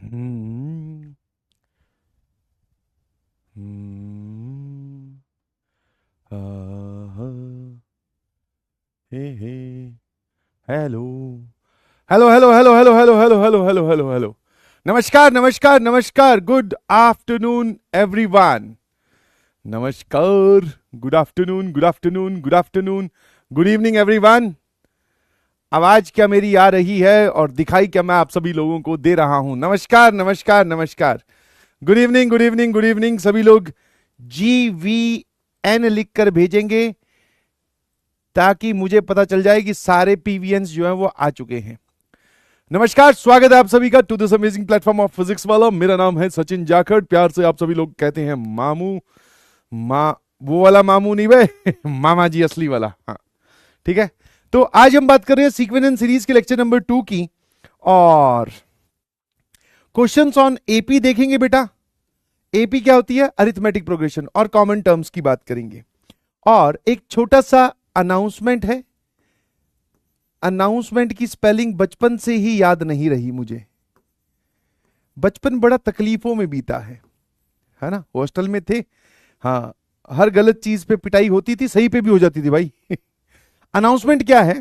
हम्म, hmm, आहा, hey hey hello hello hello hello hello hello hello hello hello hello hello नमस्कार नमस्कार नमस्कार good afternoon everyone नमस्कार good afternoon good afternoon good afternoon good evening everyone आवाज क्या मेरी आ रही है और दिखाई क्या मैं आप सभी लोगों को दे रहा हूं नमस्कार नमस्कार नमस्कार good evening good evening good evening सभी लोग GVN लिख कर भेजेंगे ताकि मुझे पता चल जाए कि सारे पीवीएन्स जो हैं वो आ चुके हैं। नमस्कार, स्वागत है आप सभी का to this amazing platform of Physics Wallah. मेरा नाम है सचिन जाखड़, प्यार से आप सभी लोग कहते हैं मामू। वो वाला मामू नहीं बे मामा जी असली वाला। हाँ ठीक है। तो आज हम बात कर रहे हैं सीक्वेंस सीरीज के लेक्चर नंबर 2 की, और क्वेश्चंस ऑन एपी देखेंगे बेटा। एपी क्या होती है? अरिथमेटिक प्रोग्रेशन, और कॉमन टर्म्स की बात करेंगे। और एक छोटा सा अनाउंसमेंट है। अनाउंसमेंट की स्पेलिंग बचपन से ही याद नहीं रही मुझे। बचपन बड़ा तकलीफों में बीता है ना। हॉस्टल में थे, हाँ, हर गलत चीज पे पिटाई होती थी, सही पे भी हो जाती थी भाई। अनाउंसमेंट क्या है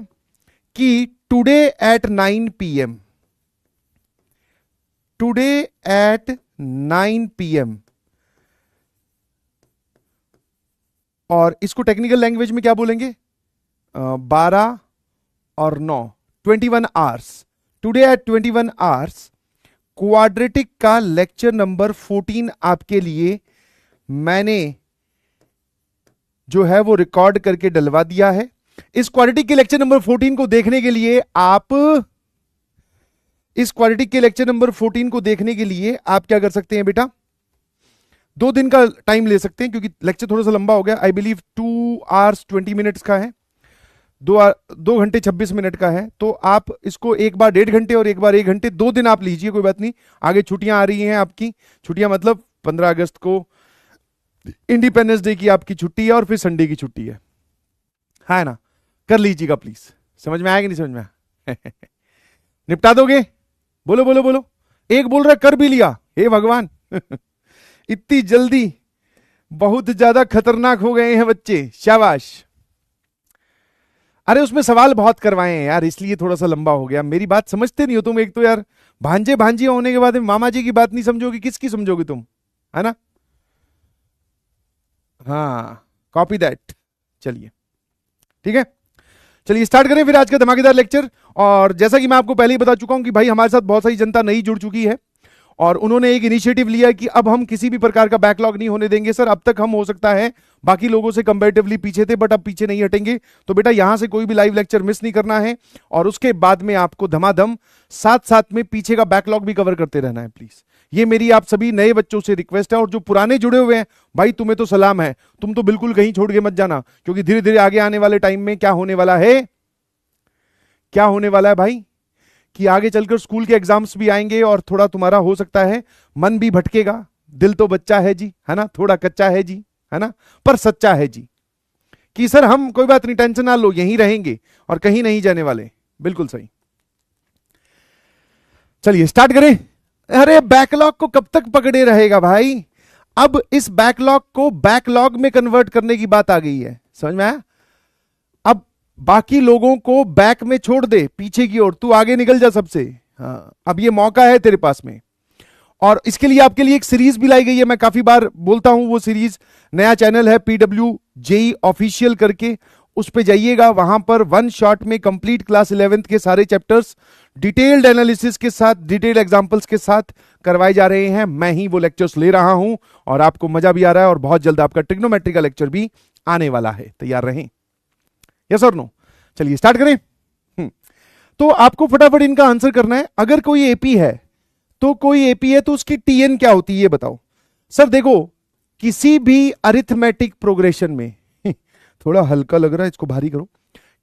कि today at 9 PM, today at 9 PM, और इसको टेक्निकल लैंग्वेज में क्या बोलेंगे? 12 और 9, 21 hours. Today at 21 hours quadratic का लेक्चर नंबर 14 आपके लिए मैंने जो है वो रिकॉर्ड करके डलवा दिया है। इस क्वाड्रेटिक के लेक्चर नंबर 14 को देखने के लिए आप क्या कर सकते हैं बेटा? 2 दिन का टाइम ले सकते हैं, क्योंकि लेक्चर थोड़ा सा लंबा हो गया। आई बिलीव 2 hours 20 minutes का है, 2 घंटे 26 मिनट का है। तो आप इसको एक बार 1.5 घंटे और एक बार 1 घंटे, 2 दिन आप लीजिए, कोई बात नहीं। आगे छुट्टियां आ रही हैं आपकी। छुट्टियां मतलब 15 अगस्त को इंडिपेंडेंस डे की आपकी छुट्टी है, और फिर संडे की छुट्टी है ना। कर लीजिएगा प्लीज। समझ में आया कि नहीं समझ में आया? निपटा दोगे? बोलो बोलो बोलो। एक बोल रहा कर भी लिया, हे भगवान। इतनी जल्दी? बहुत ज्यादा खतरनाक हो गए हैं बच्चे, शाबाश। अरे उसमें सवाल बहुत करवाए हैं यार, इसलिए थोड़ा सा लंबा हो गया। मेरी बात समझते नहीं हो तुम। एक तो यार भांजे भांजी होने के बाद मामा जी की बात नहीं समझोगे, किसकी समझोगे तुम? है ना। हाँ, कॉपी दैट। चलिए ठीक है, चलिए स्टार्ट करें फिर आज का धमाकेदार लेक्चर। और जैसा कि मैं आपको पहले ही बता चुका हूं कि भाई हमारे साथ बहुत सारी जनता नई जुड़ चुकी है, और उन्होंने एक इनिशिएटिव लिया कि अब हम किसी भी प्रकार का बैकलॉग नहीं होने देंगे। सर अब तक हम हो सकता है बाकी लोगों से कंपैरेटिवली पीछे थे, बट अब पीछे नहीं हटेंगे। तो बेटा यहां से कोई भी लाइव लेक्चर मिस नहीं करना है, और उसके बाद में आपको धमाधम साथ साथ में पीछे का बैकलॉग भी कवर करते रहना है प्लीज। ये मेरी आप सभी नए बच्चों से रिक्वेस्ट है। और जो पुराने जुड़े हुए हैं भाई, तुम्हें तो सलाम है, तुम तो बिल्कुल कहीं छोड़ के मत जाना, क्योंकि धीरे धीरे आगे आने वाले टाइम में क्या होने वाला है, क्या होने वाला है भाई, कि आगे चलकर स्कूल के एग्जाम्स भी आएंगे, और थोड़ा तुम्हारा हो सकता है मन भी भटकेगा। दिल तो बच्चा है जी, है ना, थोड़ा कच्चा है जी, है ना, पर सच्चा है जी, कि सर हम कोई बात नहीं, टेंशन ना लो, यहीं रहेंगे और कहीं नहीं जाने वाले। बिल्कुल सही। चलिए स्टार्ट करें। अरे बैकलॉग को कब तक पकड़े रहेगा भाई? अब इस बैकलॉग को बैकलॉग में कन्वर्ट करने की बात आ गई है, समझ में आया? अब बाकी लोगों को बैक में छोड़ दे, पीछे की ओर, तू आगे निकल जा सबसे। हाँ, अब ये मौका है तेरे पास में। और इसके लिए आपके लिए एक सीरीज भी लाई गई है, मैं काफी बार बोलता हूं। वो सीरीज, नया चैनल है PWJE ऑफिशियल करके, उस पे जाइएगा। वहां पर वन शॉट में कंप्लीट क्लास 11th के सारे चैप्टर्स डिटेल्ड एनालिसिस के साथ, डिटेल्ड एग्जांपल्स के साथ करवाए जा रहे हैं। मैं ही वो लेक्चर्स ले रहा हूं, और आपको मजा भी आ रहा है। और बहुत जल्द आपका ट्रिग्नोमेट्री का लेक्चर भी आने वाला है, तैयार रहें। यस और नो? चलिए स्टार्ट करें। तो आपको फटाफट इनका आंसर करना है। अगर कोई एपी है तो उसकी टीएन क्या होती है ये बताओ। सर देखो, किसी भी अरिथमेटिक प्रोग्रेशन में थोड़ा हल्का लग रहा है, इसको भारी करो।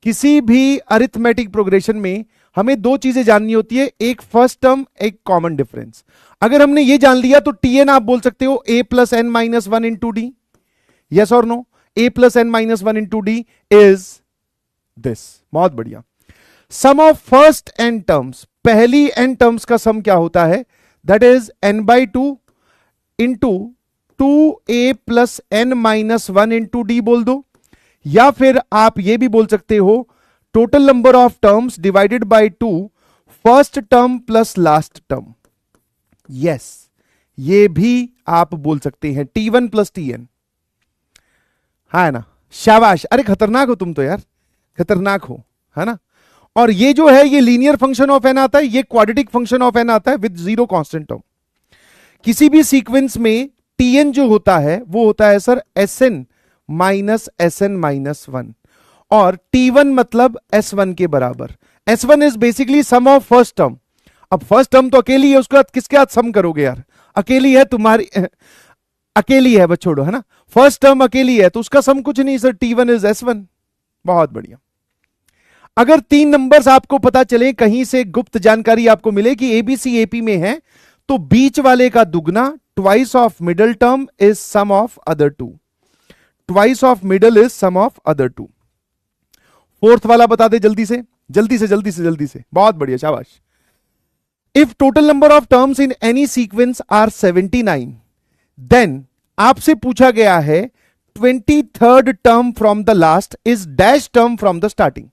किसी भी अरिथमेटिक प्रोग्रेशन में हमें 2 चीजें जाननी होती है, एक फर्स्ट टर्म, एक कॉमन डिफरेंस। अगर हमने ये जान लिया तो टीएन आप बोल सकते हो a+n-1 इंटू डी। यस और no? a+n-1 into d is this. बहुत बढ़िया। Sum of first n terms, पहली एन टर्म्स का सम क्या होता है? That is n/2 into 2a plus n-1 into d बोल दो, या फिर आप ये भी बोल सकते हो total number of terms divided by 2 first term plus last term. Yes, ये भी आप बोल सकते हैं t1 प्लस tn। हाँ है ना, शाबाश, अरे खतरनाक हो तुम तो यार, खतरनाक हो, है ना। और ये जो है ये लीनियर फंक्शन ऑफ एन आता है, ये क्वाड्रेटिक फंक्शन ऑफ एन आता है विद जीरो कांस्टेंट टर्म। किसी भी सीक्वेंस में tn जो होता है वो होता है सर sn माइनस sn-1, और t1 मतलब s1 के बराबर। s1 is basically sum of first term. अब फर्स्ट टर्म तो अकेली है, उसके बाद किसके साथ सम करोगे यार, अकेली है तुम्हारी, अकेली है, बस छोड़ो, है ना, फर्स्ट टर्म अकेली है तो उसका सम कुछ नहीं सर, t1 इज s1। बहुत बढ़िया। अगर 3 नंबर्स आपको पता चले, कहीं से गुप्त जानकारी आपको मिले कि एबीसी एपी में है, तो बीच वाले का दुगना, twice of middle term is sum of other two, twice of middle is sum of other two. Fourth वाला बता दे जल्दी से जल्दी से जल्दी से जल्दी से, बहुत बढ़िया, शाबाश। If total number of terms in any sequence are 79, then आपसे पूछा गया है 23rd term from the last is dash term from the starting.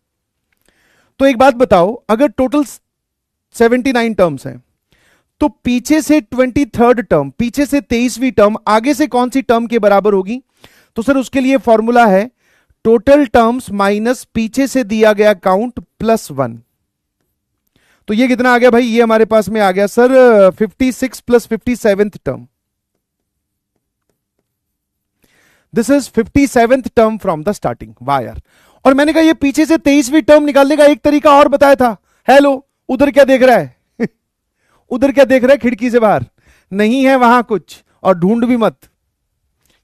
तो एक बात बताओ, अगर टोटल 79 टर्म्स हैं तो पीछे से 23rd टर्म, पीछे से 23वीं टर्म, आगे से कौन सी टर्म के बराबर होगी? तो सर उसके लिए फॉर्मूला है टोटल टर्म्स माइनस पीछे से दिया गया काउंट प्लस 1। तो ये कितना आ गया भाई, ये हमारे पास में आ गया sir 56 plus 57th term. This is 57th term from the starting. वाह यार, और मैंने कहा ये पीछे से 23वीं टर्म निकालने का एक तरीका और बताया था। हेलो, उधर क्या देख रहा है उधर क्या देख रहा है खिड़की से बाहर? नहीं है वहां कुछ, और ढूंढ भी मत,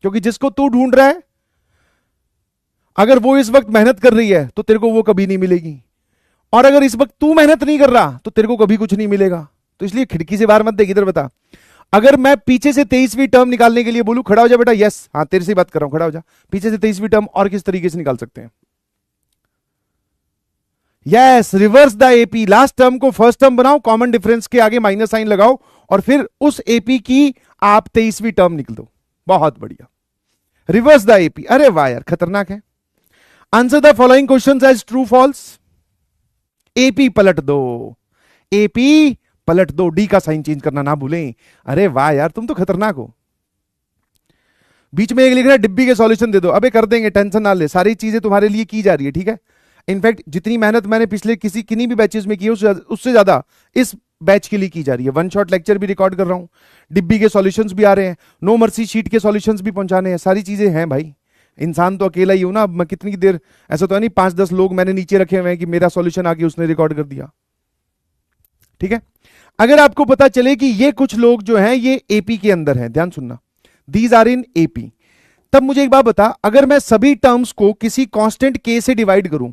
क्योंकि जिसको तू ढूंढ रहा है अगर वो इस वक्त मेहनत कर रही है तो तेरे को वो कभी नहीं मिलेगी, और अगर इस वक्त तू मेहनत नहीं कर रहा तो तेरे को कभी कुछ नहीं मिलेगा। तो इसलिए खिड़की से बाहर मत देख, इधर बता। अगर मैं पीछे से 23वीं टर्म निकालने के लिए बोलूं, खड़ा हो जा बेटा, यस, हाँ तेरे से बात कर रहा हूं, खड़ा हो जा। पीछे से 23वीं टर्म और किस तरीके से निकाल सकते हैं? Yes, reverse the AP, last term को फर्स्ट टर्म बनाओ, कॉमन डिफरेंस के आगे माइनस साइन लगाओ, और फिर उस एपी की आप 23वीं टर्म निकल दो। बहुत बढ़िया, रिवर्स द एपी। अरे वाह यार, खतरनाक है। Answer the following questions as true false. AP पलट दो, एपी पलट दो, डी का साइन चेंज करना ना भूलें। अरे वाह यार, तुम तो खतरनाक हो। बीच में एक लिख रहा है डिब्बी के सॉल्यूशन दे दो, अबे कर देंगे, टेंशन ना ले, सारी चीजें तुम्हारे लिए की जा रही है, ठीक है। इनफैक्ट जितनी मेहनत मैंने पिछले किन्हीं भी बैचेस में की है उससे ज्यादा इस बैच के लिए की जा रही है। वन शॉट लेक्चर भी रिकॉर्ड कर रहा हूं, डिब्बी के सॉल्यूशंस भी आ रहे हैं, नो मर्सी शीट के सॉल्यूशंस भी पहुंचाने हैं, सारी चीजें हैं भाई। इंसान तो अकेला ही हूं ना, अब मैं कितनी देर, ऐसा तो है नहीं 5-10 लोग मैंने नीचे रखे हुए हैं कि मेरा सॉल्यूशन आके उसने रिकॉर्ड कर दिया, ठीक है। अगर आपको पता चले कि ये कुछ लोग जो हैं ये एपी के अंदर हैं, ध्यान सुनना, दीज आर इन एपी, तब मुझे एक बात बता, अगर मैं सभी टर्म्स को किसी कांस्टेंट के से डिवाइड करूं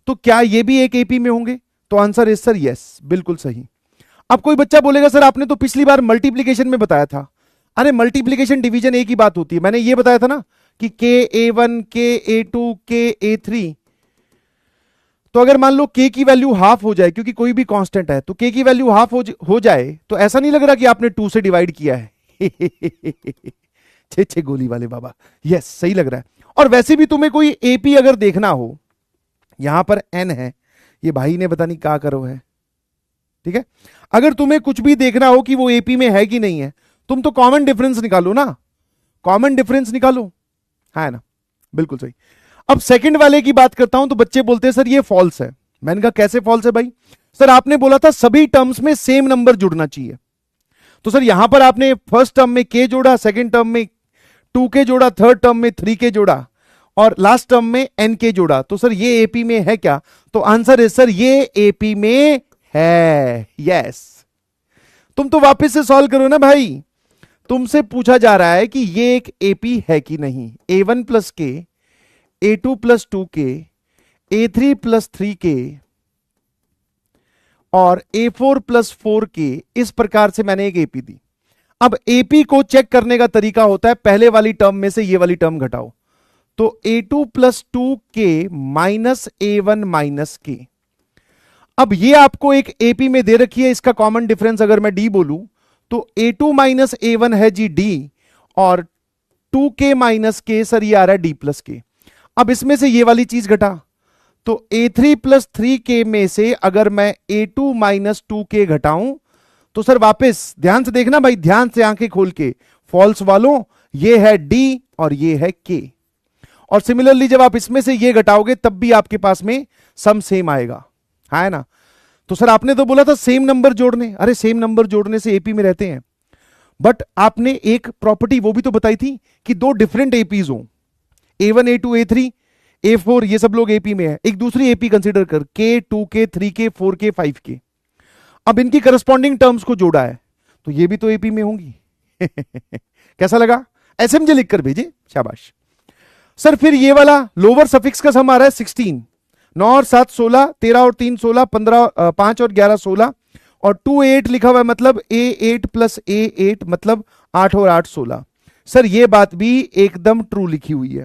तो क्या ये भी एक एपी में होंगे? तो आंसर इज सर यस, बिल्कुल सही। अब कोई बच्चा बोलेगा सर आपने तो पिछली बार मल्टीप्लीकेशन में बताया था। अरे मल्टीप्लीकेशन डिवीजन एक ही बात होती है, मैंने ये बताया था ना कि k_a_1 k_a_2 k_a_3। तो अगर मान लो k की वैल्यू हाफ हो जाए, क्योंकि कोई भी कांस्टेंट है, तो k की वैल्यू हाफ हो जाए तो ऐसा नहीं लग रहा कि आपने 2 से डिवाइड किया है छे गोली वाले बाबा, यस सही लग रहा है। और वैसे भी तुम्हें कोई एपी अगर देखना हो, यहां पर n है, ये भाई ने पता नहीं क्या करो है, ठीक है। अगर तुम्हें कुछ भी देखना हो कि वो एपी में है कि नहीं है, तुम तो कॉमन डिफरेंस निकालो ना, कॉमन डिफरेंस निकालो, है ना, बिल्कुल सही। अब सेकंड वाले की बात करता हूं तो बच्चे बोलते हैं सर ये फॉल्स है। मैंने कहा कैसे फॉल्स है भाई? सर आपने बोला था सभी टर्म्स में सेम नंबर जुड़ना चाहिए, तो सर यहां पर आपने फर्स्ट टर्म में k जोड़ा, सेकंड टर्म में 2k जोड़ा, थर्ड टर्म में 3k जोड़ा, और लास्ट टर्म में nk जोड़ा, तो सर ये एपी में है क्या? तो आंसर है सर ये एपी में है, यस। तुम तो वापस से सॉल्व करो ना भाई, तुमसे पूछा जा रहा है कि ये एक एपी है कि नहीं। a1 plus k, a2 plus 2k, a3 plus 3k और a4 प्लस 4k, इस प्रकार से मैंने एक एपी दी। अब एपी को चेक करने का तरीका होता है पहले वाली टर्म में से ये वाली टर्म घटाओ, तो a2 plus 2k minus a1 minus k। अब ये आपको एक एपी में दे रखी है, इसका कॉमन डिफरेंस अगर मैं d बोलूं तो A2 माइनस A1 है जी D, और 2K माइनस K सर ये आ रहा है D प्लस K। अब इसमें से ये वाली चीज घटा, तो A3 प्लस 3K में से अगर मैं A2 माइनस 2K घटाऊं तो सर वापस ध्यान से देखना भाई, ध्यान से आंखें खोल के, फॉल्स वालों ये है D और ये है K। और सिमिलरली जब आप इसमें से ये घटाओगे तब भी आपके पास में सम सेम आएगा, है ना। तो सर आपने तो बोला था सेम नंबर जोड़ने, अरे सेम नंबर जोड़ने से एपी में रहते हैं, बट आपने एक प्रॉपर्टी वो भी तो बताई थी कि दो डिफरेंट एपीज हो, A1 A2 A3 A4 ये सब लोग एपी में है। एक दूसरी एपी कंसीडर कर K 2K 3K 4K 5K। अब इनकी करस्पॉन्डिंग टर्म्स को जोड़ा है तो ये भी तो एपी में होंगी। कैसा लगा? एसएमजे लिखकर भेजे, शाबाश। सर फिर ये वाला लोअर सफिक्स का सम आ रहा है 16, 9 और 7 16, 13 और 3 16, 15 5 और 11 16, और 2 8 लिखा हुआ है, मतलब A8 प्लस A8 मतलब 8 और 8 16। सर ये बात भी एकदम ट्रू लिखी हुई है।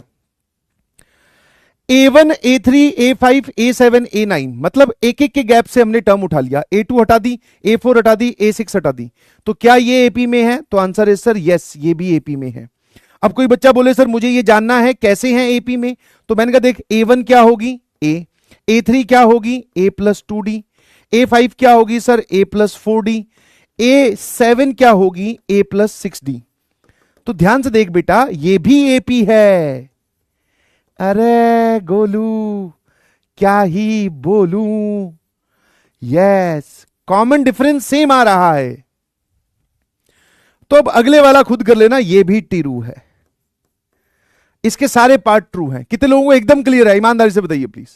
A1 A3 A5 A7 A9 मतलब एक एक के गैप से हमने टर्म उठा लिया, A2 हटा दी, A4 हटा दी, A6 हटा दी, तो क्या ये एपी में है? तो आंसर है सर यस, ये भी एपी में है। अब कोई बच्चा बोले सर मुझे ये जानना है कैसे हैं एपी में, तो मैंने कहा देख A1 क्या होगी A, A3 क्या होगी A प्लस 2D, A5 क्या होगी sir A plus 4D, A7 क्या होगी A प्लस 6D। तो ध्यान से देख बेटा ये भी एपी है। अरे गोलू क्या ही बोलूं, यस कॉमन डिफरेंस सेम आ रहा है। तो अब अगले वाला खुद कर लेना, ये भी ट्रू है, इसके सारे पार्ट ट्रू हैं। कितने लोगों को एकदम क्लियर है? ईमानदारी से बताइए प्लीज।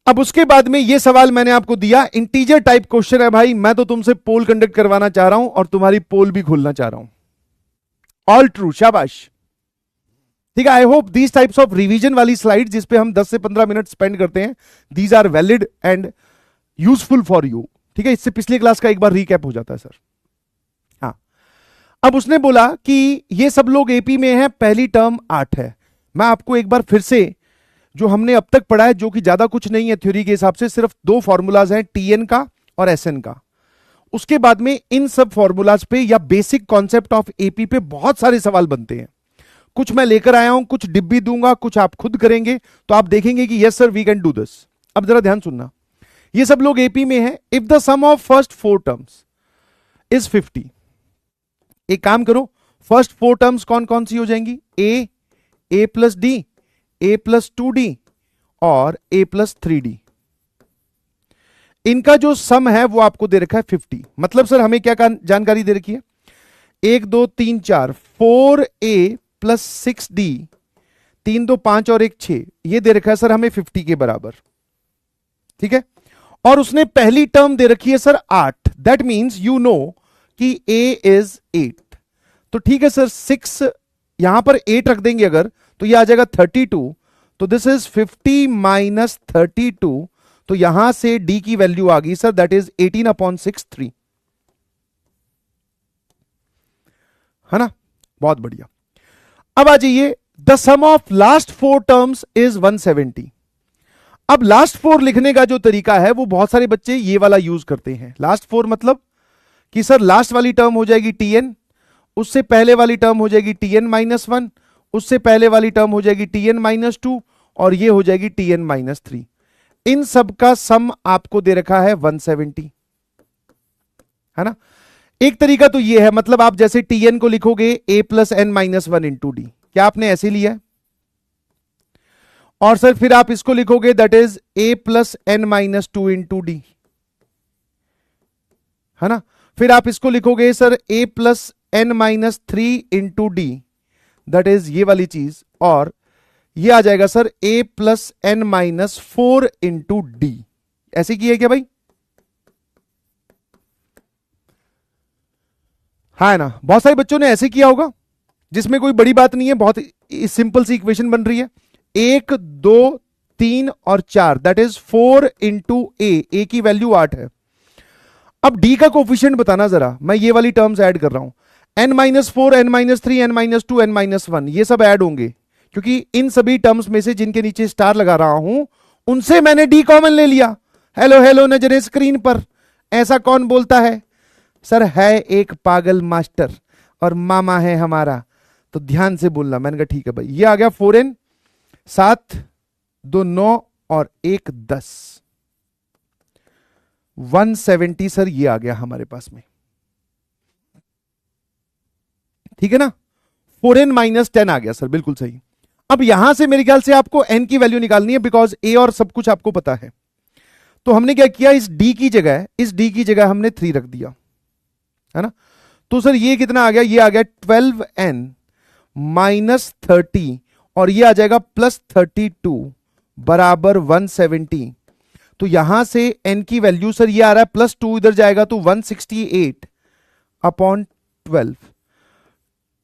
अब उसके बाद में ये सवाल मैंने आपको दिया, इंटीजर टाइप क्वेश्चन है भाई, मैं तो तुमसे पोल कंडक्ट करवाना चाह रहा हूं और तुम्हारी पोल भी खोलना चाह रहा हूं। ऑल ट्रू, शाबाश। ठीक है, I hope these types of revision वाली स्लाइड जिसपे हम 10 से 15 मिनट स्पेंड करते हैं, these are valid and useful for you. ठीक है, इससे पिछली क्लास का एक बार रिकैप हो जाता है सर। हाँ, अब उसने बोला कि ये सब लोग एपी में हैं, पहली टर्म 8 है। मैं आपको एक बार फिर से जो हमने अब तक पढ़ा है, जो कि ज्यादा कुछ नहीं है थ्योरी के हिसाब से, सिर्फ दो फॉर्मूलाज हैं, टीएन का और एसएन का। उसके बाद में इन सब फॉर्मूलाज पे या बेसिक कॉन्सेप्ट ऑफ एपी पे बहुत सारे सवाल बनते हैं। कुछ मैं लेकर आया हूं, कुछ डिब्बी दूंगा, कुछ आप खुद करेंगे, तो आप देखेंगे कि yes sir we can do this. अब जरा ध्यान सुनना, ये सब लोग एपी में हैं। If the sum of first 4 terms is 50, एक काम करो, फर्स्ट 4 टर्म्स कौन कौन सी हो जाएंगी? A plus D, A plus 2D और A प्लस 3D। इनका जो सम है वो आपको दे रखा है 50। मतलब सर हमें क्या जानकारी दे रखी है? 1 2 3 4 4A प्लस 6D, 3 2 5 और 1 6, ये दे रखा है सर हमें 50 के बराबर। ठीक है, और उसने पहली टर्म दे रखी है sir 8, that means you know कि A इज 8। तो ठीक है सर, 6 यहां पर 8 रख देंगे अगर, तो ये आ जाएगा 32, तो दिस इज 50 माइनस 32, तो यहां से D की वैल्यू आ गई सर, दैट इज 18/6 3, है ना। बहुत बढ़िया। अब आ जाइए, the sum of last 4 terms is 170। अब लास्ट 4 लिखने का जो तरीका है वो बहुत सारे बच्चे ये वाला यूज करते हैं। लास्ट 4 मतलब कि सर लास्ट वाली टर्म हो जाएगी Tn, उससे पहले वाली टर्म हो जाएगी Tn माइनस 1, उससे पहले वाली टर्म हो जाएगी Tn माइनस 2, और ये हो जाएगी Tn माइनस 3। इन सब का सम आपको दे रखा है 170, है ना। एक तरीका तो ये है, मतलब आप जैसे Tn को लिखोगे A plus n minus 1 into d, क्या आपने ऐसे लिया है? और सर फिर आप इसको लिखोगे that is A plus n minus 2 into D, है ना। फिर आप इसको लिखोगे sir A plus n minus 3 into d, that is ये वाली चीज, और ये आ जाएगा sir A plus n minus 4 into d. ऐसे किया क्या भाई? हाँ ना, बहुत सारे बच्चों ने ऐसे किया होगा, जिसमें कोई बड़ी बात नहीं है, बहुत सिंपल सी इक्वेशन बन रही है। 1 2 3 और 4, दैट इज 4 इंटू A की वैल्यू 8 है। अब D का कोफिशिएंट बताना जरा, मैं ये वाली टर्म्स ऐड कर रहा हूं, n minus 4 n minus 3 n minus 2 n minus 1, ये सब ऐड होंगे, क्योंकि इन सभी टर्म्स में से जिनके नीचे स्टार लगा रहा हूं उनसे मैंने D कॉमन ले लिया। हेलो हेलो नजरे स्क्रीन पर, ऐसा कौन बोलता है? सर है एक पागल मास्टर और मामा है हमारा, तो ध्यान से बोलना। मैंने कहा ठीक है भाई। ये आ गया 4n, 7 2 9 और 1 10, 170 सर ये आ गया हमारे पास में, ठीक है ना। 4n माइनस 10 आ गया सर, बिल्कुल सही। अब यहां से मेरे ख्याल से आपको n की वैल्यू निकालनी है, बिकॉज a और सब कुछ आपको पता है। तो हमने क्या किया, इस d की जगह हमने 3 रख दिया, है ना। तो सर ये कितना आ गया, ये आ गया 12n माइनस 30 और ये आ जाएगा प्लस 32 बराबर 170। तो यहां से n की वैल्यू सर ये आ रहा है प्लस 2 इधर जाएगा तो 168 अपॉन 12,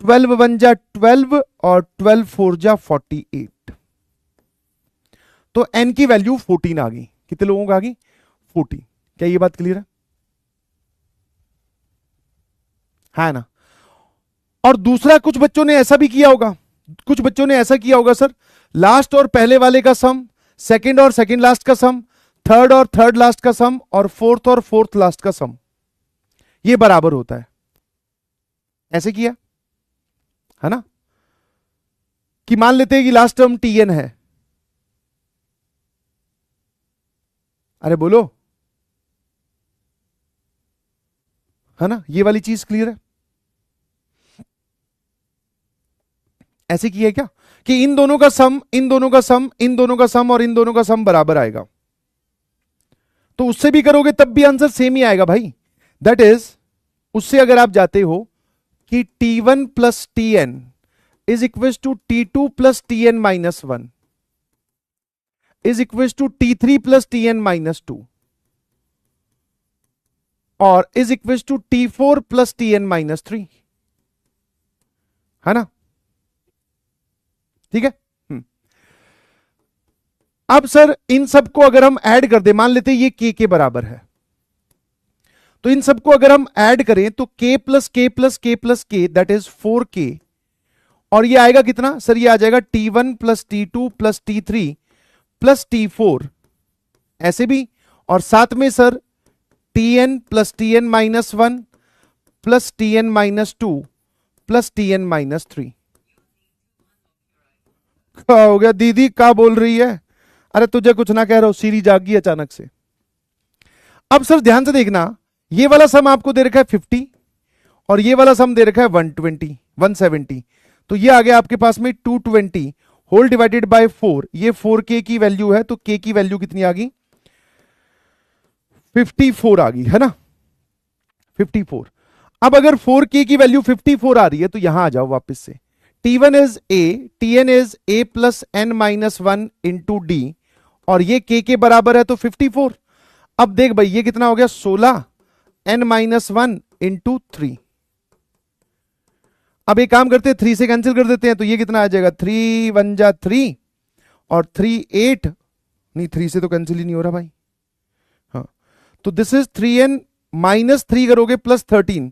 12 1 जा 12 और 12 4 जा 48। तो n की वैल्यू 14 आ गई। कितने लोगों को आ गई? 14। क्या ये बात क्लियर है ना। और दूसरा, कुछ बच्चों ने ऐसा भी किया होगा, कुछ बच्चों ने ऐसा किया होगा सर, लास्ट और पहले वाले का सम, सेकंड और सेकंड लास्ट का सम, थर्ड और थर्ड लास्ट का सम और फोर्थ और फोर्थ लास्ट का सम, ये बराबर होता है। ऐसे किया है ना, कि मान लेते हैं कि लास्ट टर्म tn है। अरे बोलो, है ना, ये वाली चीज क्लियर है। ऐसे किया है क्या कि इन दोनों का सम, इन दोनों का सम, इन दोनों का सम और इन दोनों का सम बराबर आएगा। तो उससे भी करोगे तब भी आंसर सेम ही आएगा भाई। दैट इज, उससे अगर आप जाते हो कि t1 plus tn is equal to t2 plus tn minus 1 is equal to t3 plus tn minus 2 और is equal to t4 plus tn minus 3, है ना। ठीक है। अब सर इन सबको अगर हम ऐड कर दे, मान लेते ये k के बराबर है, तो इन सबको अगर हम ऐड करें तो k plus k plus k plus k that is 4k, और ये आएगा कितना सर, ये आ जाएगा t1 plus t2 plus t3 plus t4, ऐसे भी। और साथ में sir tn plus tn minus 1 plus tn minus 2 plus tn minus 3। क्या हो गया दीदी, क्या बोल रही है? अरे तुझे कुछ ना कह रहा हूं, सीरी जाग गई अचानक से। अब सर ध्यान से देखना, ये वाला सम आपको दे रखा है 50 और ये वाला सम दे रखा है 120 170। तो ये आ गया आपके पास में 220 होल डिवाइडेड बाय 4। ये 4k की वैल्यू है, तो k की वैल्यू कितनी आ गई? 54 आ गई, है ना, 54। अब अगर 4k की वैल्यू 54 आ रही है तो यहां आ जाओ वापस से। t1 is a, tn is a plus n minus 1 into d और ये k के बराबर है तो 54। अब देख भाई ये कितना हो गया, 16 n माइनस 1 इंटू 3। अब एक काम करते हैं, 3 से कैंसिल कर देते हैं, तो ये कितना आ जाएगा, 3 1 जा 3 और 3 8, नहीं 3 से तो कैंसिल ही नहीं हो रहा भाई। हाँ, तो दिस इज 3n माइनस 3 करोगे प्लस 13,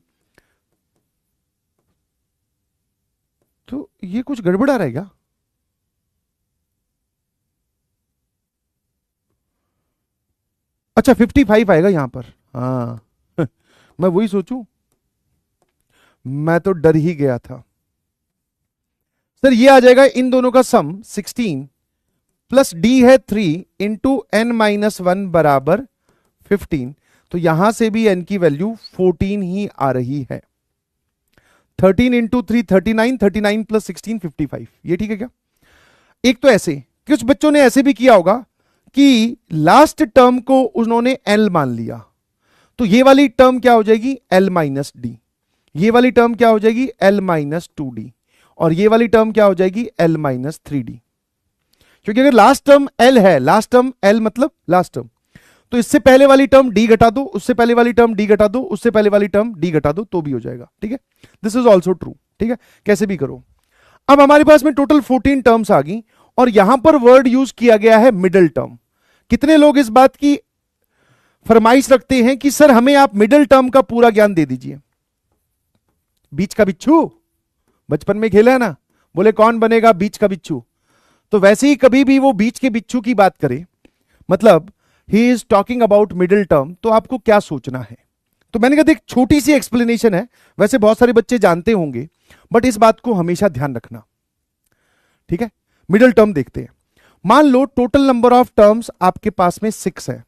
तो ये कुछ गड़बड़ा रहेगा। अच्छा 55 आएगा यहां पर, हाँ मैं वही सोचूं, मैं तो डर ही गया था। सर ये आ जाएगा इन दोनों का सम 16 प्लस d है 3 इंटू n माइनस 1 बराबर 15। तो यहां से भी n की वैल्यू 14 ही आ रही है। 13 इंटू 3 39, 39 प्लस 16 55। ये ठीक है क्या? एक तो ऐसे, कुछ बच्चों ने ऐसे भी किया होगा कि लास्ट टर्म को उन्होंने l मान लिया, तो ये वाली टर्म क्या हो जाएगी, l माइनस डी, ये वाली टर्म क्या हो जाएगी, l माइनस 2d, और ये वाली टर्म क्या हो जाएगी, l माइनस 3d। क्योंकि अगर लास्ट टर्म l है, लास्ट टर्म l मतलब लास्ट टर्म, तो इससे पहले वाली टर्म d घटा दो, उससे पहले वाली टर्म d घटा दो, उससे पहले वाली टर्म d घटा दो, तो भी हो जाएगा। ठीक है, दिस इज ऑल्सो ट्रू। ठीक है, कैसे भी करो। अब हमारे पास में टोटल 14 टर्म्स आ गई और यहां पर वर्ड यूज किया गया है मिडिल टर्म। कितने लोग इस बात की फरमाइश रखते हैं कि सर हमें आप मिडिल टर्म का पूरा ज्ञान दे दीजिए? बीच का बिच्छू बचपन में खेला है ना, बोले कौन बनेगा बीच का बिच्छू। तो वैसे ही कभी भी वो बीच के बिच्छू की बात करे, मतलब he is talking about middle term, तो आपको क्या सोचना है? तो मैंने कहा देख छोटी सी एक्सप्लेनेशन है, वैसे बहुत सारे बच्चे जानते होंगे, बट इस बात को हमेशा ध्यान रखना, ठीक है। मिडिल टर्म देखते हैं। मान लो टोटल नंबर ऑफ टर्म्स आपके पास में 6 है।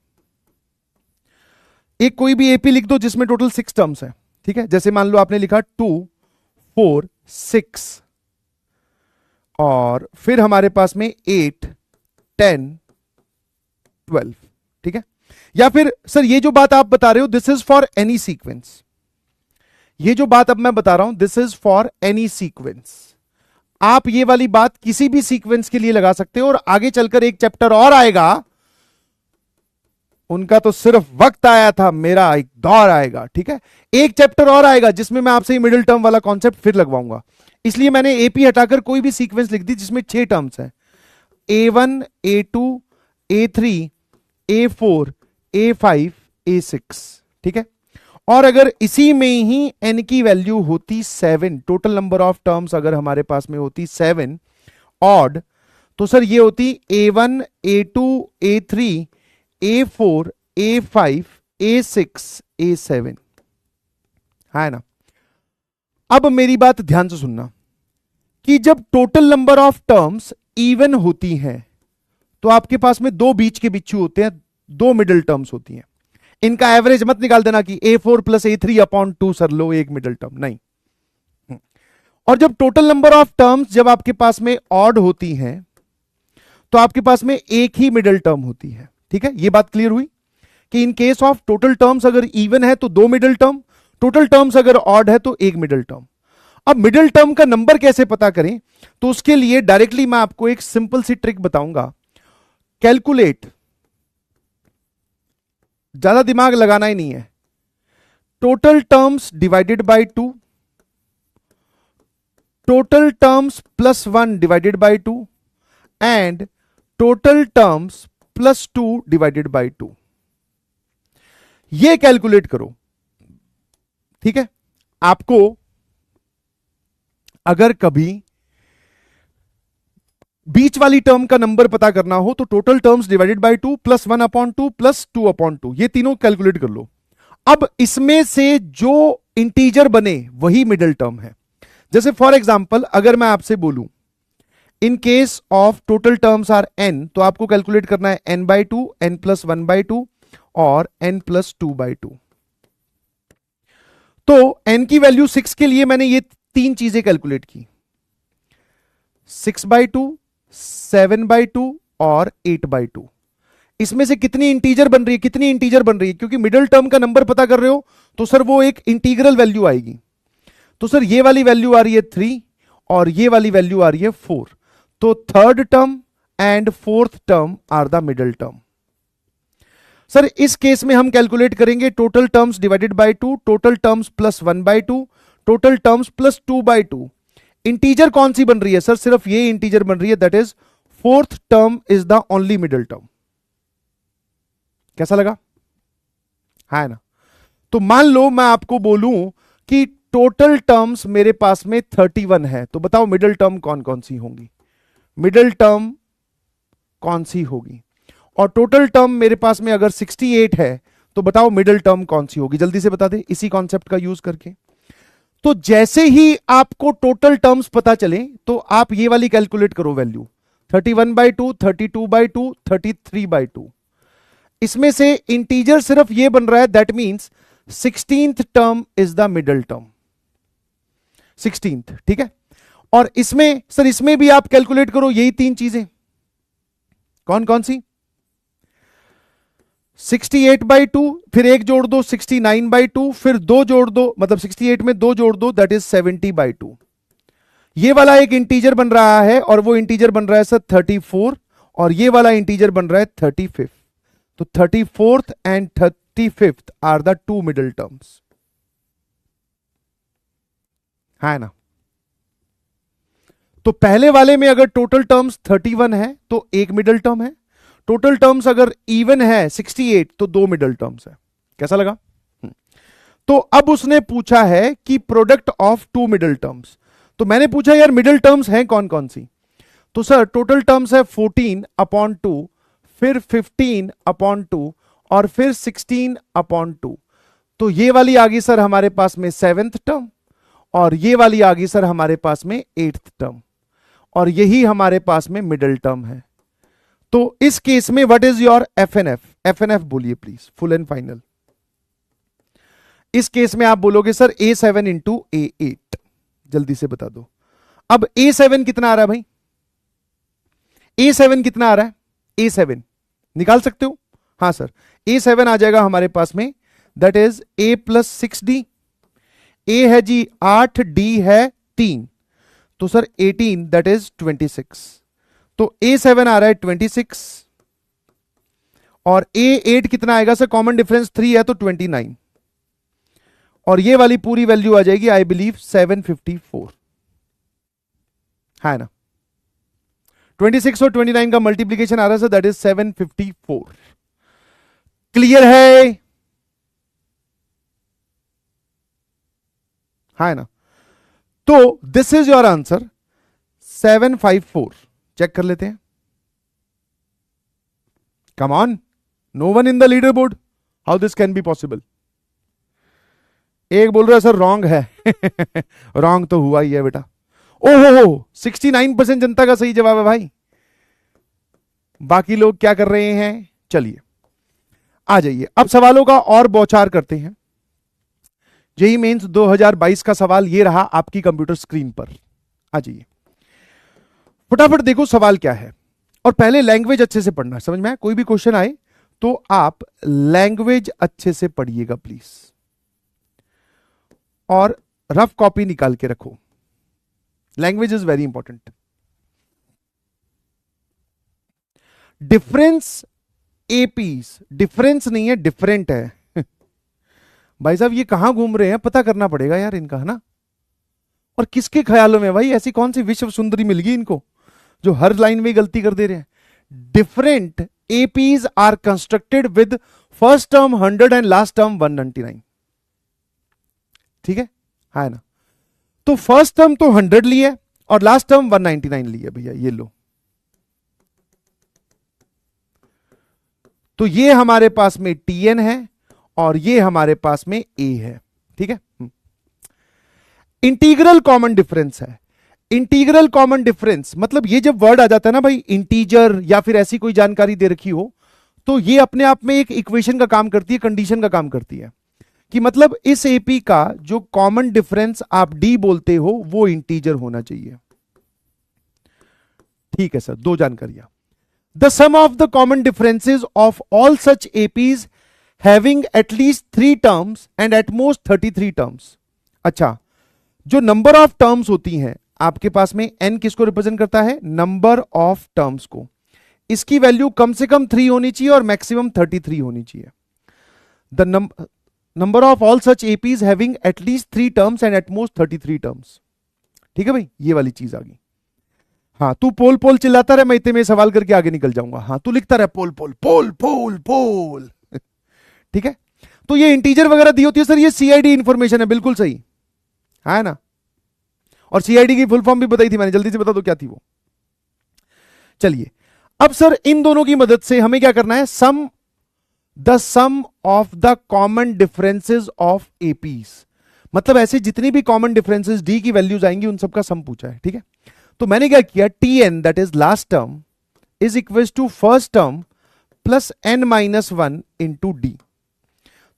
एक कोई भी एपी लिख दो जिसमें टोटल 6 टर्म्स है, ठीक है। जैसे मान लो आपने लिखा 2 4 6, और फिर हमारे पास में 8 10 12, ठीक है। या फिर सर ये जो बात आप बता रहे हो this is for any sequence, ये जो बात अब मैं बता रहा हूं this is for any sequence. आप ये वाली बात किसी भी सीक्वेंस के लिए लगा सकते हो, और आगे चलकर एक चैप्टर और आएगा, उनका तो सिर्फ वक्त आया था, मेरा एक दौर आएगा, ठीक है। एक चैप्टर और आएगा जिसमें मैं आपसे मिडिल टर्म वाला कॉन्सेप्ट फिर लगवाऊंगा। इसलिए मैंने एपी हटाकर कोई भी सीक्वेंस लिख दी जिसमें 6 टर्म्स हैं, A1 A2 A3 A4 A5 A6, ठीक है। और अगर इसी में ही n की वैल्यू होती 7, टोटल नंबर ऑफ टर्म्स अगर हमारे पास में होती 7 ऑड, तो सर ये होती A1 A2 A3 A4 A5 A6 A7, है ना। अब मेरी बात ध्यान से सुनना कि जब total number of terms even होती हैं तो आपके पास में 2 बीच के बिच्छू होते हैं, 2 मिडिल टर्म्स होती हैं। इनका एवरेज मत निकाल देना कि A4 plus A3 upon 2 sir लो एक मिडिल टर्म, नहीं। और जब टोटल नंबर ऑफ टर्म्स जब आपके पास में ऑड होती हैं तो आपके पास में एक ही मिडिल टर्म होती है, ठीक है। यह बात क्लियर हुई कि इन केस ऑफ टोटल टर्म्स अगर इवन है तो 2 मिडिल टर्म, टोटल टर्म्स अगर ऑड है तो एक मिडिल टर्म। अब मिडिल टर्म का नंबर कैसे पता करें, तो उसके लिए डायरेक्टली मैं आपको एक सिंपल सी ट्रिक बताऊंगा। कैलकुलेट, ज्यादा दिमाग लगाना ही नहीं है, total terms divided by 2, total terms plus 1 divided by 2 and total terms plus 2 divided by 2। ये कैलकुलेट करो, ठीक है। आपको अगर कभी बीच वाली टर्म का नंबर पता करना हो तो total terms divided by 2 plus 1 upon 2 plus 2 upon 2, ये तीनों कैलकुलेट कर लो। अब इसमें से जो इंटीजर बने वही मिडिल टर्म है। जैसे फॉर एग्जांपल अगर मैं आपसे बोलूं in case of total terms are n, तो आपको कैलकुलेट करना है n by 2, n plus 1 by 2 और n प्लस 2 बाई 2। तो n की वैल्यू 6 के लिए मैंने ये 3 चीजें कैलकुलेट की, 6 बाई 2, 7 बाई 2 और 8 बाई 2। इसमें से कितनी इंटीजर बन रही है, कितनी इंटीजर बन रही है, क्योंकि मिडिल टर्म का नंबर पता कर रहे हो तो सर वो एक इंटीग्रल वैल्यू आएगी। तो सर ये वाली वैल्यू आ रही है 3 और ये वाली वैल्यू आ रही है 4, तो third term and fourth term are the middle term. Sir इस केस में हम कैलकुलेट करेंगे total terms divided by 2, total terms plus 1 by 2, total terms plus 2 by 2। Integer कौन सी बन रही है सर, सिर्फ ये इंटीजर बन रही है, that is fourth term is the only middle term. कैसा लगा, है ना। तो मान लो मैं आपको बोलूं कि टोटल टर्म्स मेरे पास में 31 है, तो बताओ मिडिल टर्म कौन कौन सी होंगी, मिडिल टर्म कौन सी होगी। और टोटल टर्म मेरे पास में अगर 68 है तो बताओ मिडिल टर्म कौन सी होगी, जल्दी से बता दे इसी कॉन्सेप्ट का यूज करके। तो जैसे ही आपको टोटल टर्म्स पता चले तो आप ये वाली कैलकुलेट करो वैल्यू, 31 बाई 2, 32 बाई 2, 33 बाई 2। इसमें से इंटीजर सिर्फ ये बन रहा है, that means 16th term is the middle term, 16th, ठीक है। और इसमें सर इसमें भी आप कैलकुलेट करो यही 3 चीजें, कौन कौन सी, 68 बाई 2, फिर एक जोड़ दो 69 बाई 2, फिर 2 जोड़ दो, मतलब 68 में 2 जोड़ दो, दैट इज 70 बाई 2। ये वाला एक इंटीजर बन रहा है और वो इंटीजर बन रहा है सर 34, और ये वाला इंटीजर बन रहा है 35। तो 34th and 35th are the 2 middle terms, है ना। तो पहले वाले में अगर टोटल टर्म्स 31 है तो एक मिडिल टर्म है, टोटल टर्म्स अगर इवन है 68 तो 2 मिडिल टर्म्स है। कैसा लगा। तो अब उसने पूछा है कि प्रोडक्ट ऑफ 2 मिडिल टर्म्स, तो मैंने पूछा यार मिडिल टर्म्स हैं कौन कौन सी, तो सर टोटल टर्म्स है 14 अपॉन 2, फिर 15 अपॉन 2 और फिर 16 अपॉन 2। तो ये वाली आ गई सर हमारे पास में 7th टर्म, और ये वाली आ गई सर हमारे पास में 8th टर्म, और यही हमारे पास में मिडिल टर्म है। तो इस केस में what is your F N F? F N F बोलिए प्लीज, फुल एंड फाइनल। इस केस में आप बोलोगे सर A7 इंटू A8, जल्दी से बता दो। अब A7 कितना आ रहा है भाई? A7 कितना आ रहा है? A7 निकाल सकते हो? हां सर, A7 आ जाएगा हमारे पास में, that is A plus 6D। A है जी 8, D है 3, तो सर 18 दैट इज 26। तो A7 आ रहा है 26, और A8 कितना आएगा सर? कॉमन डिफरेंस 3 है तो 29, और ये वाली पूरी वैल्यू आ जाएगी आई बिलीव 754, है ना? 26 और 29 का मल्टीप्लीकेशन आ रहा है सर, दैट इज 754। क्लियर है? है ना? तो this is your answer 754। Check कर लेते हैं। Come on, no one in the leaderboard, how this can be possible? एक बोल रहा है सर रॉन्ग है। रॉन्ग तो हुआ ही है बेटा। ओहो, 69% जनता का सही जवाब है भाई। बाकी लोग क्या कर रहे हैं? चलिए आ जाइए, अब सवालों का और बौछार करते हैं। जेईई मेंस 2022 का सवाल ये रहा आपकी कंप्यूटर स्क्रीन पर। आ जाइए, फटाफट देखो सवाल क्या है, और पहले लैंग्वेज अच्छे से पढ़ना। समझ में आया? कोई भी क्वेश्चन आए तो आप लैंग्वेज अच्छे से पढ़िएगा प्लीज, और रफ कॉपी निकाल के रखो। Language is very important. Difference apis, difference नहीं है, डिफरेंट है। भाई साहब ये कहां घूम रहे हैं, पता करना पड़ेगा यार इनका, है ना? और किसके ख्यालों में भाई ऐसी कौन सी विश्व सुंदरी मिल गई इनको जो हर लाइन में गलती कर दे रहे हैं? Different APs are constructed with first term 100 and last term 199। ठीक है ना? तो फर्स्ट टर्म तो 100 ली है और लास्ट टर्म 199 ली है भैया, ये लो। तो ये हमारे पास में Tn है और ये हमारे पास में A है। ठीक है? इंटीग्रल कॉमन डिफरेंस है। इंटीग्रल कॉमन डिफरेंस मतलब ये जब वर्ड आ जाता है ना भाई, इंटीजर या फिर ऐसी कोई जानकारी दे रखी हो, तो ये अपने आप में एक इक्वेशन का काम करती है, कंडीशन का काम करती है कि मतलब इस एपी का जो कॉमन डिफरेंस आप डी बोलते हो वो इंटीजर होना चाहिए। ठीक है सर, दो जानकारियां। The sum of the common differences of all such APs having at least 3 terms and at most 33 terms. अच्छा, जो नंबर ऑफ टर्म्स होती हैं आपके पास में, एन किसको रिप्रेजेंट करता है? नंबर ऑफ टर्म्स को। इसकी वैल्यू कम से कम 3 होनी चाहिए और मैक्सिमम 33 होनी चाहिए। The number of all such APs having at least 3 terms and at most 33 terms. ठीक है भाई, ये वाली चीज आ गई। हाँ, तू पोल पोल चिल्लाता रहे, मैं इतने में सवाल करके आगे निकल जाऊंगा। हाँ, तू लिखता रहे पोल पोल पोल पोल पोल। ठीक है? तो ये इंटीजर वगैरह दी होती है सर, ये सीआईडी इंफॉर्मेशन है, बिल्कुल सही है ना? और सीआईडी की फुल फॉर्म भी बताई थी मैंने, जल्दी से बता दो क्या थी वो। चलिए, अब सर इन दोनों की मदद से हमें क्या करना है? The sum of the common differences of APs, मतलब ऐसे जितनी भी कॉमन डिफरेंसेस डी की वैल्यूज आएंगी उन सबका सम पूछा है। ठीक है? तो मैंने क्या किया, T N that is last term is equal to first term plus n minus 1 into D.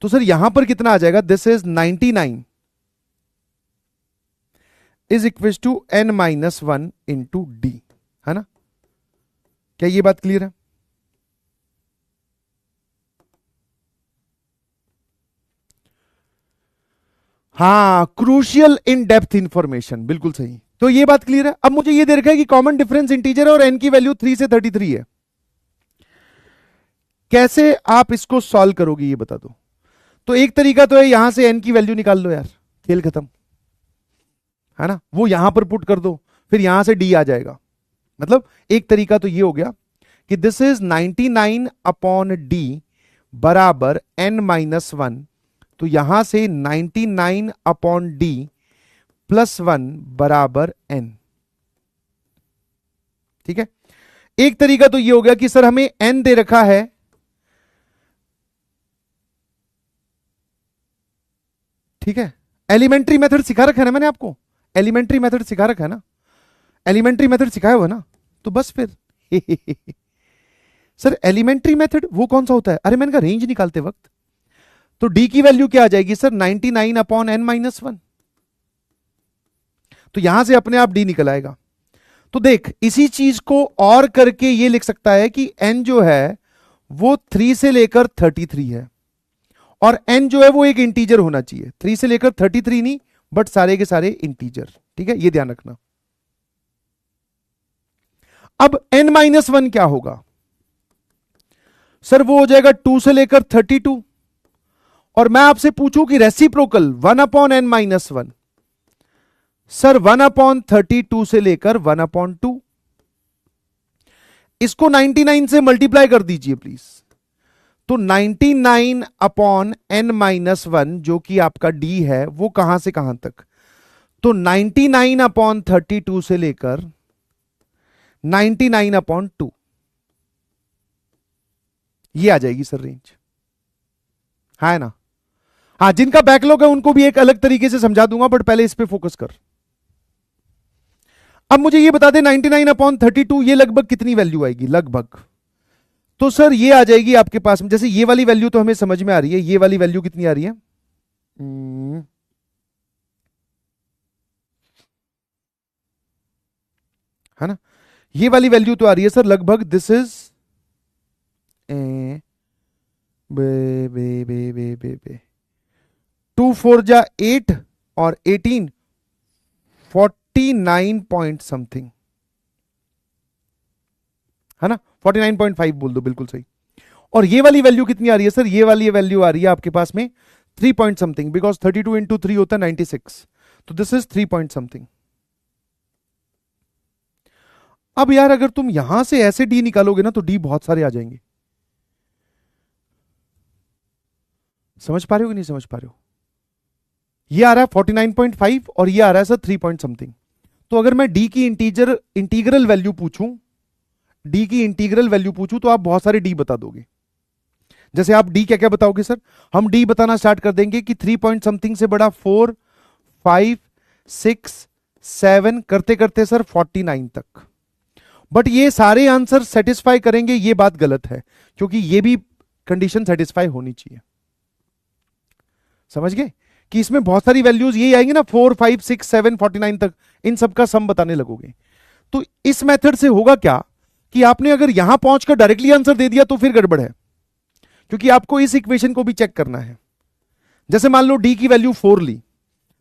तो सर यहां पर कितना आ जाएगा? This is 99 is equal to n minus 1 into D, है ना? क्या ये बात क्लियर है? हाँ, क्रूशियल इन डेप्थ इंफॉर्मेशन, बिल्कुल सही। तो ये बात क्लियर है। अब मुझे ये दे रखा है कि कॉमन डिफरेंस इंटीजर है और n की वैल्यू 3 से 33 है। कैसे आप इसको सॉल्व करोगे ये बता दो। तो एक तरीका तो है यहां से n की वैल्यू निकाल लो यार, खेल खत्म, है ना? वो यहां पर पुट कर दो, फिर यहां से d आ जाएगा। मतलब एक तरीका तो ये हो गया कि दिस इज 99 अपॉन डी बराबर n माइनस 1, तो यहां से 99 अपॉन डी प्लस 1 बराबर n। ठीक है? एक तरीका तो ये हो गया कि सर हमें n दे रखा है ठीक है, एलिमेंट्री मेथड सिखा रखा है ना मैंने आपको, एलिमेंट्री मेथड सिखा रखा है ना, एलिमेंट्री मेथड सिखाया हुआ ना, तो बस फिर सर एलिमेंट्री मेथड वो कौन सा होता है? अरे मैंने कहा रेंज निकालते वक्त तो डी की वैल्यू क्या आ जाएगी सर? 99 upon n minus 1। तो यहां से अपने आप डी निकल आएगा। तो देख इसी चीज को और करके ये लिख सकता है कि n जो है वो 3 से लेकर 33 है, और n जो है वो एक इंटीजर होना चाहिए, 3 से लेकर 33 नहीं, बट सारे के सारे इंटीजर। ठीक है, ये ध्यान रखना। अब n माइनस 1 क्या होगा सर? वो हो जाएगा 2 से लेकर 32, और मैं आपसे पूछूं कि reciprocal 1 upon n minus 1, sir 1 upon 32 से लेकर 1 अपॉन 2, इसको 99 से मल्टीप्लाई कर दीजिए प्लीज। तो 99 अपॉन n माइनस 1 जो कि आपका d है वो कहां से कहां तक? तो 99 अपॉन 32 से लेकर 99 अपॉन 2, ये आ जाएगी सर रेंज, है ना? हाँ, जिनका बैकलॉग है उनको भी एक अलग तरीके से समझा दूंगा, बट पहले इस पे फोकस कर। अब मुझे ये बता दे 99 अपॉन 32 ये लगभग कितनी वैल्यू आएगी लगभग? तो सर ये आ जाएगी आपके पास में, जैसे ये वाली वैल्यू तो हमें समझ में आ रही है, ये वाली वैल्यू कितनी आ रही है? है ना, ये वाली वैल्यू तो आ रही है सर लगभग, दिस इज बे बे बे बे बे बे 2 4 जा 8 और 18 49 पॉइंट समथिंग, है ना, 49.5 बोल दो, बिल्कुल सही। और ये वाली वैल्यू कितनी आ रही है सर? ये वाली वैल्यू आ रही है आपके पास में 3 पॉइंट समथिंग, बिकॉज 32 इंटू 3 होता है 96, तो दिस इज 3 पॉइंट समथिंग। अब यार अगर तुम यहां से ऐसे डी निकालोगे ना तो डी बहुत सारे आ जाएंगे। समझ पा रहे हो कि नहीं समझ पा रहे हो? ये आ रहा है 49.5 और ये आ रहा है सर 3 पॉइंट समथिंग। तो अगर मैं डी की इंटीग्रल वैल्यू पूछूं, डी की इंटीग्रल वैल्यू पूछूं तो आप बहुत सारे डी बता दोगे। जैसे आप डी क्या क्या बताओगे सर? हम डी बताना स्टार्ट कर देंगे कि 3 पॉइंट समथिंग से बड़ा 4 5 6 7 करते करते सर 49 तक। बट ये सारे आंसर सेटिस्फाई करेंगे ये बात गलत है, क्योंकि ये भी कंडीशन सेटिस्फाई होनी चाहिए। समझ गए कि इसमें बहुत सारी वैल्यूज ये आएंगी ना, 4 5 6 7 49 तक, इन सब का सम बताने लगोगे। तो इस मेथड से होगा क्या कि आपने अगर यहां पहुंचकर डायरेक्टली आंसर दे दिया तो फिर गड़बड़ है, क्योंकि आपको इस इक्वेशन को भी चेक करना है। जैसे मान लो डी की वैल्यू 4 ली,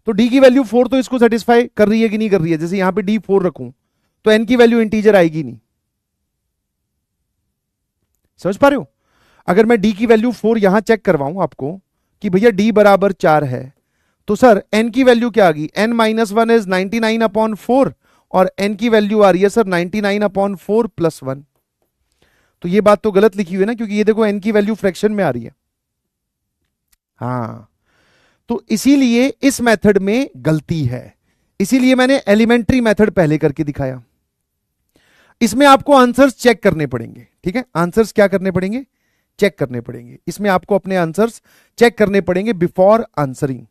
तो डी की वैल्यू 4 तो इसको सेटिस्फाई कर रही है कि नहीं कर रही है? जैसे यहां पे डी 4 रखूं तो एन की वैल्यू इंटीजर आएगी नहीं। समझ पा रहे हो? अगर मैं डी की वैल्यू 4 यहां चेक करवाऊं आपको कि भैया डी बराबर 4 है, तो सर एन की वैल्यू क्या आ गई? एन माइनस 1 इज 99 अपॉन 4, और एन की वैल्यू आ रही है सर 99 अपॉन 4 प्लस 1। तो ये बात तो गलत लिखी हुई है ना, क्योंकि ये देखो एन की वैल्यू फ्रैक्शन में आ रही है। हाँ, तो इसीलिए इस मेथड में गलती है, इसीलिए मैंने एलिमेंट्री मेथड पहले करके दिखाया। इसमें आपको आंसर्स चेक करने पड़ेंगे। ठीक है, आंसर्स क्या करने पड़ेंगे? चेक करने पड़ेंगे। इसमें आपको अपने आंसर्स चेक करने पड़ेंगे बिफोर आंसरिंग।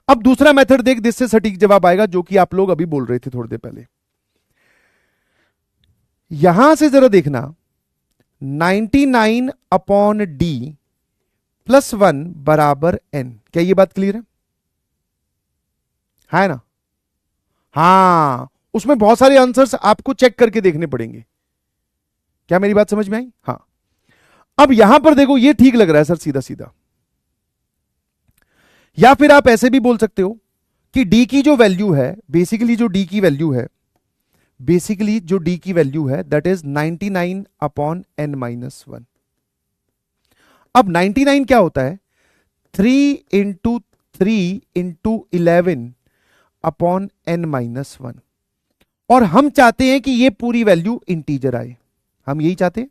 अब दूसरा मेथड देख, जिससे सटीक जवाब आएगा, जो कि आप लोग अभी बोल रहे थे थोड़ी देर पहले। यहां से जरा देखना, 99 अपॉन डी प्लस 1 बराबर एन। क्या ये बात क्लियर है ना? हाँ, उसमें बहुत सारे आंसर्स आपको चेक करके देखने पड़ेंगे। क्या मेरी बात समझ में आई? हाँ। अब यहां पर देखो, ये ठीक लग रहा है सर सीधा सीधा, या फिर आप ऐसे भी बोल सकते हो कि डी की जो वैल्यू है, बेसिकली जो डी की वैल्यू है, that is 99 upon n minus 1। अब 99 क्या होता है? 3 into 3 into 11 upon n minus 1, और हम चाहते हैं कि ये पूरी वैल्यू इंटीजर आए। हम यही चाहते हैं।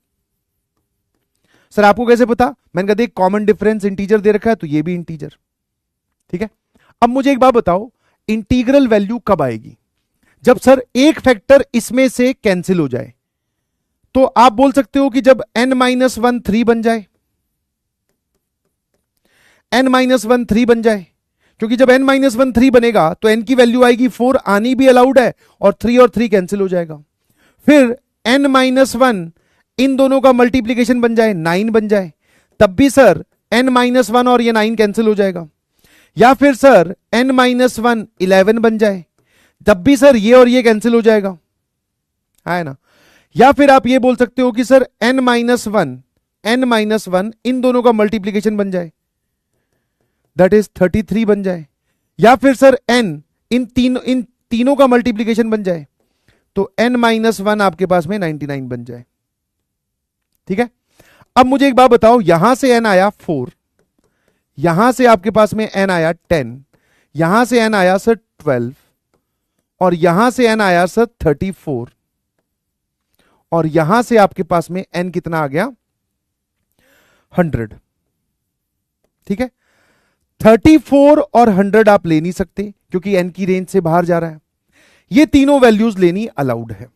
सर आपको कैसे पता? मैंने कहा देख, कॉमन डिफरेंस इंटीजर दे रखा है तो ये भी इंटीजर। ठीक है, अब मुझे एक बात बताओ, इंटीग्रल वैल्यू कब आएगी? जब सर एक फैक्टर इसमें से कैंसिल हो जाए। तो आप बोल सकते हो कि जब n माइनस 1 3 बन जाए, n माइनस 1 3 बन जाए, क्योंकि जब n माइनस वन 3 बनेगा तो n की वैल्यू आएगी 4, आनी भी अलाउड है, और 3 कैंसिल हो जाएगा। फिर n माइनस वन इन दोनों का मल्टीप्लीकेशन बन जाए 9 बन जाए, तब भी सर n माइनस वन और ये 9 कैंसिल हो जाएगा। या फिर सर n माइनस वन 11 बन जाए, तब भी सर ये और ये कैंसिल हो जाएगा, है ना। या फिर आप ये बोल सकते हो कि sir n minus one in दोनों का मल्टीप्लीकेशन बन जाए, दैट इज 33 बन जाए। या फिर सर n इन तीनों का मल्टीप्लीकेशन बन जाए, तो n माइनस वन आपके पास में 99 बन जाए। ठीक है, अब मुझे एक बात बताओ, यहां से n आया 4, यहां से आपके पास में n आया 10, यहां से n आया सर 12, और यहां से n आया सर 34, और यहां से आपके पास में n कितना आ गया 100। ठीक है, 34 और 100 आप ले नहीं सकते क्योंकि n की रेंज से बाहर जा रहा है। ये तीनों वैल्यूज लेनी अलाउड है,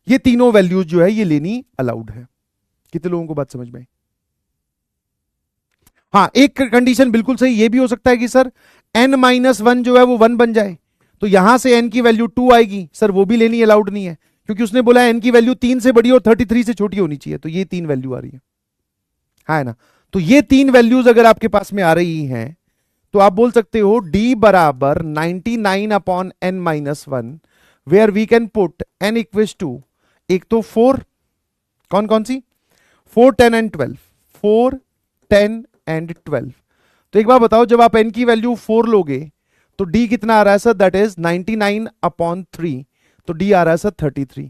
ये तीनों वैल्यूज जो है ये लेनी अलाउड है। कितने लोगों को बात समझ में आई? हाँ, एक कंडीशन बिल्कुल सही ये भी हो सकता है कि सर n माइनस वन जो है वो 1 बन जाए, तो यहां से n की वैल्यू 2 आएगी, सर वो भी लेनी अलाउड नहीं है क्योंकि उसने बोला n की वैल्यू 3 से बड़ी और 33 से छोटी होनी चाहिए, तो ये 3 वैल्यू आ रही है ना। तो ये 3 वैल्यूज अगर आपके पास में आ रही हैं तो आप बोल सकते हो d बराबर 99 upon n minus one, where we can put n equals to, एक तो 4, कौन सी 4 10 एंड 12, 4 10 एंड 12। तो एक बार बताओ, जब आप n की वैल्यू 4 लोगे तो d कितना आ रहा है सर, दैट इज 99 अपॉन 3, तो d आ रहा है सर 33।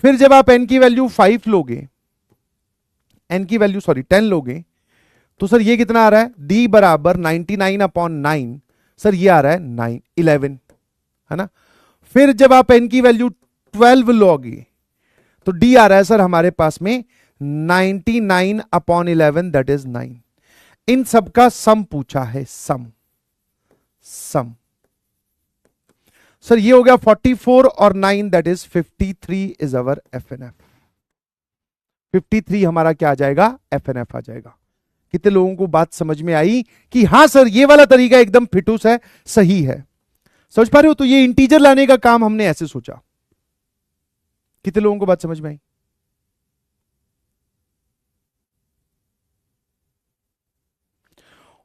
फिर जब आप n की वैल्यू 5 लोगे, n की वैल्यू 10 लोगे, तो सर ये कितना आ रहा है, d बराबर 99 अपॉन 9, सर ये आ रहा है 11, है ना। फिर जब आप n की वैल्यू 12 लोगे तो d आ रहा है सर हमारे पास में 99 अपॉन 11, दैट इज 9। इन सबका सम पूछा है, सम सर ये हो गया 44 और 9, that is 53 is our FNF। 53 हमारा क्या आ जाएगा, FNF आ जाएगा। कितने लोगों को बात समझ में आई कि हां सर ये वाला तरीका एकदम फिटूस है, सही है, समझ पा रहे हो। तो ये इंटीजर लाने का काम हमने ऐसे सोचा। कितने लोगों को बात समझ में आई?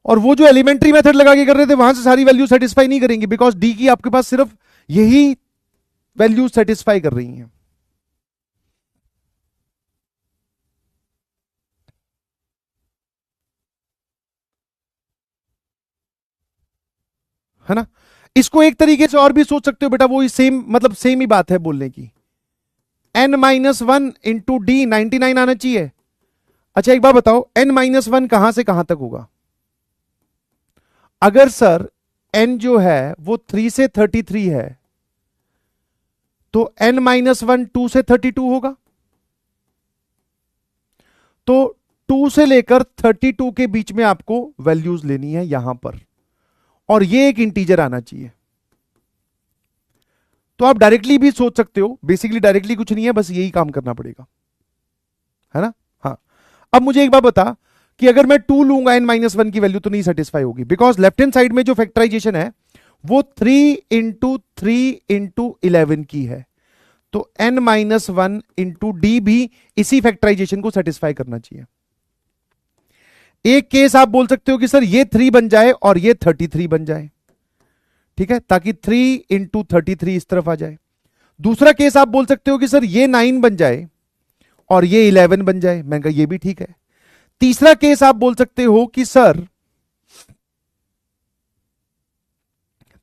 और वो जो एलिमेंट्री मेथड लगा के कर रहे थे वहां से सारी वैल्यू सेटिस्फाई नहीं करेंगी, बिकॉज डी की आपके पास सिर्फ यही वैल्यू सेटिस्फाई कर रही हैं, है ना। इसको एक तरीके से और भी सोच सकते हो बेटा, वो सेम मतलब सेम ही बात है बोलने की। n minus one into D 99 आना चाहिए। अच्छा एक बात बताओ, n माइनस वन कहां से कहां तक होगा? अगर सर n जो है वो 3 से 33 है तो n माइनस वन 2 से 32 होगा, तो 2 से लेकर 32 के बीच में आपको वैल्यूज लेनी है यहां पर, और ये एक इंटीजर आना चाहिए। तो आप डायरेक्टली भी सोच सकते हो, बेसिकली डायरेक्टली कुछ नहीं है, बस यही काम करना पड़ेगा, है ना। हाँ, अब मुझे एक बात बता कि अगर मैं 2 लूंगा n माइनस वन की वैल्यू तो नहीं सेटिस्फाई होगी, बिकॉज लेफ्ट हैंड साइड में जो फैक्टराइजेशन है वो 3 इंटू 3 इंटू 11 की है, तो n minus one into D भी इसी फैक्टराइजेशन को सेटिस्फाई करना चाहिए। एक केस आप बोल सकते हो कि सर ये 3 बन जाए और ये 33 बन जाए, ठीक है, ताकि 3 इंटू 33 इस तरफ आ जाए। दूसरा केस आप बोल सकते हो कि सर ये 9 बन जाए और ये 11 बन जाए, मैं कहा ये भी ठीक है। तीसरा केस आप बोल सकते हो कि सर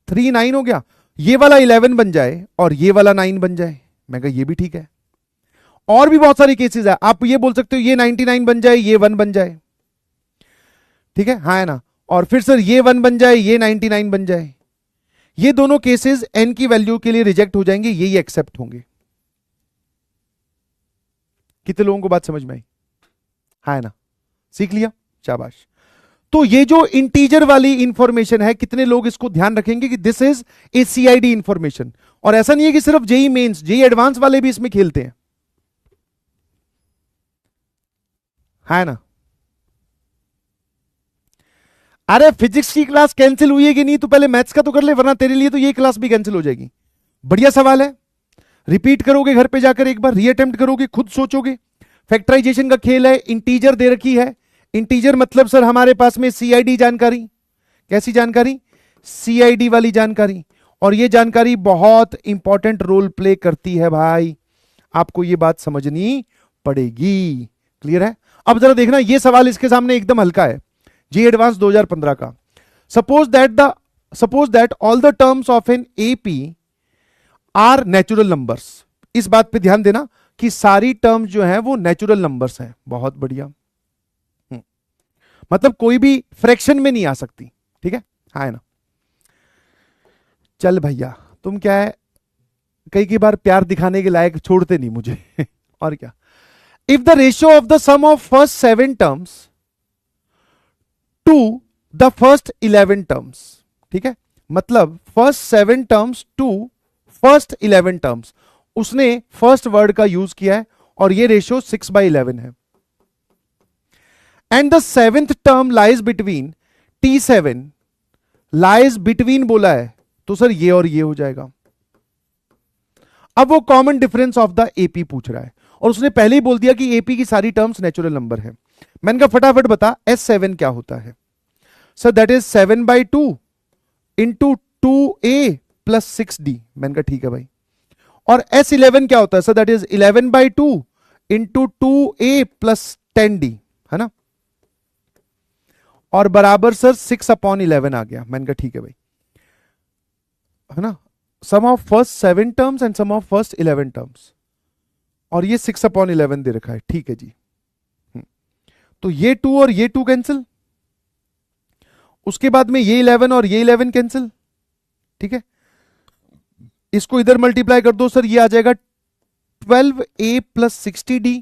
3 9 हो गया, ये वाला 11 बन जाए और ये वाला 9 बन जाए, मैं कहा ये भी ठीक है। और भी बहुत सारे केसेस है, आप ये बोल सकते हो ये 99 बन जाए, ये 1 बन जाए, ठीक है, हाँ है ना। और फिर सर ये 1 बन जाए, ये 99 बन जाए। ये दोनों केसेस n की वैल्यू के लिए रिजेक्ट हो जाएंगे, यही एक्सेप्ट होंगे। कितने लोगों को बात समझ में आई? हाँ है ना, सीख लिया, शाबाश। तो ये जो इंटीजर वाली इंफॉर्मेशन है, कितने लोग इसको ध्यान रखेंगे कि this is a CID information. और ऐसा नहीं है कि सिर्फ जेई मेंस, जेई एडवांस वाले भी इसमें खेलते हैं, है ना। अरे फिजिक्स की क्लास कैंसिल हुई है कि नहीं, तो पहले मैथ्स का तो कर ले, वरना तेरे लिए तो ये क्लास भी कैंसिल हो जाएगी। बढ़िया सवाल है, रिपीट करोगे घर पे जाकर, एक बार रीअटेम्प्ट करोगे, खुद सोचोगे। फैक्टराइजेशन का खेल है, इंटीजर दे रखी है। इंटीजर मतलब सर हमारे पास में सीआईडी जानकारी। कैसी जानकारी? सीआईडी वाली जानकारी। और ये जानकारी बहुत इंपॉर्टेंट रोल प्ले करती है भाई, आपको ये बात समझनी पड़ेगी। क्लियर है? अब जरा देखना, ये सवाल इसके सामने एकदम हल्का है, जी एडवांस 2015 का। Suppose that all the terms of an AP are natural numbers. इस बात पे ध्यान देना कि सारी टर्म्स जो है वो नेचुरल नंबर्स हैं। बहुत बढ़िया, मतलब कोई भी फ्रैक्शन में नहीं आ सकती। ठीक है, हाँ ना? चल भैया, तुम क्या है, कई बार प्यार दिखाने के लायक छोड़ते नहीं मुझे और क्या। If the ratio of the sum of first 7 terms to the first 11 terms, ठीक है, मतलब first 7 terms to first 11 terms, उसने फर्स्ट वर्ड का यूज किया है और ये रेशियो 6/11 है। And the 7th term lies between T7, lies between बोला है तो सर ये और ये हो जाएगा। अब वो common difference of the AP पूछ रहा है और उसने पहले ही बोल दिया कि एपी की सारी टर्म्स नेचुरल नंबर है। मैंने कहा फटाफट बता S7 क्या होता है। Sir that is 7/2 into 2a plus 6d। मैंने कहा ठीक है भाई। और S11 क्या होता है? Sir that is 11/2 into 2a plus 10d, है ना? और बराबर सर 6/11 आ गया। मैंने कहा ठीक है भाई, है ना? Sum of first 7 terms and sum of first 11 terms, और ये 6/11 दे रखा है। ठीक है जी। तो ये 2 और ये 2 कैंसिल, उसके बाद में ये 11 और ये 11 कैंसिल। ठीक है, इसको इधर मल्टीप्लाई कर दो सर, ये आ जाएगा 12a प्लस 60d,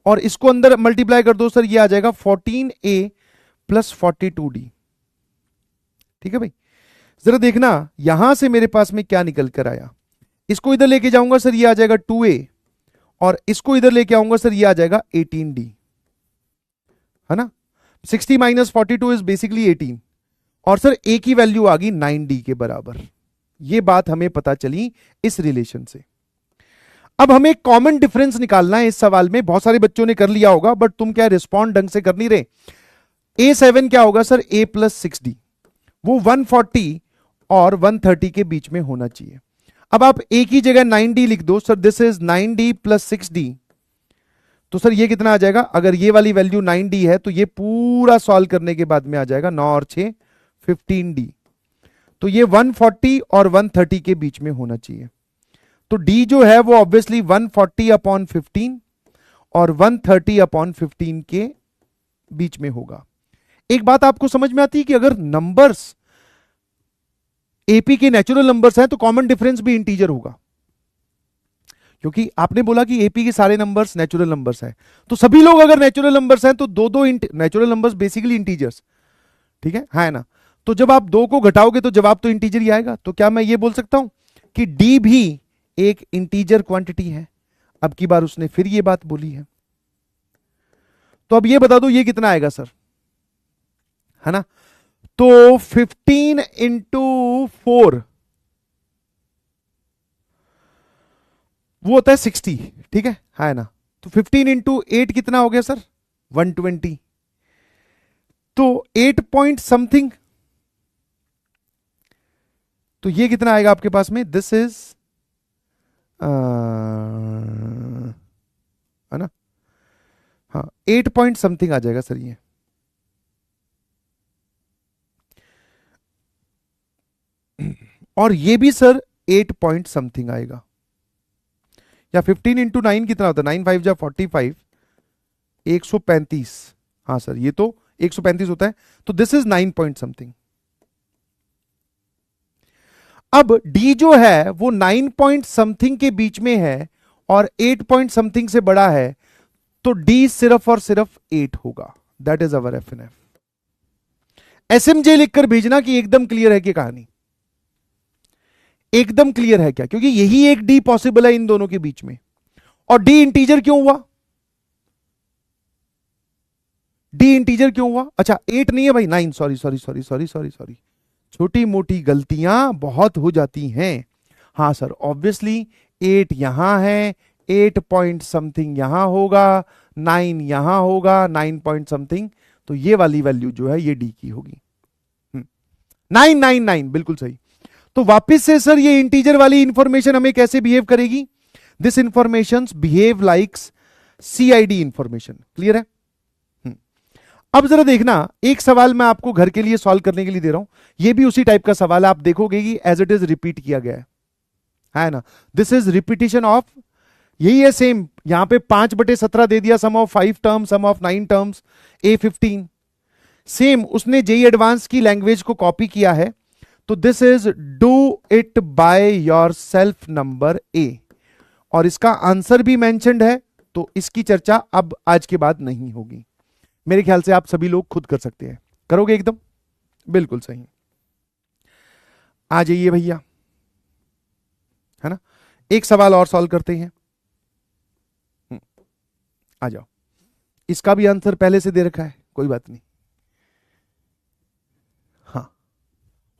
और इसको अंदर मल्टीप्लाई कर दो सर, ये आ जाएगा 14a प्लस 42d। ठीक है भाई, जरा देखना यहां से मेरे पास में क्या निकल कर आया। इसको इधर लेके जाऊंगा सर, ये आ जाएगा 2a, और इसको इधर लेके आऊंगा सर, ये आ जाएगा 18d, है ना? 60 माइनस 42 इज बेसिकली 18, और सर a की वैल्यू आ गई 9d के बराबर। ये बात हमें पता चली इस रिलेशन से। अब हमें कॉमन डिफरेंस निकालना है इस सवाल में। बहुत सारे बच्चों ने कर लिया होगा, बट तुम क्या रिस्पॉन्ड ढंग से कर नहीं रहे। A7 क्या होगा सर? a प्लस 6d, वो 140 और 130 के बीच में होना चाहिए। अब आप a की जगह 9d लिख दो sir, this is 9d plus 6d। तो सर ये कितना आ जाएगा? अगर ये वाली वैल्यू 9d है तो ये पूरा सॉल्व करने के बाद में आ जाएगा 9 और 6 15d। तो ये 140 और 130 के बीच में होना चाहिए। तो d जो है वो ऑब्वियसली 140/15 और 130/15 के बीच में होगा। एक बात आपको समझ में आती है कि अगर नंबर्स एपी के नेचुरल नंबर्स हैं तो कॉमन डिफरेंस भी इंटीजर होगा, क्योंकि आपने बोला कि एपी के सारे नंबर्स नेचुरल नंबर्स हैं। तो सभी लोग अगर नेचुरल नंबर्स हैं तो दो नेचुरल नंबर्स बेसिकली इंटीजर्स। ठीक है ना? तो जब आप 2 को घटाओगे तो जवाब तो इंटीजर ही आएगा। तो क्या मैं ये बोल सकता हूं कि डी भी एक इंटीजर क्वांटिटी है? अब की बार उसने फिर ये बात बोली है। तो अब ये बता दो ये कितना आएगा सर, है ना? तो 15 इंटू 4 वो होता है 60। ठीक है ना? तो 15 इंटू 8 कितना हो गया सर? 120। तो 8 पॉइंट समथिंग, तो ये कितना आएगा आपके पास में? दिस इज है ना? हाँ, 8 पॉइंट समथिंग आ जाएगा सर ये। और ये भी सर 8 पॉइंट समथिंग आएगा। या 15 इंटू 9 कितना होता है? 9 5 जा 45, 135। हाँ सर, ये तो 135 होता है। तो दिस इज 9 पॉइंट समथिंग। अब d जो है वो 9 पॉइंट समथिंग के बीच में है और 8 पॉइंट समथिंग से बड़ा है, तो d सिर्फ और सिर्फ 8 होगा। That is our F N F. SMJ लिखकर भेजना कि एकदम क्लियर है कि कहानी एकदम क्लियर है क्या, क्योंकि यही एक d पॉसिबल है इन दोनों के बीच में। और d इंटीजर क्यों हुआ? डी इंटीजर क्यों हुआ? अच्छा 8 नहीं है भाई, 9, sorry sorry sorry sorry sorry sorry, छोटी मोटी गलतियां बहुत हो जाती हैं। हाँ सर ऑब्वियसली 8 यहां है, 8 पॉइंट समथिंग यहां होगा, 9 यहां होगा, 9 पॉइंट समथिंग, तो ये वाली वैल्यू जो है ये डी की होगी। 999 बिल्कुल सही। तो वापस से सर ये इंटीजर वाली इंफॉर्मेशन हमें कैसे बिहेव करेगी? This information behave likes CID information. Clear है? अब जरा देखना, एक सवाल मैं आपको घर के लिए सॉल्व करने के लिए दे रहा हूं, ये भी उसी टाइप का सवाल है, आप देखोगे कि एज इट इज रिपीट किया गया है ना? दिस इज रिपीटिशन ऑफ, यही है सेम, यहां पे 5/17 दे दिया, sum of 5 terms, sum of 9 terms, A15 same, उसने जेई एडवांस की लैंग्वेज को कॉपी किया है। तो this is do it by yourself number A, और इसका आंसर भी मेंशन्ड है, तो इसकी चर्चा अब आज के बाद नहीं होगी। मेरे ख्याल से आप सभी लोग खुद कर सकते हैं। करोगे एकदम? बिल्कुल सही। आ जाइए भैया, है ना? एक सवाल और सॉल्व करते हैं। आ जाओ, इसका भी आंसर पहले से दे रखा है, कोई बात नहीं। हाँ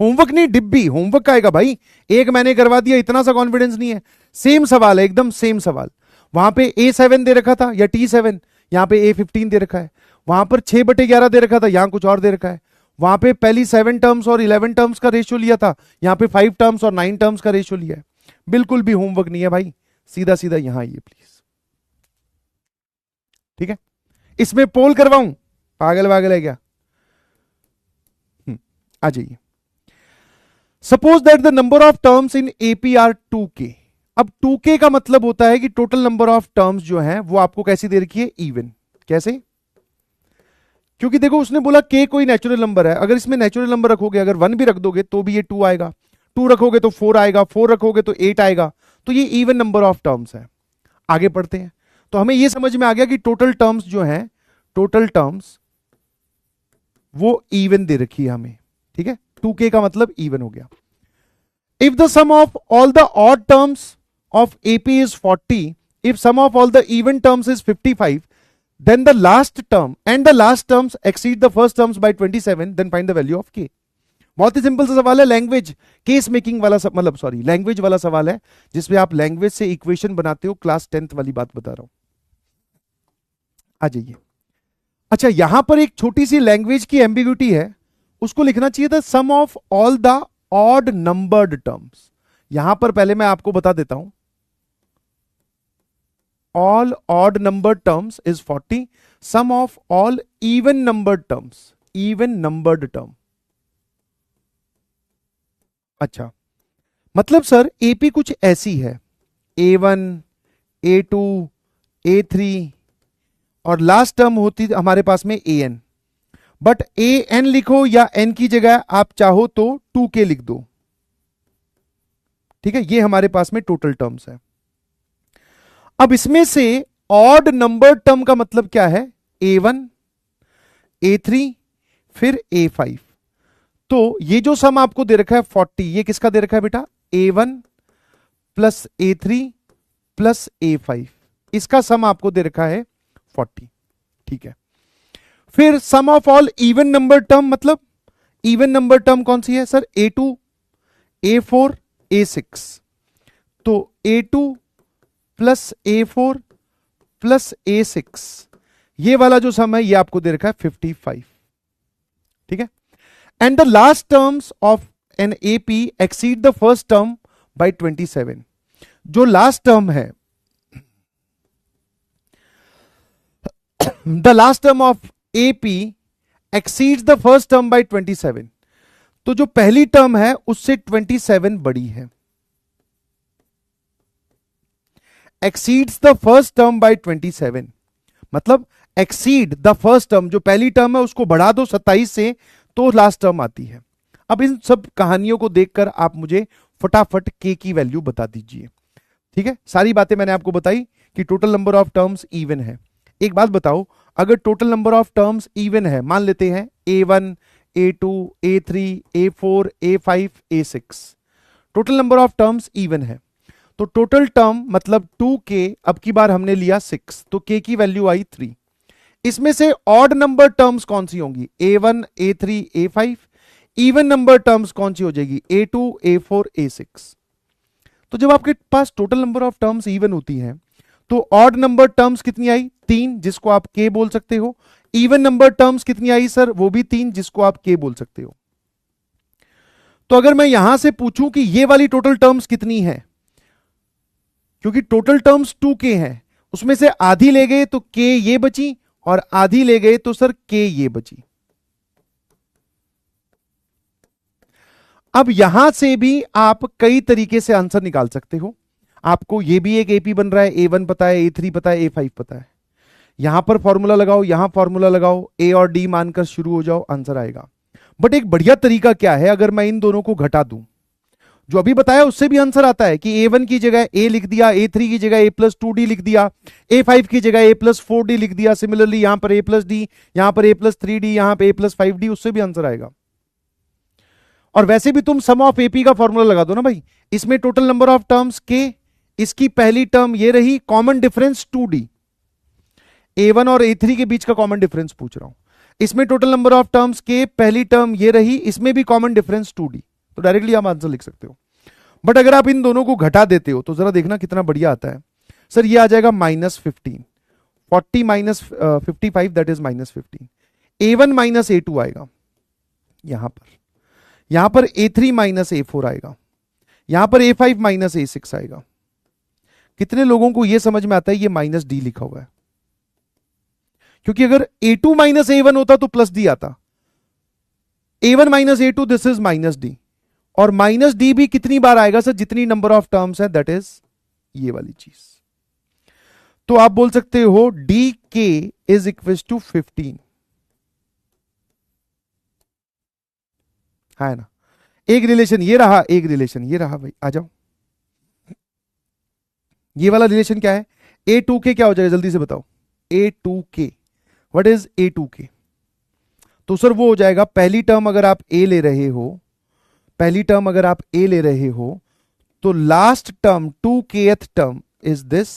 होमवर्क नहीं, डिब्बी होमवर्क का आएगा भाई, एक मैंने करवा दिया, इतना सा कॉन्फिडेंस नहीं है। सेम सवाल है, एकदम सेम सवाल। वहां पे A7 दे रखा था या T7, यहां पे A15 दे रखा है। वहां पर 6/11 दे रखा था, यहां कुछ और दे रखा है। वहां पे पहली 7 टर्म्स और 11 टर्म्स का रेशियो लिया था, यहां पे 5 टर्म्स और 9 टर्म्स का रेशियो लिया है। बिल्कुल भी होमवर्क नहीं है भाई, सीधा सीधा यहां आइए प्लीज। ठीक है, इसमें पोल करवाऊं? पागल वागल है क्या? आ जाइए। Suppose that the number of terms in AP are 2k। अब 2k का मतलब होता है कि टोटल नंबर ऑफ टर्म्स जो है वो आपको कैसी दे रखी है? इवन। कैसे? क्योंकि देखो उसने बोला k कोई नेचुरल नंबर है, अगर इसमें नेचुरल नंबर रखोगे, अगर 1 भी रख दोगे तो भी ये 2 आएगा, 2 रखोगे तो 4 आएगा, 4 रखोगे तो 8 आएगा, तो ये इवन नंबर ऑफ टर्म्स है। आगे पढ़ते हैं, तो हमें ये समझ में आ गया कि टोटल टर्म्स जो है, टोटल टर्म्स वो इवन दे रखी है हमें। ठीक है, 2k का मतलब इवन हो गया। If the sum of all the odd terms of AP is 40, if sum of all the even terms is 55, then the last term and the last terms exceed the first terms by 27, then find the value of k। बहुत ही simple सा सवाल है, language case making वाला मतलब sorry language वाला सवाल है, जिसमें आप लैंग्वेज से इक्वेशन बनाते हो, क्लास 10th वाली बात बता रहा हूं। आ जाइए। अच्छा यहां पर एक छोटी सी लैंग्वेज की एम्बिग्यूटी है, उसको लिखना चाहिए था sum of all the odd numbered terms. यहां पर पहले मैं आपको बता देता हूं, all odd numbered terms is 40, sum of all even numbered terms, even numbered term। अच्छा मतलब सर AP कुछ ऐसी है, A1 A2 A3 और लास्ट टर्म होती हमारे पास में AN, बट AN लिखो या N की जगह आप चाहो तो 2k लिख दो। ठीक है, ये हमारे पास में टोटल टर्म्स है। अब इसमें से ऑड नंबर टर्म का मतलब क्या है? A1 A3 फिर A5। तो ये जो सम आपको दे रखा है 40, ये किसका दे रखा है बेटा? A1 plus A3 plus A5, इसका सम आपको दे रखा है 40। ठीक है, फिर sum of all even number term, मतलब इवन नंबर टर्म कौन सी है सर? A2 A4 A6। तो A2 plus A4 plus A6, ये वाला जो सम है ये आपको दे रखा है 55। ठीक है, and the last terms of an AP exceed the first term by 27। जो लास्ट टर्म है, the last term of AP exceeds the first term by 27, तो जो पहली टर्म है उससे 27 बड़ी है। Exceeds the first term by 27 मतलब एक्सीड द फर्स्ट टर्म, जो पहली टर्म है उसको बढ़ा दो 27 से, तो लास्ट टर्म आती है। अब इन सब कहानियों को देखकर आप मुझे फटाफट k की वैल्यू बता दीजिए। ठीक है, सारी बातें मैंने आपको बताई कि total number of terms even है। एक बात बताओ, अगर total number of terms even है, मान लेते हैं A1 A2 A3 A4 A5 A6, total number of terms even है, तो टोटल टर्म मतलब 2k, अब की बार हमने लिया 6, तो k की वैल्यू आई 3। इसमें से ऑड नंबर टर्म्स कौन सी होंगी? A1, A3, A5। Even number terms कौन सी हो जाएगी? A2, A4, A6। तो जब आपके पास total number of terms even होती हैं तो ऑड नंबर टर्म्स कितनी आई? 3, जिसको आप K बोल सकते हो। इवन नंबर टर्म्स कितनी आई सर? वो भी 3, जिसको आप K बोल सकते हो। तो अगर मैं यहां से पूछूं कि ये वाली टोटल टर्म्स कितनी है, क्योंकि टोटल टर्म्स 2K है, उसमें से आधी ले गए तो K ये बची और आधी ले गए तो सर K ये बची। अब यहां से भी आप कई तरीके से आंसर निकाल सकते हो। आपको ये भी एक AP बन रहा है, A1 पता है, A3 पता है, A5 पता है। यहां पर फॉर्मूला लगाओ, यहां फॉर्मूला लगाओ, A और D मानकर शुरू हो जाओ, आंसर आएगा। बट एक बढ़िया तरीका क्या है, अगर मैं इन दोनों को घटा दूं, जो अभी बताया उससे भी आंसर आता है कि A1 की जगह A लिख दिया, A3 की जगह A+2D लिख दिया, A5 की जगह A+4D लिख दिया। सिमिलरली यहां पर A+D, यहां पर A+3D, यहां पर A+5D, उससे भी आंसर आएगा। और वैसे भी तुम सम ऑफ AP का फॉर्मूला लगा दो ना भाई। इसमें total number of terms K, इसकी पहली टर्म ये रही, कॉमन डिफरेंस 2D। A1 और A3 के बीच का कॉमन डिफरेंस पूछ रहा हूं। इसमें total number of terms K, पहली टर्म ये रही, इसमें भी कॉमन डिफरेंस 2D। तो डायरेक्टली आप आंसर लिख सकते हो। बट अगर आप इन दोनों को घटा देते हो तो जरा देखना कितना बढ़िया आता है। सर ये आ जाएगा -15, 40 minus 55, that is -15। A1 minus A2 आएगा यहां पर A3 माइनस A4 आएगा, यहां पर A5 माइनस A6 आएगा। कितने लोगों को यह समझ में आता है ये -D लिखा हुआ है? क्योंकि अगर A2 माइनस A1 होता तो +D आता। A1 minus A2, this is -D। और -D भी कितनी बार आएगा सर? जितनी नंबर ऑफ टर्म्स है, दैट इज ये वाली चीज। तो आप बोल सकते हो DK इज इक्वल टू 15, है ना? एक रिलेशन ये रहा, एक रिलेशन ये रहा। भाई आ जाओ, ये वाला रिलेशन क्या है? A2K क्या हो जाएगा जल्दी से बताओ? A2K, what is A2K? तो सर वो हो जाएगा, पहली टर्म अगर आप A ले रहे हो, पहली टर्म अगर आप A ले रहे हो तो last term 2Kth term is this,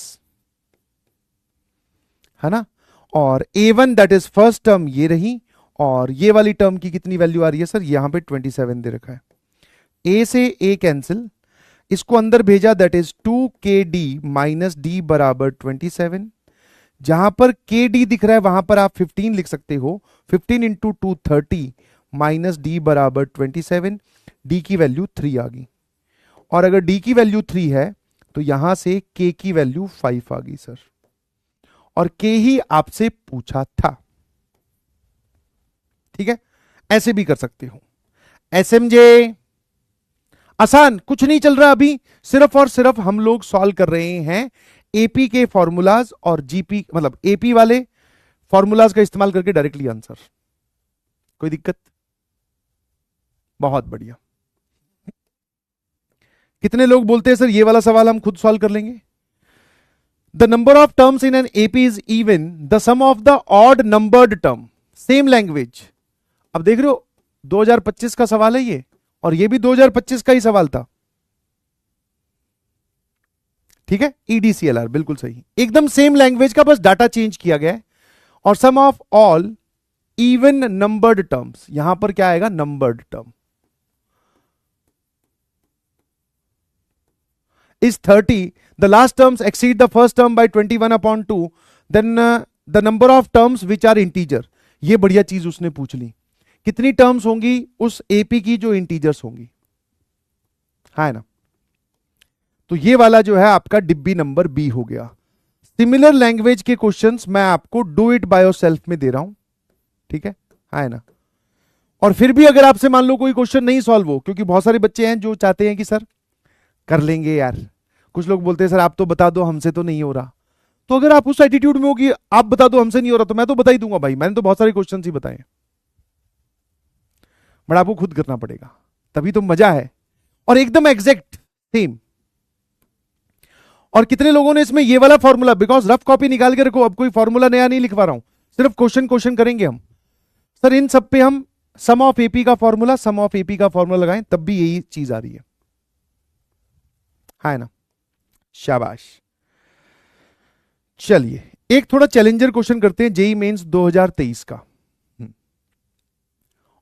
है ना? और A1 that is first term ये रही, और ये वाली टर्म की कितनी वैल्यू आ रही है सर? यहां पे 27 दे रखा है। A से A कैंसिल, इसको अंदर भेजा, that is 2KD minus D बराबर 27। जहां पर KD दिख रहा है वहां पर आप 15 लिख सकते हो। 15 इंटू 2 30 माइनस D बराबर 27। D की वैल्यू 3 आ गई, और अगर D की वैल्यू 3 है तो यहां से K की वैल्यू 5 आ गई सर। और K ही आपसे पूछा था, ठीक है? ऐसे भी कर सकते हो। SMJ आसान कुछ नहीं चल रहा अभी, सिर्फ और सिर्फ हम लोग सॉल्व कर रहे हैं AP के फॉर्मूलाज और GP, मतलब AP वाले फॉर्मूलाज का इस्तेमाल करके डायरेक्टली आंसर। कोई दिक्कत? बहुत बढ़िया। कितने लोग बोलते हैं सर ये वाला सवाल हम खुद सॉल्व कर लेंगे? The number of terms in an AP is even the sum of the odd numbered term, same language. अब देख रहे हो 2025 का सवाल है ये, और ये भी 2025 का ही सवाल था, ठीक है? EDCLR बिल्कुल सही, एकदम सेम लैंग्वेज का, बस डाटा चेंज किया गया है। और sum of all even numbered terms, यहां पर क्या आएगा? Numbered term is 30, the last terms exceed the first term by 21/2, then the number of terms which are integer। ये बढ़िया चीज उसने पूछ ली, कितनी टर्म्स होंगी उस AP की जो इंटीजर्स होंगी, है ना? तो ये वाला जो है आपका डिब्बी नंबर B हो गया। सिमिलर लैंग्वेज के क्वेश्चंस मैं आपको डू इट बाय योरसेल्फ में दे रहा हूं, ठीक है ना? और फिर भी अगर आपसे मान लो कोई क्वेश्चन नहीं सॉल्व हो, क्योंकि बहुत सारे बच्चे हैं जो चाहते हैं कि सर कर लेंगे यार, कुछ लोग बोलते हैं सर आप तो बता दो, हमसे तो नहीं हो रहा। तो अगर आप उस एटीट्यूड में हो कि आप बता दो हमसे नहीं हो रहा, तो मैं तो बता ही दूंगा भाई, मैंने तो बहुत सारे क्वेश्चन ही बताए, बट आपको खुद करना पड़ेगा, तभी तो मजा है, और एकदम एग्जैक्ट सेम। और कितने लोगों ने इसमें ये वाला फॉर्मूला, बिकॉज रफ कॉपी निकाल के रखो, अब कोई फॉर्मूला नया नहीं लिखवा रहा हूं, सिर्फ क्वेश्चन करेंगे हम। सर इन सब पे हम सम ऑफ AP का फॉर्मूला, सम ऑफ AP का फॉर्मूला लगाएं, तब भी यही चीज आ रही है ना? शाबाश। चलिए एक थोड़ा चैलेंजर क्वेश्चन करते हैं जेई मेंस 2023 का,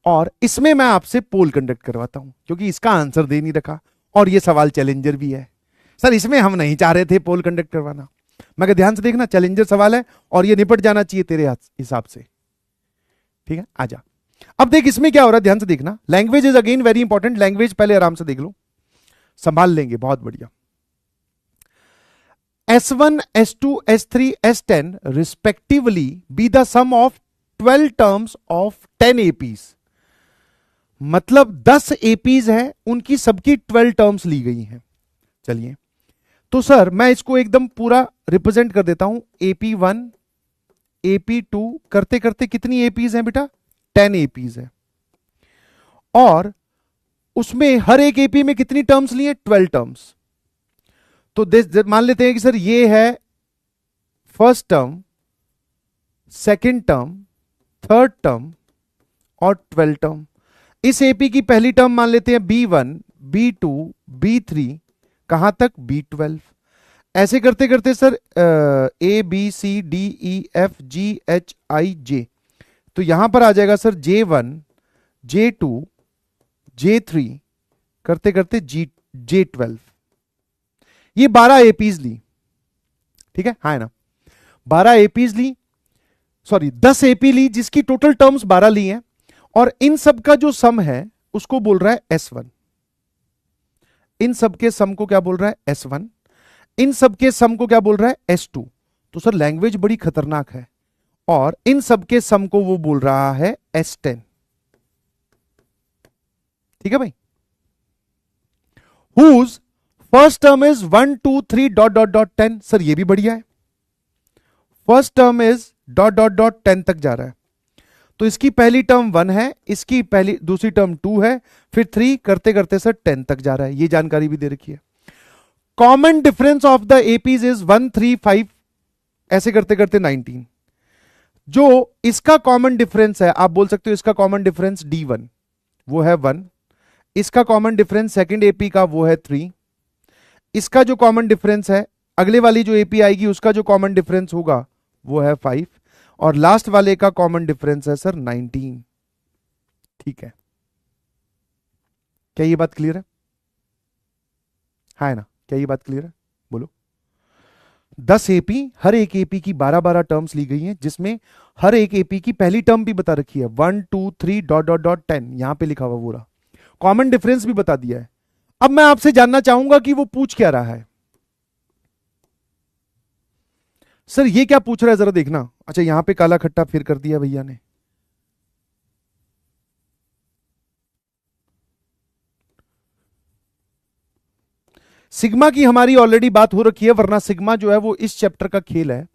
और इसमें मैं आपसे पोल कंडक्ट करवाता हूं क्योंकि इसका आंसर दे नहीं रखा और ये सवाल चैलेंजर भी है। सर इसमें हम नहीं चाह रहे थे पोल कंडक्ट करवाना, मगर ध्यान से देखना चैलेंजर सवाल है और ये निपट जाना चाहिए तेरे हिसाब से। ठीक है, आजा। अब देख इसमें क्या हो रहा है, ध्यान से देखना। Language is again very important, language पहले आराम से देख लो, संभाल लेंगे, बहुत बढ़िया। S1, S2, S3, S10 respectively be the sum of 12 terms of 10 APs। मतलब 10 APs है, उनकी सबकी 12 टर्म्स ली गई हैं। चलिए, तो सर मैं इसको एकदम पूरा रिप्रेजेंट कर देता हूं। AP1, AP2 करते करते कितनी APs हैं बेटा? 10 APs है, और उसमें हर एक AP में कितनी टर्म्स ली हैं? 12 टर्म्स। तो मान लेते हैं कि सर ये है first term, second term, third term और 12 टर्म। इस एपी की पहली टर्म मान लेते हैं B1, B2, B3, कहां तक? B12। ऐसे करते करते सर ABCDEFGHIJ, तो यहां पर आ जाएगा सर J1, J2, J3 करते करते J12। ये 12 एपीज ली, ठीक है, हाँ है ना? 12 एपीज ली, सॉरी 10 एपी ली जिसकी टोटल टर्म्स 12 ली हैं, और इन सब का जो सम है उसको बोल रहा है S1। इन सब के सम को क्या बोल रहा है? S1। इन सब के सम को क्या बोल रहा है? S2। तो सर लैंग्वेज बड़ी खतरनाक है, और इन सब के सम को वो बोल रहा है S10। ठीक है भाई? Whose first term is 1 2 3 dot dot dot 10। Sir ये भी बढ़िया है, first term is dot dot dot 10 तक जा रहा है, तो इसकी पहली टर्म 1 है, इसकी पहली दूसरी टर्म 2 है, फिर 3 करते करते सर 10 तक जा रहा है। ये जानकारी भी दे रखी है। Common difference of the APs is 1 3 5, ऐसे करते करते 19। जो इसका कॉमन डिफरेंस है, आप बोल सकते हो इसका कॉमन डिफरेंस D1 वो है 1, इसका कॉमन डिफरेंस सेकंड एपी का वो है 3, इसका जो कॉमन डिफरेंस है अगले वाली जो एपी आएगी उसका जो कॉमन डिफरेंस होगा वो है 5, और लास्ट वाले का कॉमन डिफरेंस है सर 19। ठीक है, क्या ये बात क्लियर है? हाँ है ना? क्या ये बात क्लियर है? बोलो। 10 एपी, हर एक एपी की 12-12 टर्म्स ली गई हैं, जिसमें हर एक एपी की पहली टर्म भी बता रखी है 1 2 3 डॉट डॉट डॉट 10, यहां पे लिखा हुआ पूरा कॉमन डिफरेंस भी बता दिया है। अब मैं आपसे जानना चाहूंगा कि वो पूछ क्या रहा है। सर ये क्या पूछ रहा है जरा देखना। अच्छा यहां पे काला खट्टा फिर कर दिया भैया ने। सिग्मा की हमारी ऑलरेडी बात हो रखी है, वरना सिग्मा जो है वो इस चैप्टर का खेल है।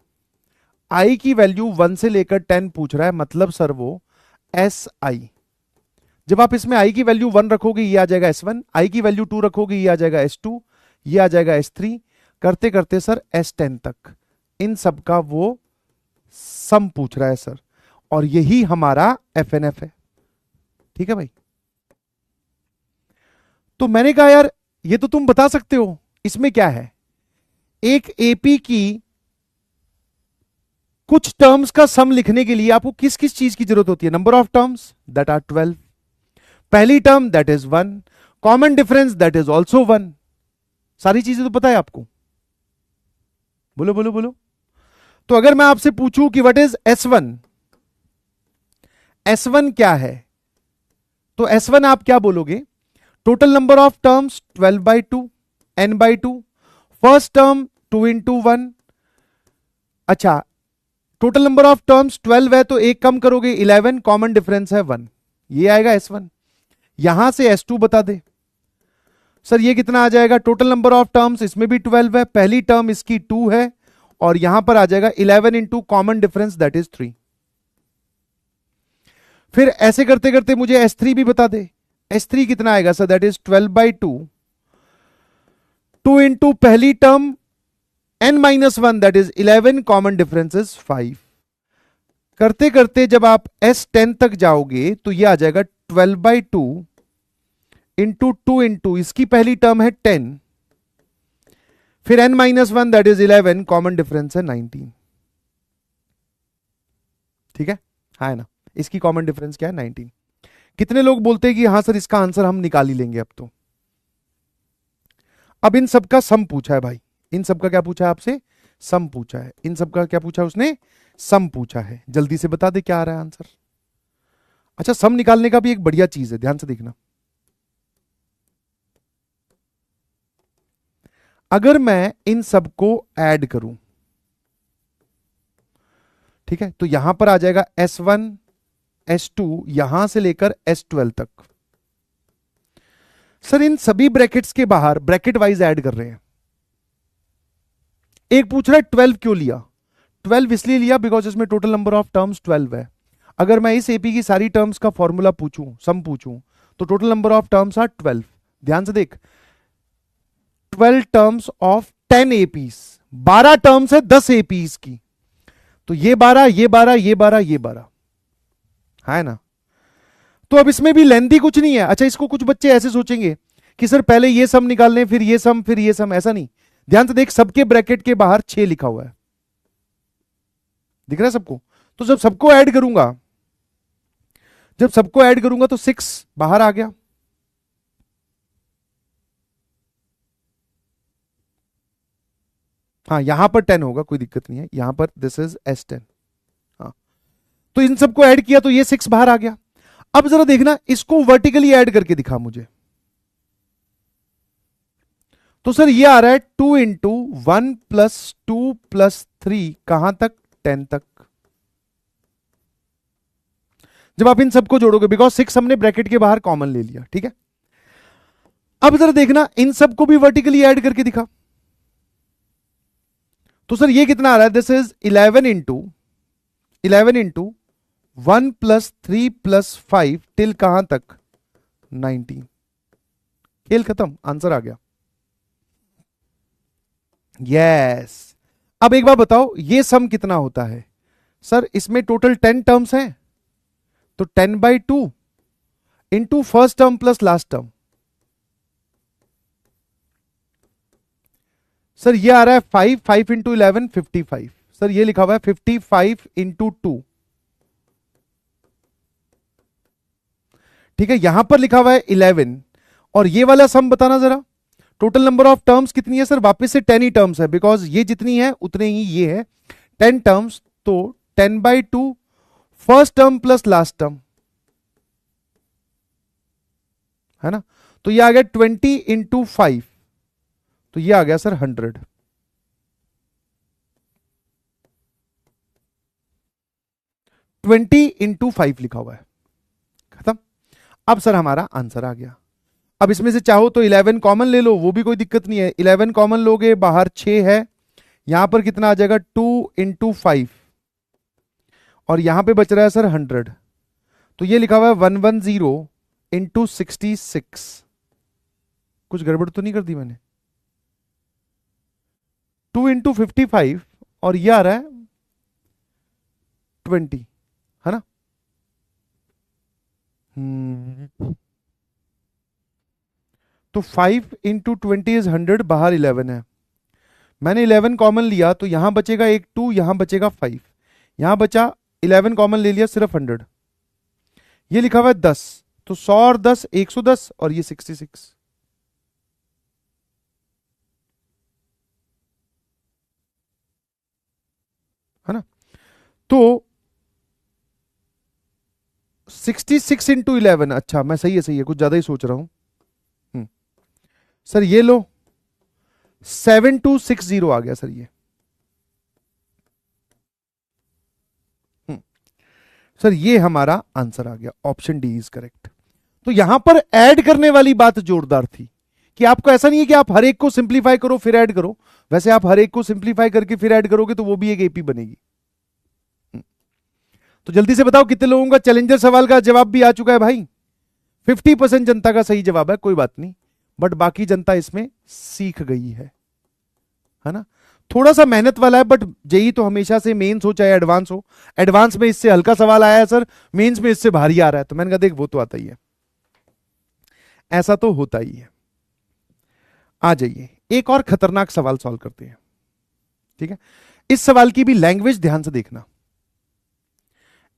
आई की वैल्यू 1 से लेकर 10 पूछ रहा है, मतलब सर वो एस आई। जब आप इसमें आई की वैल्यू 1 रखोगे ये आ जाएगा S1, आई की वैल्यू 2 रखोगे ये आ जाएगा S2, ये आ जाएगा S3, करते करते सर S10 तक। इन सब का वो सम पूछ रहा है सर, और यही हमारा FNF है। ठीक है भाई? तो मैंने कहा यार ये तो तुम बता सकते हो, इसमें क्या है। एक एपी की कुछ टर्म्स का सम लिखने के लिए आपको किस किस चीज की जरूरत होती है? Number of terms that are 12, पहली term that is 1, common difference that is also 1। सारी चीजें तो पता है आपको। बोलो बोलो बोलो। तो अगर मैं आपसे पूछूं कि व्हाट इज S1, S1 क्या है, तो S1 आप क्या बोलोगे? Total number of terms 12/2, n/2, first term 2 into 1। अच्छा टोटल नंबर ऑफ टर्म्स 12 है, तो एक कम करोगे 11, कॉमन डिफरेंस है 1, ये आएगा S1। यहां से S2 बता दे। सर ये कितना आ जाएगा? टोटल नंबर ऑफ टर्म्स इसमें भी 12 है, पहली टर्म इसकी 2 है, और यहां पर आ जाएगा 11 into common difference that is 3। फिर ऐसे करते करते मुझे S3 भी बता दे। S3 कितना आएगा सर? दैट इज 12/2, 2 इंटू पहली term n-1 that is 11, common difference is 5। करते करते जब आप S10 तक जाओगे तो ये आ जाएगा 12/2 इंटू 2 इंटू इसकी पहली टर्म है 10, फिर n-1 that is 11, common difference है 19। ठीक है, हाँ है ना, इसकी कॉमन डिफरेंस क्या है 19। कितने लोग बोलते हैं कि हाँ सर इसका आंसर हम निकाल ही लेंगे अब तो। अब इन सबका सम पूछा है भाई, इन सबका क्या पूछा है आपसे, सम पूछा है। इन सबका क्या पूछा है उसने, सम पूछा है। जल्दी से बता दे क्या आ रहा है आंसर। अच्छा, सम निकालने का भी एक बढ़िया चीज है, ध्यान से देखना। अगर मैं इन सबको ऐड करूं, ठीक है, तो यहां पर आ जाएगा S1 S2 यहां से लेकर S12 तक। सर इन सभी ब्रैकेट्स के बाहर ब्रैकेट वाइज ऐड कर रहे हैं। एक पूछ रहा है 12 क्यों लिया, 12 इसलिए लिया बिकॉज इसमें टोटल नंबर ऑफ टर्म्स 12 है। अगर मैं इस एपी की सारी टर्म्स का फॉर्मूला पूछूं, सम पूछूं, तो total number of terms are 12। ध्यान से देख, 12 टर्म्स ऑफ 10 एपीस, 12 टर्म्स है 10 एपीस की, तो ये 12 ये 12 ये 12 ये 12 है ना। तो अब इसमें भी लेंथी कुछ नहीं है। अच्छा, इसको कुछ बच्चे ऐसे सोचेंगे कि सर पहले ये सम निकाल लें फिर ये सम फिर ये सम, ऐसा नहीं। ध्यान से देख, सबके ब्रैकेट के बाहर 6 लिखा हुआ है, दिख रहा है सबको। तो जब सबको ऐड करूंगा, जब सबको ऐड करूंगा तो 6 बाहर आ गया, हाँ यहां पर 10 होगा, कोई दिक्कत नहीं है, यहां पर दिस इज S10। हाँ, तो इन सबको ऐड किया तो ये 6 बाहर आ गया। अब जरा देखना, इसको वर्टिकली ऐड करके दिखा मुझे। तो सर ये आ रहा है 2 इंटू 1 प्लस 2 प्लस 3 कहां तक, 10 तक। जब आप इन सबको जोड़ोगे, बिकॉज 6 हमने ब्रैकेट के बाहर कॉमन ले लिया, ठीक है। अब जरा देखना, इन सबको भी वर्टिकली ऐड करके दिखा। तो सर ये कितना आ रहा है, this is 11 into 1 plus 3 plus 5 till कहां तक, 19। खेल खत्म, आंसर आ गया। यस। अब एक बार बताओ, ये सम कितना होता है। सर इसमें टोटल 10 टर्म्स हैं, तो 10/2 into first term plus last term. Sir ये आ रहा है 5 इंटू 11 55। सर ये लिखा हुआ है 55 इंटू 2, ठीक है। यहां पर लिखा हुआ है 11, और ये वाला सम बताना जरा, टोटल नंबर ऑफ टर्म्स कितनी है। सर वापस से 10 ही टर्म्स है, बिकॉज ये जितनी है उतने ही ये है, 10 टर्म्स, तो 10/2 first term plus last term, है ना। तो ये आ गया 20 इंटू 5, तो ये आ गया सर 100। 20 इंटू 5 लिखा हुआ है, खत्म। अब सर हमारा आंसर आ गया। अब इसमें से चाहो तो 11 कॉमन ले लो, वो भी कोई दिक्कत नहीं है। 11 कॉमन लोगे, बाहर 6 है, यहां पर कितना आ जाएगा 2 इंटू 5, और यहां पे बच रहा है सर 100। तो ये लिखा हुआ है 110 इंटू 66। कुछ गड़बड़ तो नहीं कर दी मैंने। 2 इंटू 55, और ये आ रहा है 20, है ना। तो 5 इंटू 20 इज 100, बाहर 11 है। मैंने 11 कॉमन लिया, तो यहां बचेगा एक 2, यहां बचेगा 5, यहां बचा 11 कॉमन ले लिया, सिर्फ 100। ये लिखा हुआ है 10, तो 100 और 10 110, और ये 66, है ना। तो 66 इंटू 11, अच्छा मैं सही है, कुछ ज्यादा ही सोच रहा हूं। सर ये लो, 7260 आ गया सर ये। सर ये हमारा आंसर आ गया, ऑप्शन डी इज करेक्ट। तो यहां पर ऐड करने वाली बात जोरदार थी, कि आपको ऐसा नहीं है कि आप हर एक को सिंप्लीफाई करो फिर ऐड करो। वैसे आप हर एक को सिंप्लीफाई करके फिर ऐड करोगे तो वो भी एक एपी बनेगी। तो जल्दी से बताओ कितने लोगों का चैलेंजर सवाल का जवाब भी आ चुका है भाई। 50% जनता का सही जवाब है, कोई बात नहीं, बट बाकी जनता इसमें सीख गई है ना। थोड़ा सा मेहनत वाला है, बट जेई तो हमेशा से मेंस हो चाहे एडवांस हो, एडवांस में इससे हल्का सवाल आया है सर, मेंस में इससे भारी आ रहा है, तो मैंने कहा देख वो तो आता ही है, ऐसा तो होता ही है। आ जाइए एक और खतरनाक सवाल सॉल्व करते हैं, ठीक है। इस सवाल की भी लैंग्वेज ध्यान से देखना।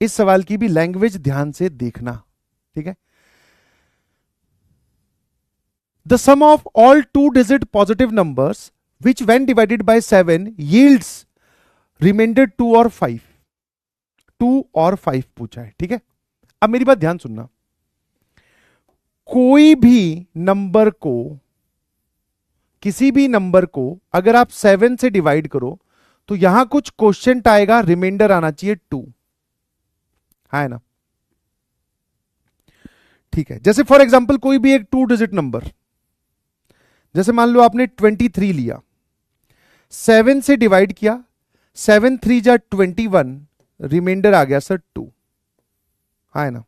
इस सवाल की भी लैंग्वेज ध्यान से देखना, ठीक है। The sum of all 2-digit positive numbers which when divided by 7 yields remainder 2 और 5, 2 और 5 पूछा है, ठीक है। अब मेरी बात ध्यान सुनना, कोई भी नंबर को, किसी भी नंबर को अगर आप 7 से डिवाइड करो तो यहां कुछ क्वेश्चन आएगा, रिमाइंडर आना चाहिए 2, है ना, ठीक है। जैसे फॉर एग्जांपल कोई भी एक 2-digit नंबर, जैसे मान लो आपने 23 लिया, 7 से डिवाइड किया, 7 3 जा 21, रिमाइंडर आ गया सर 2, है ना।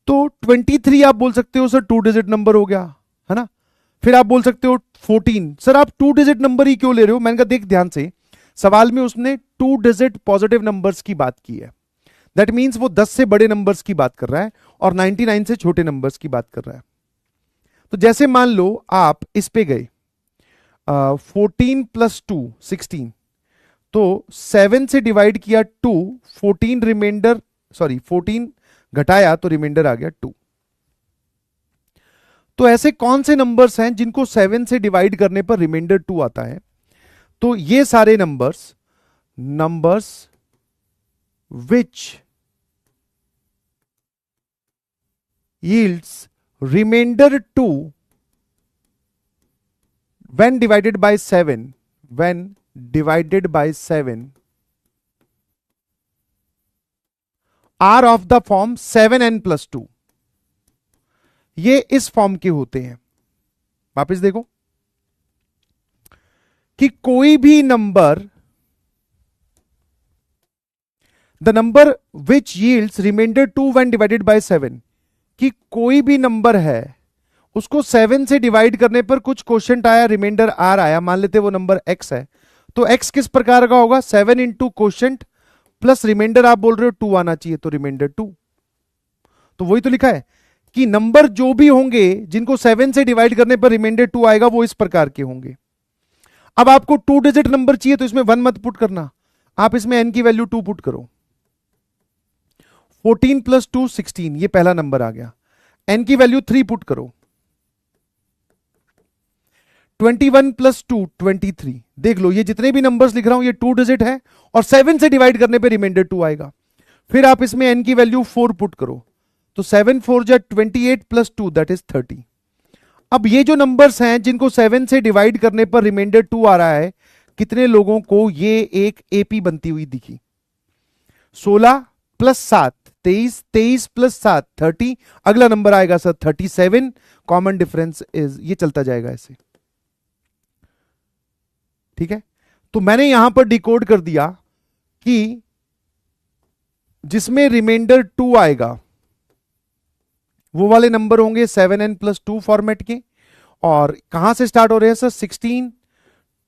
तो 23 आप बोल सकते हो सर 2-digit नंबर हो गया, है ना। फिर आप बोल सकते हो 14, सर आप 2-digit नंबर ही क्यों ले रहे हो। मैंने कहा देख ध्यान से, सवाल में उसने 2-digit पॉजिटिव नंबर्स की बात की है, दैट मीन्स वो 10 से बड़े नंबर्स की बात कर रहा है और 99 से छोटे नंबर्स की बात कर रहा है। तो जैसे मान लो आप इस पे गए 14 + 2 16, तो 7 से डिवाइड किया 2, 14 रिमाइंडर, सॉरी 14 घटाया तो रिमाइंडर आ गया 2। तो ऐसे कौन से नंबर्स हैं जिनको 7 से डिवाइड करने पर रिमाइंडर 2 आता है। तो ये सारे numbers which yields remainder 2 when divided by 7 are of the form 7n + 2, ये इस फॉर्म के होते हैं। वापस देखो कि कोई भी number, the number which yields remainder 2 when divided by 7, कि कोई भी नंबर है उसको 7 से डिवाइड करने पर कुछ क्वोशिएंट आया, रिमाइंडर आर आया, मान लेते वो नंबर x है, तो x किस प्रकार का होगा, 7 इंटू क्वोशिएंट प्लस रिमाइंडर, आप बोल रहे हो 2 आना चाहिए, तो रिमाइंडर 2। तो वही तो लिखा है कि नंबर जो भी होंगे जिनको 7 से डिवाइड करने पर रिमाइंडर 2 आएगा वो इस प्रकार के होंगे। अब आपको 2-digit नंबर चाहिए तो इसमें 1 मत पुट करना, आप इसमें n की वैल्यू 2 पुट करो। 14 + 2 16, ये पहला नंबर आ गया, n की वैल्यू 3 पुट करो। 21 + 2 23, देख लो ये जितने भी नंबर्स लिख रहा हूं ये 2-digit है और 7 से डिवाइड करने पे रिमाइंडर 2 आएगा। फिर आप इसमें n की वैल्यू 4 पुट करो, तो 7 4 जा 28 + 2 दैट इज 30। अब ये जो नंबर्स हैं जिनको 7 से डिवाइड करने पर रिमाइंडर 2 आ रहा है, कितने लोगों को ये एक एपी बनती हुई दिखी। 16 + 7 23, 23 + 7 30, अगला नंबर आएगा सर 37, कॉमन डिफरेंस इज, ये चलता जाएगा ऐसे, ठीक है। तो मैंने यहां पर डिकोड कर दिया कि जिसमें रिमाइंडर 2 आएगा वो वाले नंबर होंगे 7n + 2 फॉर्मेट के, और कहां से स्टार्ट हो रहे हैं सर, 16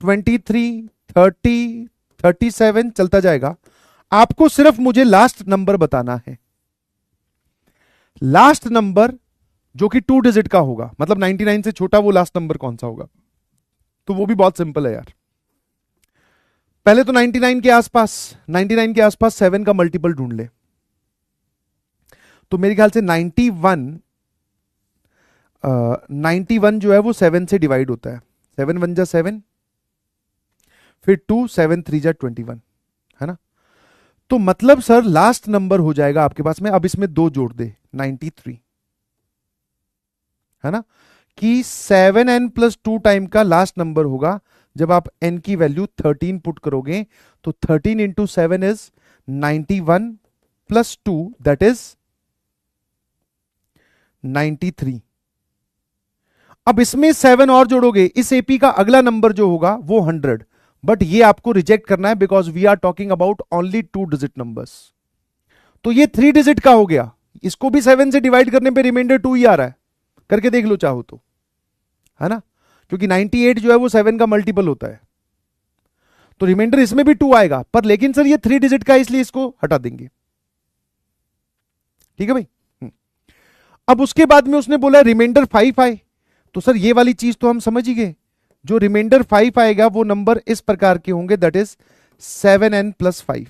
23 30 37 चलता जाएगा। आपको सिर्फ मुझे लास्ट नंबर बताना है, लास्ट नंबर जो कि 2-digit का होगा, मतलब 99 से छोटा वो लास्ट नंबर कौन सा होगा। तो वो भी बहुत सिंपल है यार, पहले तो 99 के आसपास 7 का मल्टीपल ढूंढ ले। तो मेरे ख्याल से 91 जो है वो 7 से डिवाइड होता है, 7 1 जा 7, फिर 2 7 3 जा 21, है ना। तो मतलब सर लास्ट नंबर हो जाएगा आपके पास में, अब इसमें 2 जोड़ दे, 93, है ना, कि 7n + 2 टाइम का लास्ट नंबर होगा जब आप n की वैल्यू 13 पुट करोगे, तो 13 इंटू 7 इज 91 + 2 दैट इज 93। अब इसमें 7 और जोड़ोगे, इस एपी का अगला नंबर जो होगा वो 100, बट ये आपको रिजेक्ट करना है because we are talking about only 2-digit numbers. तो ये 3-digit का हो गया, इसको भी 7 से डिवाइड करने पे रिमाइंडर 2 ही आ रहा है, करके देख लो चाहो तो, है ना, क्योंकि 98 जो है वो 7 का मल्टीपल होता है, तो रिमाइंडर इसमें भी 2 आएगा, पर लेकिन सर ये 3-digit का इसलिए इसको हटा देंगे, ठीक है भाई। अब उसके बाद में उसने बोला रिमाइंडर 5 आए, तो सर ये वाली चीज तो हम समझ ही गए, जो रिमाइंडर 5 आएगा वो नंबर इस प्रकार के होंगे, दैट इज 7n + 5।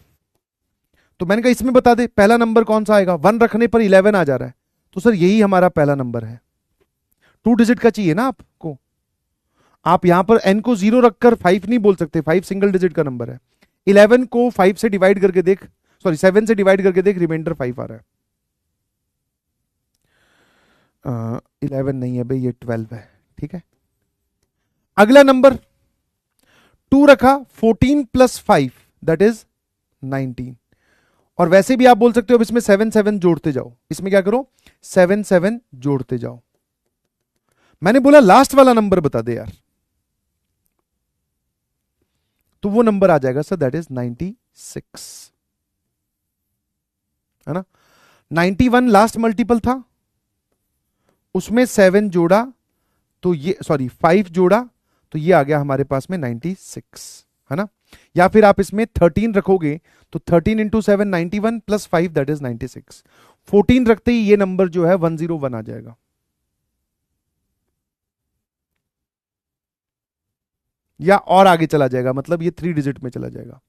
तो मैंने कहा इसमें बता दे पहला नंबर कौन सा आएगा, 1 रखने पर 11 आ जा रहा है, तो सर यही हमारा पहला नंबर है। 2 डिजिट का चाहिए ना आपको, आप यहां पर n को 0 रखकर 5 नहीं बोल सकते, 5 सिंगल डिजिट का नंबर है। 11 को 5 से डिवाइड करके देख, सॉरी 7 से डिवाइड करके देख, रिमाइंडर 5 आ रहा है। 11 नहीं है भाई, ये 12 है, ठीक है। अगला नंबर 2 रखा, 14 प्लस 5 दैट इज 19। और वैसे भी आप बोल सकते हो अब इसमें 7 7 जोड़ते जाओ, इसमें क्या करो 7 7 जोड़ते जाओ। मैंने बोला लास्ट वाला नंबर बता दे यार, तो वो नंबर आ जाएगा सर दैट इज 96, है ना। 91 लास्ट मल्टीपल था, उसमें 7 जोड़ा तो ये, सॉरी 5 जोड़ा तो ये आ गया हमारे पास में 96, है ना। या फिर आप इसमें 13 रखोगे तो 13 इंटू 7 91 प्लस 5 दैट इज 96। 14 रखते ही ये नंबर जो है 101 आ जाएगा। या और आगे चला जाएगा, मतलब ये 3 डिजिट में चला जाएगा।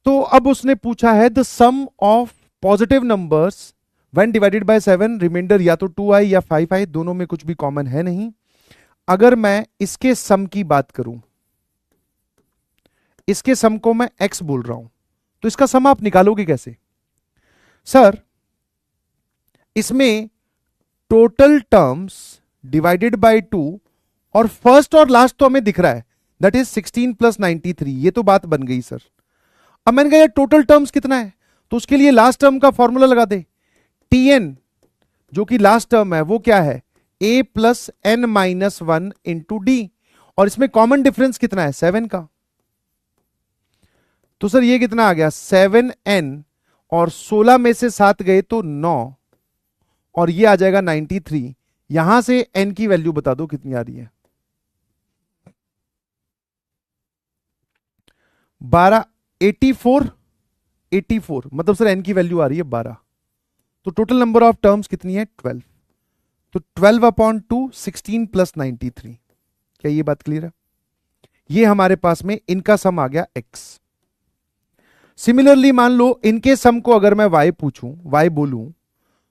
तो अब उसने पूछा है the sum of positive numbers when divided by 7, remainder या तो 2 आए या 5 आए, दोनों में कुछ भी कॉमन है नहीं। अगर मैं इसके सम की बात करूं, इसके सम को मैं x बोल रहा हूं, तो इसका सम आप निकालोगे कैसे सर? इसमें टोटल टर्म्स डिवाइडेड बाय 2 और फर्स्ट और लास्ट तो हमें दिख रहा है दैट इज 16 प्लस 93, ये तो बात बन गई सर। अब मैंने कहा यार टोटल टर्म्स कितना है, तो उसके लिए लास्ट टर्म का फॉर्मूला लगा दे, tn जो कि लास्ट टर्म है वो क्या है a plus n minus 1 into D, और इसमें कॉमन डिफरेंस कितना है 7 का। तो सर ये कितना आ गया 7n, और 16 में से 7 गए तो 9, और ये आ जाएगा 93। यहां से n की वैल्यू बता दो कितनी आ रही है, 12, 84, 84, मतलब सर n की वैल्यू आ रही है 12। तो टोटल नंबर ऑफ टर्म्स कितनी है 12, तो 12/2 16 प्लस 93। क्या ये बात क्लियर है? ये हमारे पास में इनका सम आ गया x। सिमिलरली मान लो इनके सम को अगर मैं y पूछूं, y बोलूं,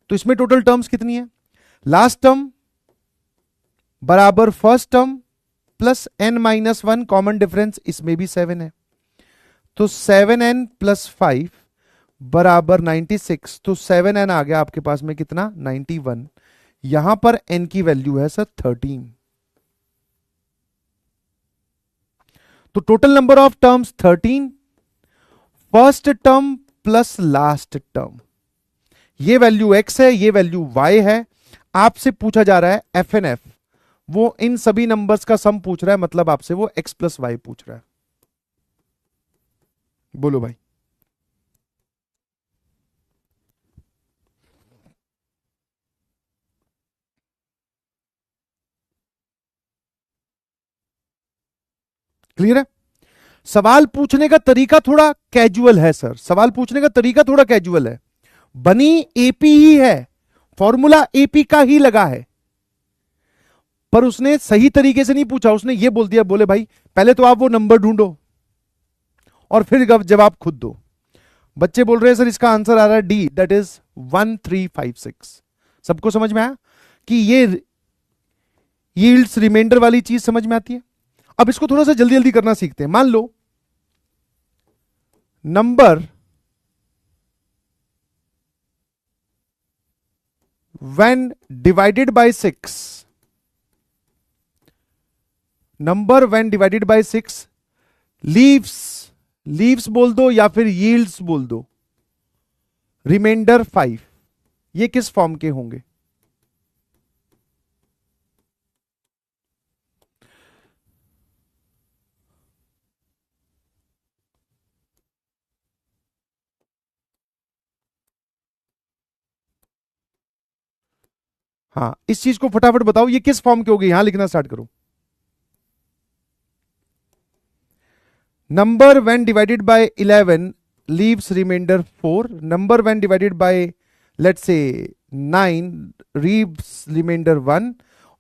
तो इसमें टोटल टर्म्स कितनी है, लास्ट टर्म बराबर first term plus n minus 1, common difference इसमें भी 7 है, तो 7n प्लस 5 बराबर 96। तो 7n आ गया आपके पास में कितना 91। यहां पर n की वैल्यू है सर 13। तो total number of terms 13, first term plus last term, ये वैल्यू x है, ये वैल्यू y है। आपसे पूछा जा रहा है एफ एन एफ, वो इन सभी नंबर्स का सम पूछ रहा है, मतलब आपसे वो x प्लस वाई पूछ रहा है। बोलो भाई। क्लियर है? सवाल पूछने का तरीका थोड़ा कैजुअल है सर, सवाल पूछने का तरीका थोड़ा कैजुअल है। बनी एपी ही है, फॉर्मूला एपी का ही लगा है, पर उसने सही तरीके से नहीं पूछा। उसने ये बोल दिया, बोले भाई पहले तो आप वो नंबर ढूंढो और फिर जवाब खुद दो। बच्चे बोल रहे हैं सर इसका आंसर आ रहा है डी, दैट इज 1356। सबको समझ में आया कि ये यील्ड्स रिमाइंडर वाली चीज समझ में आती है? अब इसको थोड़ा सा जल्दी जल्दी करना सीखते हैं। मान लो number when divided by 6, number when divided by 6 leaves बोल दो या फिर यील्ड्स बोल दो रिमाइंडर 5, ये किस फॉर्म के होंगे? हाँ, इस चीज को फटाफट बताओ, ये किस फॉर्म के होंगे? यहां लिखना स्टार्ट करो। Number when divided by 11 leaves remainder 4, number when divided by let's say 9 leaves remainder 1,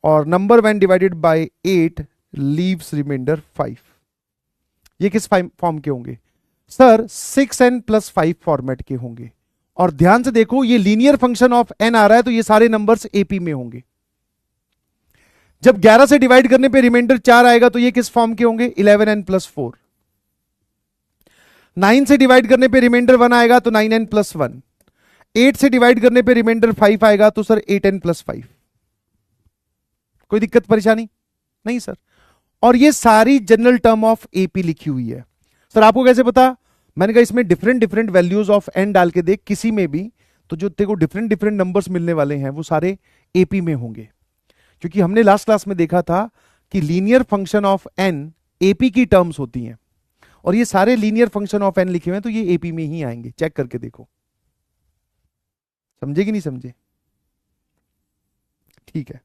और number when divided by 8 leaves remainder 5। ये किस फॉर्म के होंगे? सर 6n+5 फॉर्मेट के होंगे। और ध्यान से देखो, ये लीनियर फंक्शन ऑफ n आ रहा है तो ये सारे नंबर्स एपी में होंगे। जब 11 से डिवाइड करने पे रिमाइंडर 4 आएगा तो ये किस फॉर्म के होंगे? 11n+4। 9 से डिवाइड करने पे रिमाइंडर 1 आएगा तो 9n+1। 8 से डिवाइड करने पे रिमाइंडर 5 आएगा तो सर 8n+5। कोई दिक्कत परेशानी नहीं सर। और ये सारी जनरल टर्म ऑफ एपी लिखी हुई है। सर आपको कैसे पता? मैंने कहा इसमें different different values of N डाल के देख, किसी में भी तो जो तेरे को डिफरेंट डिफरेंट नंबर्स मिलने वाले हैं वो सारे एपी में होंगे। क्योंकि हमने लास्ट क्लास में देखा था कि linear function of an AP की टर्म्स होती हैं, और ये सारे लीनियर फंक्शन ऑफ एन लिखे हुए हैं तो ये एपी में ही आएंगे। चेक करके देखो, समझे कि नहीं समझे? ठीक है।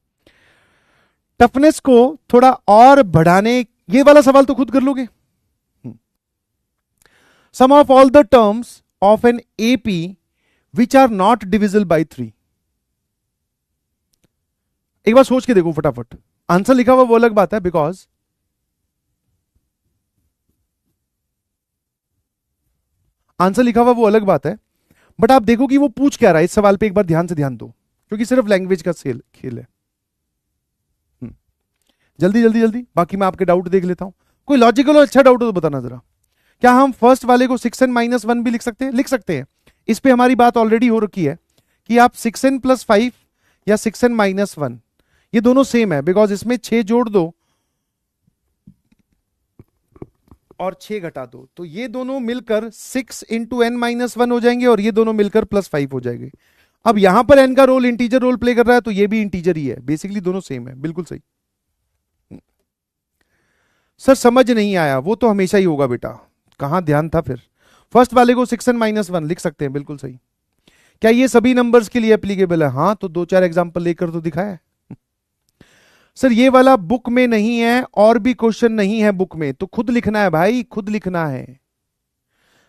टफनेस को थोड़ा और बढ़ाने, ये वाला सवाल तो खुद कर लोगे। Sum of all the terms of an AP which are not divisible by 3। एक बार सोच के देखो फटाफट। आंसर लिखा हुआ वो अलग बात है, बिकॉज आंसर लिखा हुआ वो अलग बात है, बट आप देखो कि वो पूछ क्या रहा है इस सवाल पे। एक बार ध्यान से ध्यान दो, क्योंकि सिर्फ लैंग्वेज का खेल है। जल्दी जल्दी जल्दी, बाकी मैं आपके डाउट देख लेता हूं। कोई लॉजिकल और अच्छा डाउट हो तो बताना जरा। क्या हम फर्स्ट वाले को 6n-1 भी लिख सकते हैं? लिख सकते हैं। इस पे हमारी बात ऑलरेडी हो रखी है कि आप 6n+5 या 6n-1, ये दोनों सेम है, बिकॉज इसमें 6 जोड़ दो और 6 घटा दो तो ये दोनों मिलकर 6 × n-1 हो जाएंगे, और ये दोनों मिलकर +5 हो जाएंगे। अब यहां पर n का रोल इंटीजर रोल प्ले कर रहा है तो ये भी इंटीजर ही है। बेसिकली दोनों सेम है, बिल्कुल सही। सर समझ नहीं आया। वो तो हमेशा ही होगा बेटा, कहां ध्यान था फिर। फर्स्ट वाले को 6n-1 लिख सकते हैं, बिल्कुल सही। क्या ये सभी नंबर्स के लिए एप्लीकेबल है? हाँ, तो 2-4 एग्जांपल लेकर तो दिखाया है। सर ये वाला बुक में नहीं है, और भी क्वेश्चन नहीं है बुक में, तो खुद लिखना है भाई, खुद लिखना है।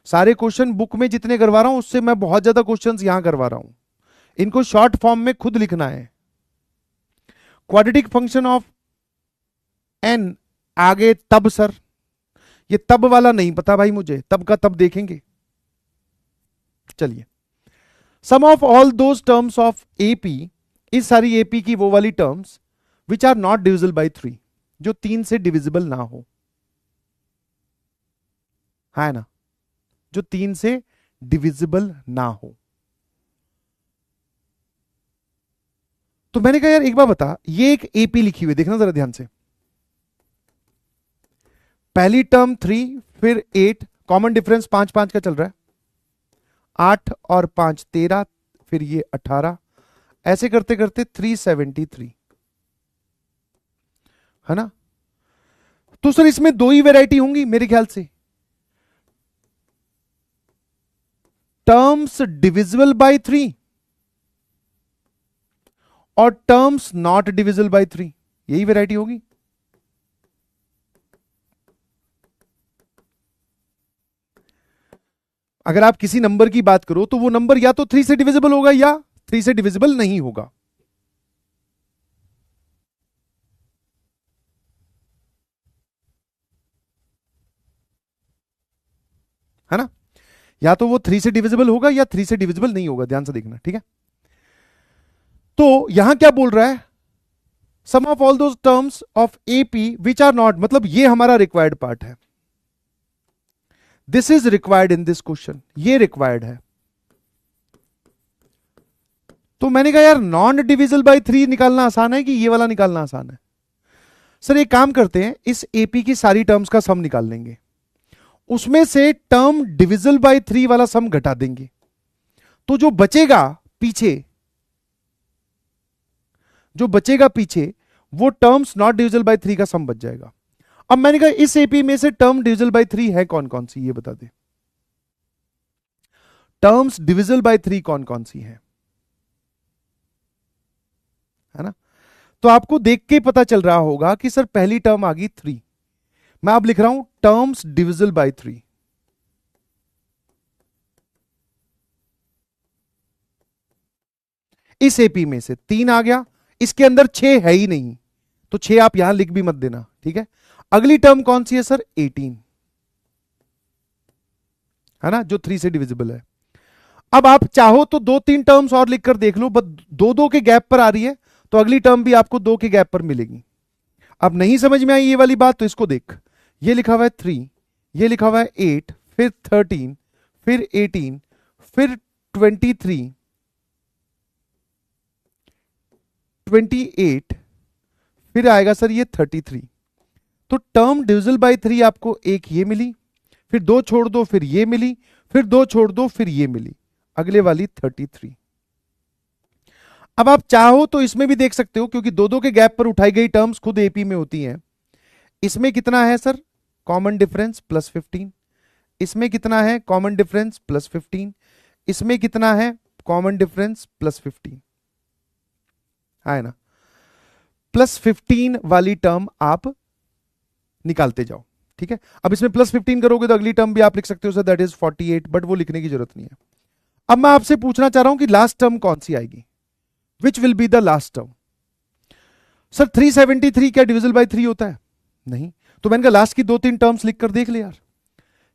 सारे क्वेश्चन बुक में जितने करवा रहा हूं उससे मैं बहुत ज्यादा क्वेश्चंस यहां करवा रहा हूं। इनको शॉर्ट फॉर्म में खुद लिखना है। क्वाड्रेटिक फंक्शन ऑफ एन आगे तब, सर ये तब वाला नहीं पता भाई मुझे, तब का तब देखेंगे। चलिए, sum of all those terms of AP, इस सारी एपी की वो वाली terms which are not divisible by 3, जो 3 से डिविजिबल ना हो, है ना, जो 3 से डिविजिबल ना हो। तो मैंने कहा यार एक बार बता, ये एक एपी लिखी हुई, देखना जरा ध्यान से। पहली टर्म 3, फिर 8, कॉमन डिफरेंस 5-5 का चल रहा है, 8 और 5 13, फिर ये 18, ऐसे करते करते 373, है ना। तो सर इसमें 2 ही वैरायटी होंगी मेरे ख्याल से, टर्म्स डिविजिबल बाय 3 और टर्म्स नॉट डिविजिबल बाय 3, यही वैरायटी होगी। अगर आप किसी नंबर की बात करो तो वो नंबर या तो 3 से डिविजिबल होगा या 3 से डिविजिबल नहीं होगा, है ना। या तो वो 3 से डिविजिबल होगा या 3 से डिविजिबल नहीं होगा, ध्यान से देखना, ठीक है। तो यहां क्या बोल रहा है? Sum of all those terms of AP which are not, मतलब ये हमारा रिक्वायर्ड पार्ट है। This is required in this question, ये रिक्वायर्ड है। तो मैंने कहा यार नॉन डिविजिबल बाय 3 निकालना आसान है कि ये वाला निकालना आसान है? सर एक काम करते हैं, इस एपी की सारी टर्म्स का सम निकाल लेंगे, उसमें से टर्म डिविजिबल बाय 3 वाला सम घटा देंगे, तो जो बचेगा पीछे, जो बचेगा पीछे वो टर्म्स नॉट डिविजिबल बाय 3 का सम बच जाएगा। अब मैंने कहा इस एपी में से टर्म डिविजिबल बाय 3 है कौन कौन सी, ये बता दे। टर्म्स डिविजिबल बाय 3 कौन कौन सी है ना। तो आपको देख के पता चल रहा होगा कि सर पहली टर्म आ गई 3, मैं अब लिख रहा हूं टर्म्स डिविजिबल बाय 3। इस एपी में से 3 आ गया, इसके अंदर 6 है ही नहीं, तो 6 आप यहां लिख भी मत देना, ठीक है। अगली टर्म कौन सी है सर? 18। है ना, जो 3 से डिविजिबल है। अब आप चाहो तो 2-3 टर्म्स और लिखकर देख लो, बस 2-2 के गैप पर आ रही है, तो अगली टर्म भी आपको 2 के गैप पर मिलेगी। अब नहीं समझ में आई ये वाली बात, तो इसको देख, ये लिखा हुआ है 3, ये लिखा हुआ है 8, फिर 13, फिर 18, फिर 23, 28, फिर आएगा सर ये 33। तो टर्म डिविजिबल बाय 3 आपको एक ये मिली, फिर 2 छोड़ दो फिर ये मिली, फिर 2 छोड़ दो फिर ये मिली, अगले वाली 33। अब आप चाहो तो इसमें भी देख सकते हो, क्योंकि 2-2 के गैप पर उठाई गई टर्म्स खुद एपी में होती हैं। इसमें कितना है सर, कॉमन डिफरेंस +15, इसमें कितना है कॉमन डिफरेंस +15, इसमें कितना है कॉमन डिफरेंस +15, है ना। +15 वाली टर्म आप निकालते जाओ, ठीक है। अब इसमें +15 करोगे तो अगली टर्म भी आप लिख सकते हो सर, दैट इज 48, बट वो लिखने की जरूरत नहीं है। अब मैं आपसे पूछना चाह रहा हूं कि लास्ट टर्म कौन सी आएगी, which will be the last term. Sir 373 क्या डिविजिबल बाय 3 होता है? नहीं। तो मैंने कहा लास्ट की 2-3 टर्म्स लिखकर देख ले यार,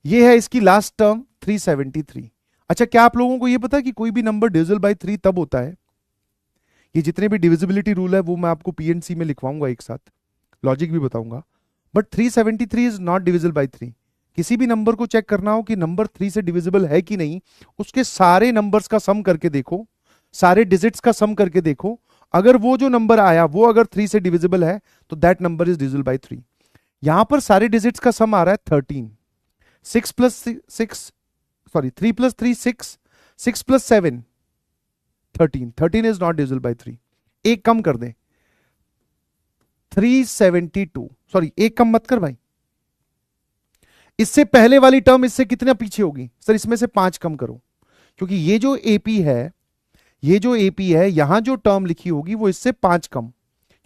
ये है इसकी लास्ट टर्म 373। अच्छा, क्या आप लोगों को ये पता है कि कोई भी नंबर डिविजिबल बाय 3 तब होता है, ये जितने भी डिविजिबिलिटी रूल है वो मैं आपको पीएनसी में लिखवाऊंगा एक साथ, लॉजिक भी बताऊंगा, but 373 is not divisible by 3। किसी भी नंबर को चेक करना हो कि नंबर 3 से डिविजिबल है कि नहीं, उसके सारे नंबर्स का सम करके देखो, सारे डिजिट्स का सम करके देखो, अगर वो जो नंबर आया वो अगर 3 से डिविजिबल है तो that number is divisible by 3। यहां पर सारे डिजिट्स का सम आ रहा है 13, 6 plus 6, sorry 3 plus 3 6, 6 plus 7 13, 13 is not divisible by 3। एक कम कर दें, 372, सॉरी एक कम मत कर भाई, इससे पहले वाली टर्म इससे कितना पीछे होगी सर, इसमें से 5 कम करो, क्योंकि ये जो एपी है, ये जो एपी है, यहां जो टर्म लिखी होगी वो इससे 5 कम,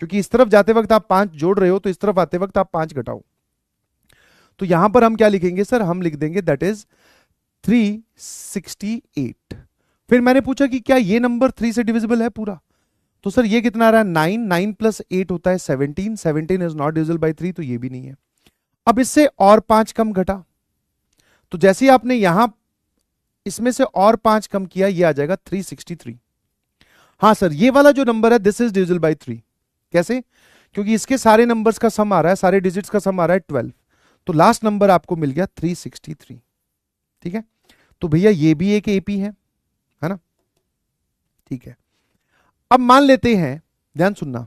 क्योंकि इस तरफ जाते वक्त आप 5 जोड़ रहे हो तो इस तरफ आते वक्त आप 5 घटाओ। तो यहां पर हम क्या लिखेंगे सर, हम लिख देंगे दैट इज 368। फिर मैंने पूछा कि क्या ये नंबर 3 से डिविजिबल है पूरा, तो सर ये कितना आ रहा है 9, 9 प्लस 8 होता है 17, 17 इज नॉट डिविजिबल बाय 3, तो ये भी नहीं है। अब इससे और 5 कम घटा, तो जैसे ही आपने यहां इसमें से और 5 कम किया, ये आ जाएगा 363। हाँ सर, ये वाला जो नंबर है दिस इज डिविजिबल बाय 3। कैसे? क्योंकि इसके सारे नंबर्स का सम आ रहा है, सारे डिजिट्स का सम आ रहा है 12, तो लास्ट नंबर आपको मिल गया 363। ठीक है, तो भैया ये भी एक एपी है ना, ठीक है। अब मान लेते हैं, ध्यान सुनना,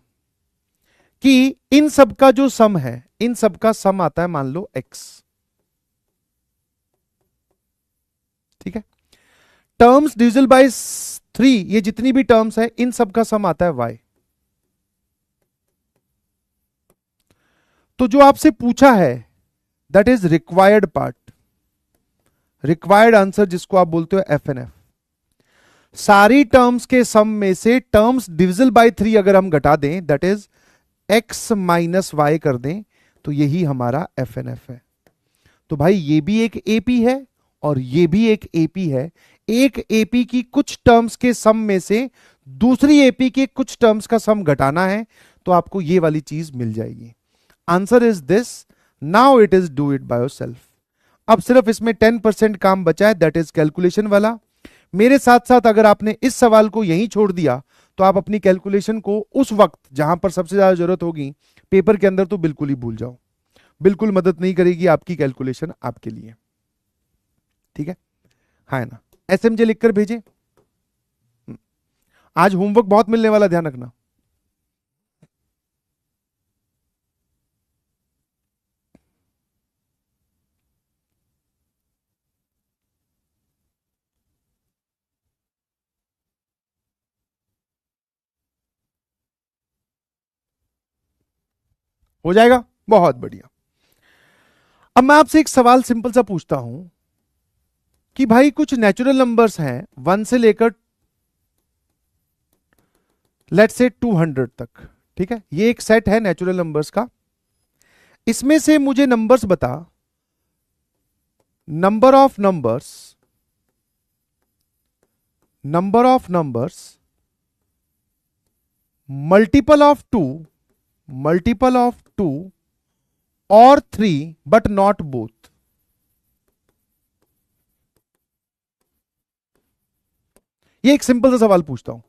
कि इन सब का जो सम है, इन सब का सम आता है मान लो x, ठीक है। टर्म्स डिविजिबल बाय 3, ये जितनी भी टर्म्स है इन सब का सम आता है y। तो जो आपसे पूछा है that is required part, required answer जिसको आप बोलते हो FNF, सारी टर्म्स के सम में से टर्म्स डिविजिबल बाय 3 अगर हम घटा दें, that is x minus Y कर दें, तो यही हमारा FNF है। तो भाई ये भी एक एपी है और ये भी एक एपी है। एक एपी की कुछ टर्म्स के सम में से दूसरी एपी के कुछ टर्म्स का सम घटाना है, तो आपको ये वाली चीज मिल जाएगी। Answer is this, now it is do it by yourself. अब सिर्फ इसमें 10% काम बचा है, दैट इज कैलकुलेशन वाला। मेरे साथ साथ अगर आपने इस सवाल को यहीं छोड़ दिया तो आप अपनी कैलकुलेशन को उस वक्त जहां पर सबसे ज्यादा जरूरत होगी पेपर के अंदर, तो बिल्कुल ही भूल जाओ, बिल्कुल मदद नहीं करेगी आपकी कैलकुलेशन आपके लिए। ठीक है, हाँ ना, SMJ लिखकर भेजें। आज होमवर्क बहुत मिलने वाला, ध्यान रखना। हो जाएगा, बहुत बढ़िया। अब मैं आपसे एक सवाल सिंपल सा पूछता हूं कि भाई कुछ नेचुरल नंबर्स हैं 1 से लेकर लेट्स से 200 तक, ठीक है, ये एक सेट है नेचुरल नंबर्स का। इसमें से मुझे नंबर्स बता, number of numbers, number of numbers multiple of 2, multiple of 2 और 3 बट नॉट बोथ। ये एक सिंपल सा सवाल पूछता हूं,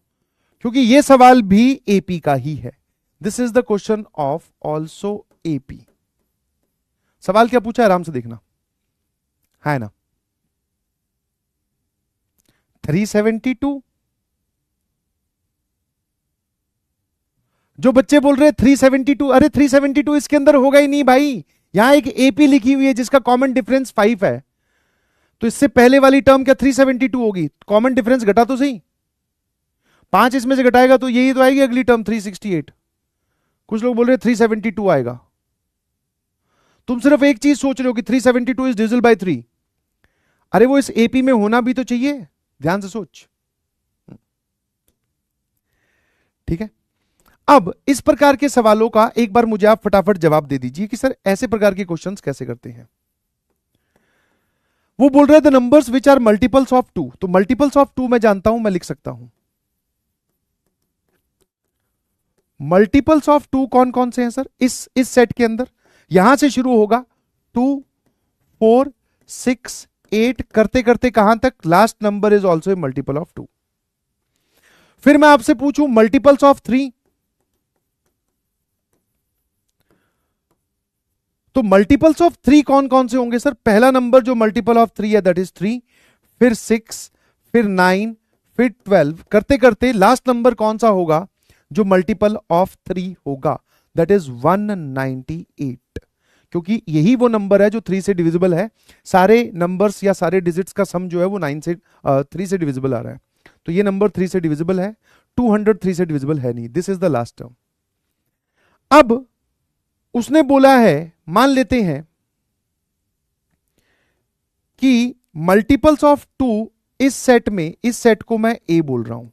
क्योंकि ये सवाल भी एपी का ही है। This is the question of also AP. सवाल क्या पूछा है, आराम से देखना है ना। 372, जो बच्चे बोल रहे 372, अरे 372 इसके अंदर होगा ही नहीं भाई। यहां एक एपी लिखी हुई है जिसका कॉमन डिफरेंस 5 है, तो इससे पहले वाली टर्म क्या 372 होगी? कॉमन डिफरेंस घटा तो सही, 5 इसमें से घटाएगा तो यही तो आएगी अगली टर्म 368। कुछ लोग बोल रहे 372 आएगा। तुम सिर्फ एक चीज सोच रहे हो कि 372 इज डिविजिबल बाय 3। अरे वो इस एपी में होना भी तो चाहिए, ध्यान से सोच। ठीक है, अब इस प्रकार के सवालों का एक बार मुझे आप फटाफट जवाब दे दीजिए कि सर ऐसे प्रकार के क्वेश्चंस कैसे करते हैं। वो बोल रहे थे numbers which are multiples of 2, तो मल्टीपल्स ऑफ 2 मैं जानता हूं, मैं लिख सकता हूं। मल्टीपल्स ऑफ 2 कौन कौन से हैं सर इस सेट के अंदर? यहां से शुरू होगा 2 4 6 8 करते करते कहां तक? Last number is also a multiple of 2। फिर मैं आपसे पूछूं मल्टीपल्स ऑफ 3, तो मल्टीपल्स ऑफ 3 कौन कौन से होंगे सर? पहला नंबर जो मल्टीपल ऑफ 3 है दैट इज 3, फिर 6, फिर 9, फिर 12, करते करते लास्ट नंबर कौन सा होगा जो मल्टीपल ऑफ 3 होगा? दैट इज 198, क्योंकि यही वो नंबर है जो 3 से डिविजिबल है। सारे नंबर्स या सारे डिजिट्स का सम जो है वो 3 से डिविजिबल आ रहा है, तो ये नंबर 3 से डिविजिबल है। 200 3 से डिविजिबल है नहीं। This is the last term. अब उसने बोला है, मान लेते हैं कि मल्टीपल्स ऑफ 2 इस सेट में, इस सेट को मैं ए बोल रहा हूं,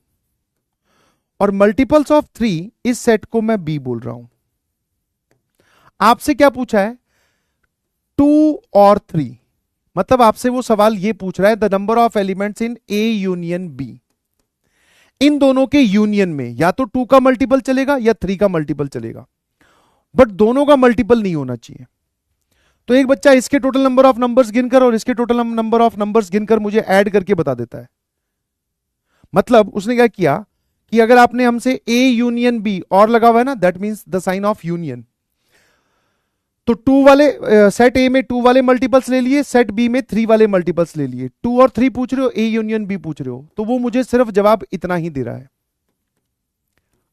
और मल्टीपल्स ऑफ 3 इस सेट को मैं बी बोल रहा हूं। आपसे क्या पूछा है? 2 और 3, मतलब आपसे वो सवाल ये पूछ रहा है the number of elements in A union B. इन दोनों के यूनियन में या तो 2 का मल्टीपल चलेगा या 3 का मल्टीपल चलेगा, बट दोनों का मल्टीपल नहीं होना चाहिए। तो एक बच्चा इसके टोटल नंबर ऑफ नंबर्स गिनकर और इसके टोटल नंबर ऑफ नंबर्स गिनकर मुझे ऐड करके बता देता है। मतलब उसने क्या किया कि अगर आपने हमसे ए यूनियन बी और लगा हुआ है ना, that means the sign of union, तो 2 वाले सेट ए में 2 वाले मल्टीपल्स ले लिए, सेट बी में 3 वाले मल्टीपल्स ले लिए। 2 और 3 पूछ रहे हो, ए यूनियन बी पूछ रहे हो, तो वो मुझे सिर्फ जवाब इतना ही दे रहा है।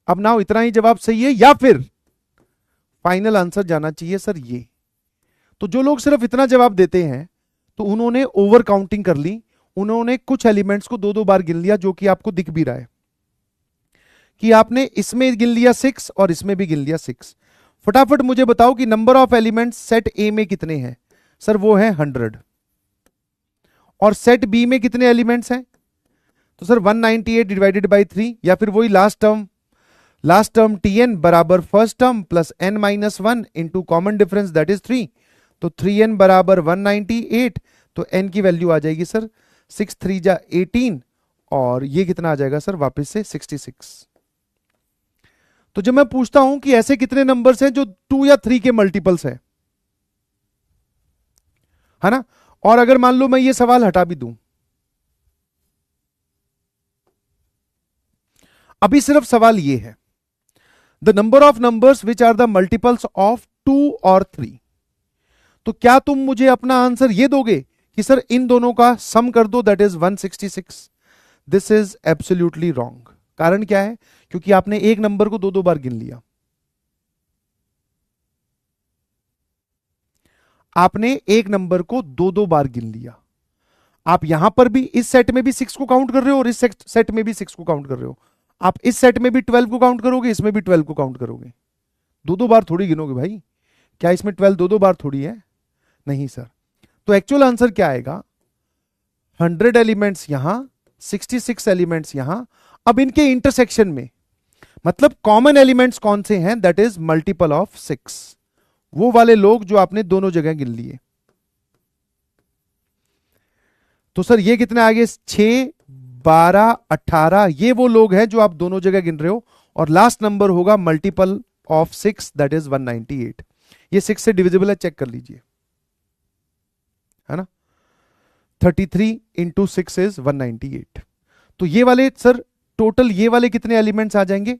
अब नाउ इतना ही जवाब सही है या फिर फाइनल आंसर जाना चाहिए सर ये? तो जो लोग सिर्फ इतना जवाब देते हैं तो उन्होंने ओवर काउंटिंग कर ली, उन्होंने कुछ एलिमेंट्स को 2-2 बार गिन लिया, जो कि आपको दिख भी रहा है कि आपने इसमें गिन लिया 6 और इसमें भी गिन लिया 6। फटाफट मुझे बताओ कि नंबर ऑफ एलिमेंट्स सेट ए में कितने हैं? सर वो है 100। और सेट बी में कितने एलिमेंट्स हैं? तो सर 198 डिवाइडेड बाई 3, या फिर वही लास्ट टर्म tn बराबर first term plus n minus 1 into common difference that is 3। तो 3n बराबर 198, तो n की वैल्यू आ जाएगी सर 6 3 जा 18, और ये कितना आ जाएगा सर वापस से 66। तो जब मैं पूछता हूं कि ऐसे कितने नंबर्स हैं जो 2 या 3 के मल्टीपल्स हैं, है ना, और अगर मान लो मैं ये सवाल हटा भी दूं, अभी सिर्फ सवाल ये है the number of numbers which are the multiples of 2 और 3, तो क्या तुम मुझे अपना आंसर ये दोगे कि सर इन दोनों का सम कर दो that is 166? This is absolutely wrong. कारण क्या है? क्योंकि आपने एक नंबर को 2-2 बार गिन लिया। आपने एक नंबर को 2-2 बार गिन लिया। आप यहां पर भी इस सेट में भी 6 को काउंट कर रहे हो और इस सेट में भी 6 को काउंट कर रहे हो। आप इस सेट में भी 12 को काउंट करोगे, इसमें भी 12 को काउंट करोगे। 2-2 बार थोड़ी गिनोगे भाई। क्या इसमें 12 2-2 बार थोड़ी है? नहीं सर। तो एक्चुअल आंसर क्या आएगा? 100 एलिमेंट्स यहां, 66 एलिमेंट्स यहां। अब इनके इंटरसेक्शन में मतलब कॉमन एलिमेंट्स कौन से हैं? दैट इज मल्टीपल ऑफ 6, वो वाले लोग जो आपने दोनों जगह गिन लिए। तो सर ये कितने आ गए? 6 12 18, ये वो लोग हैं जो आप दोनों जगह गिन रहे हो, और लास्ट नंबर होगा मल्टीपल ऑफ 6 दैट इज 198। ये 6 से डिविजिबल है, चेक कर लीजिए, है ना। 33 इंटू 6 इज 198। तो ये वाले सर टोटल ये वाले कितने एलिमेंट्स आ जाएंगे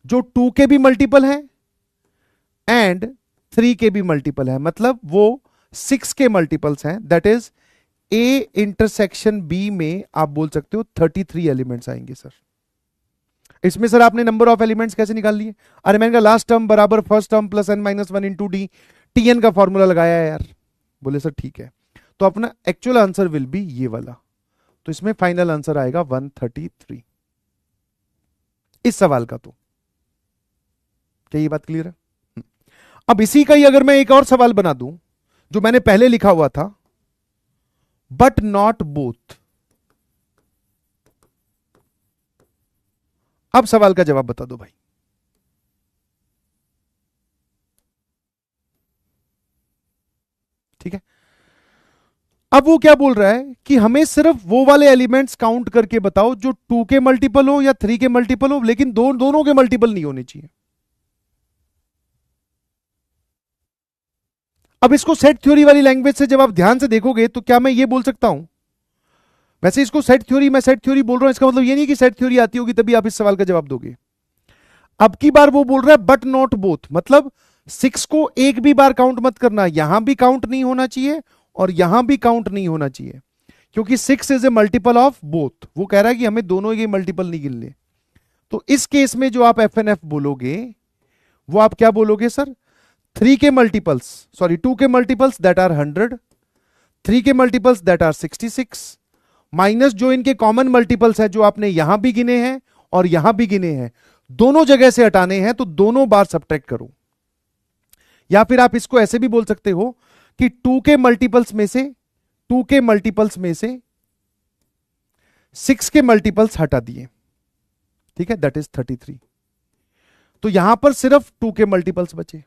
जो 2 के भी मल्टीपल हैं एंड 3 के भी मल्टीपल है, मतलब वो 6 के मल्टीपल्स हैं। That is A intersection B में आप बोल सकते हो 33 एलिमेंट्स आएंगे सर। इसमें सर आपने नंबर ऑफ एलिमेंट्स कैसे निकाल लिए? अरे मैंने कहा लास्ट टर्म बराबर first term plus n minus one into D, TN का फॉर्मूला लगाया है यार। बोले सर ठीक है, तो अपना एक्चुअल आंसर विल बी ये वाला। तो इसमें फाइनल आंसर आएगा 133 इस सवाल का। तो क्या ये बात क्लियर है? अब इसी का ही अगर मैं एक और सवाल बना दूं जो मैंने पहले लिखा हुआ था, बट नॉट बोथ। अब सवाल का जवाब बता दो भाई। ठीक है, अब वो क्या बोल रहा है कि हमें सिर्फ वो वाले एलिमेंट्स काउंट करके बताओ जो 2 के मल्टीपल हो या 3 के मल्टीपल हो, लेकिन दोनों के मल्टीपल नहीं होने चाहिए। अब इसको सेट थ्योरी वाली लैंग्वेज से जब आप ध्यान से देखोगे तो क्या मैं ये बोल सकता हूं, वैसे इसको सेट थ्योरी, मैं सेट थ्योरी बोल रहा हूं, इसका मतलब ये नहीं कि सेट थ्योरी आती होगी तभी आप इस सवाल का जवाब दोगे। अब की बार वो बोल रहा है बट नॉट बोथ, मतलब 6 को एक भी बार काउंट मत करना, यहां भी काउंट नहीं होना चाहिए और यहां भी काउंट नहीं होना चाहिए, क्योंकि 6 is a multiple of both. वो कह रहा है कि हमें दोनों के मल्टीपल नहीं गिनने। तो इस केस में जो आप एफ एन एफ बोलोगे वो आप क्या बोलोगे सर? 3 के मल्टीपल्स, सॉरी 2 के मल्टीपल्स दैट आर 100, 3 के मल्टीपल्स दैट आर 66, माइनस जो इनके कॉमन मल्टीपल्स है जो आपने यहां भी गिने हैं और यहां भी गिने हैं, दोनों जगह से हटाने हैं, तो दोनों बार सब्ट्रैक्ट करो। या फिर आप इसको ऐसे भी बोल सकते हो कि 2 के मल्टीपल्स में से 2 के मल्टीपल्स में से 6 के मल्टीपल्स हटा दिए, ठीक है, दैट इज 33। तो यहां पर सिर्फ 2 के मल्टीपल्स बचे।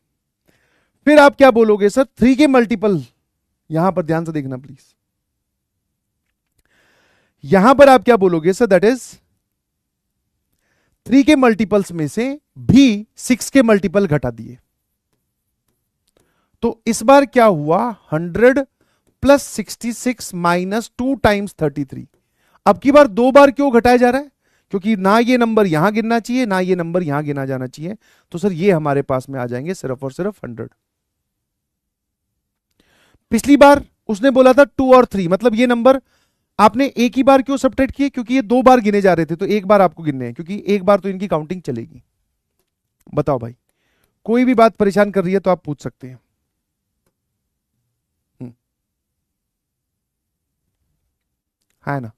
फिर आप क्या बोलोगे सर? 3 के मल्टीपल, यहां पर ध्यान से देखना प्लीज, यहां पर आप क्या बोलोगे सर? दैट इज 3 के मल्टीपल्स में से भी 6 के मल्टीपल घटा दिए। तो इस बार क्या हुआ? 100 प्लस 66 माइनस 2 टाइम्स 33। अब की बार 2 बार क्यों घटाया जा रहा है? क्योंकि ना ये नंबर यहां गिनना चाहिए ना ये नंबर यहां गिना जाना चाहिए। तो सर ये हमारे पास में आ जाएंगे सिर्फ और सिर्फ 100। पिछली बार उसने बोला था 2 और 3, मतलब ये नंबर आपने एक ही बार क्यों सब्ट्रैक्ट किए? क्योंकि ये 2 बार गिने जा रहे थे, तो एक बार आपको गिनने हैं, क्योंकि एक बार तो इनकी काउंटिंग चलेगी। बताओ भाई, कोई भी बात परेशान कर रही है तो आप पूछ सकते हैं। है ना?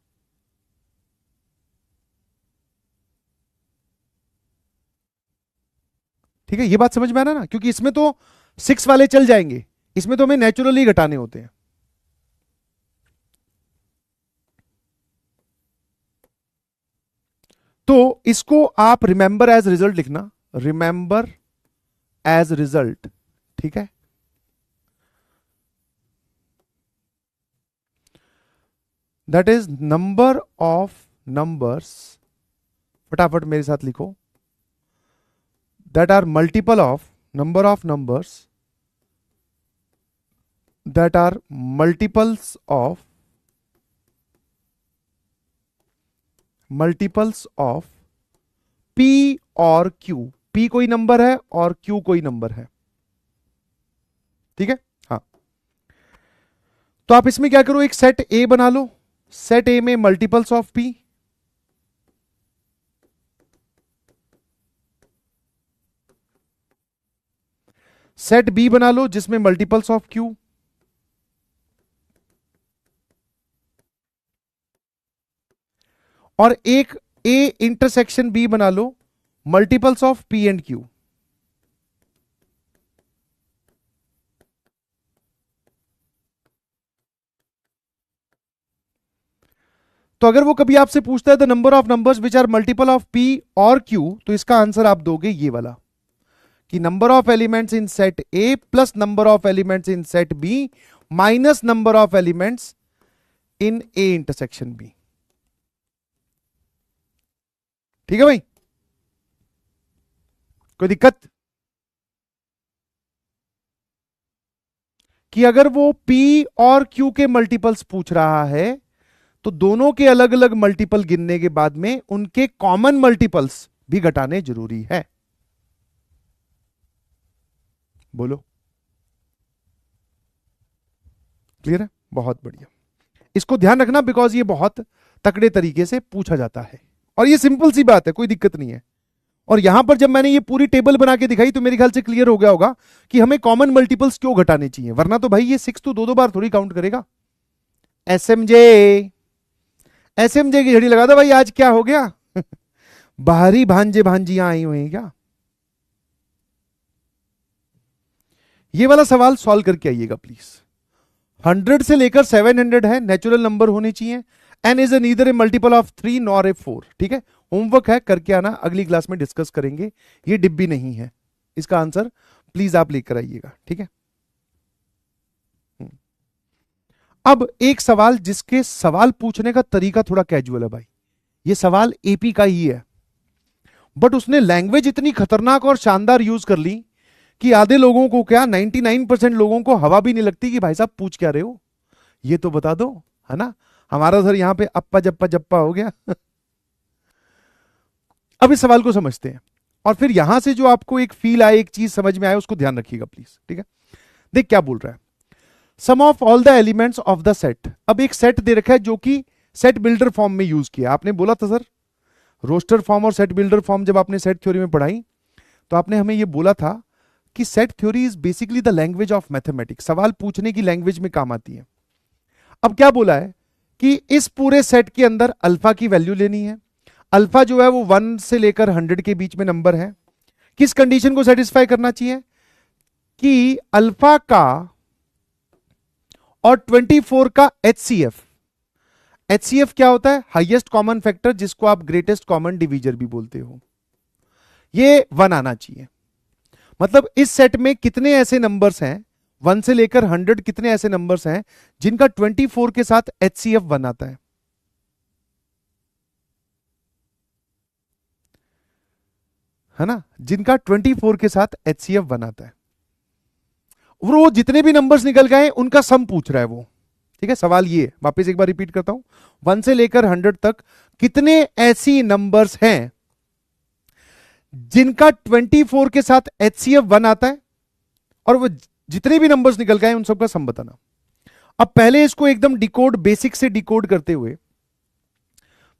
ठीक है, ये बात समझ में आना ना, क्योंकि इसमें तो 6 वाले चल जाएंगे, इसमें तो हमें नेचुरली घटाने होते हैं। तो इसको आप रिमेंबर एज रिजल्ट लिखना, रिमेंबर एज रिजल्ट, ठीक है। That is number of numbers, फटाफट मेरे साथ लिखो, that are multiple of, number of numbers that are multiples of P और Q। P कोई नंबर है और Q कोई नंबर है, ठीक है। हाँ, तो आप इसमें क्या करो, एक सेट A बना लो, सेट A में multiples of P, set B बना लो जिसमें मल्टीपल्स ऑफ Q, और एक A इंटरसेक्शन B बना लो multiples of P and Q। तो अगर वो कभी आपसे पूछता है the number of numbers which are multiple of P और Q, तो इसका आंसर आप दोगे ये वाला, कि number of elements in set A plus number of elements in set B minus number of elements in A intersection B। ठीक है भाई, कोई दिक्कत? कि अगर वो P और Q के मल्टीपल्स पूछ रहा है तो दोनों के अलग अलग मल्टीपल गिनने के बाद में उनके कॉमन मल्टीपल्स भी घटाने जरूरी है। बोलो, क्लियर है? बहुत बढ़िया। इसको ध्यान रखना, बिकॉज ये बहुत तकड़े तरीके से पूछा जाता है और ये सिंपल सी बात है, कोई दिक्कत नहीं है। और यहां पर जब मैंने ये पूरी टेबल बना के दिखाई तो मेरे ख्याल से क्लियर हो गया होगा कि हमें कॉमन मल्टीपल्स क्यों घटाने चाहिए, वरना तो भाई ये 6 तो दो दो बार थोड़ी काउंट करेगा। एसएमजे, एसएमजे की झड़ी लगा दो भाई, आज क्या हो गया? बाहरी भांजे भांजियां आई हुई हैं क्या? ये वाला सवाल सॉल्व करके आइएगा प्लीज। 100 से लेकर 700 है, नेचुरल नंबर होने चाहिए। n is neither A multiple of 3 nor a 4। ठीक है, होमवर्क है, करके आना, अगली क्लास में डिस्कस करेंगे। ये डिब्बी नहीं है, इसका आंसर प्लीज आप लेकर आइएगा। ठीक है, अब एक सवाल जिसके सवाल पूछने का तरीका थोड़ा कैजुअल है भाई। ये सवाल एपी का ही है, बट उसने लैंग्वेज इतनी खतरनाक और शानदार यूज कर ली कि आधे लोगों को क्या 99% लोगों को हवा भी नहीं लगती कि भाई साहब पूछ क्या रहे हो, ये तो बता दो, है ना। हमारा सर यहां पे अप्पा जप्पा जप्पा हो गया। अब इस सवाल को समझते हैं और फिर यहां से जो आपको एक फील आए, एक चीज समझ में आए, उसको ध्यान रखिएगा प्लीज। ठीक है, देख क्या बोल रहा है, sum of all the elements of the set. अब एक सेट दे रखा है जो कि सेट बिल्डर फॉर्म में यूज किया। आपने बोला था सर रोस्टर फॉर्म और सेट बिल्डर फॉर्म, जब आपने सेट थ्योरी में पढ़ाई तो आपने हमें यह बोला था कि set theory is basically the language of mathematics, सवाल पूछने की लैंग्वेज में काम आती है। अब क्या बोला है कि इस पूरे सेट के अंदर अल्फा की वैल्यू लेनी है। अल्फा जो है वो 1 से लेकर 100 के बीच में नंबर है। किस कंडीशन को सेटिस्फाई करना चाहिए कि अल्फा का और 24 का एचसीएफ। एचसीएफ क्या होता है? हाईएस्ट कॉमन फैक्टर, जिसको आप ग्रेटेस्ट कॉमन डिवीजर भी बोलते हो। ये 1 आना चाहिए। मतलब इस सेट में कितने ऐसे नंबर्स हैं, 1 से लेकर 100 कितने ऐसे नंबर्स हैं जिनका 24 के साथ एचसीएफ 1 आता है ना, जिनका 24 के साथ एचसीएफ 1 आता है। वो जितने भी नंबर्स निकल गए उनका सम पूछ रहा है वो। ठीक है, सवाल ये वापस एक बार रिपीट करता हूं, 1 से लेकर 100 तक कितने ऐसी नंबर्स हैं जिनका 24 के साथ एचसीएफ 1 आता है, और वो जितने भी नंबर्स निकल गए उन सबका सम बताना। अब पहले इसको एकदम डिकोड, बेसिक से डिकोड करते हुए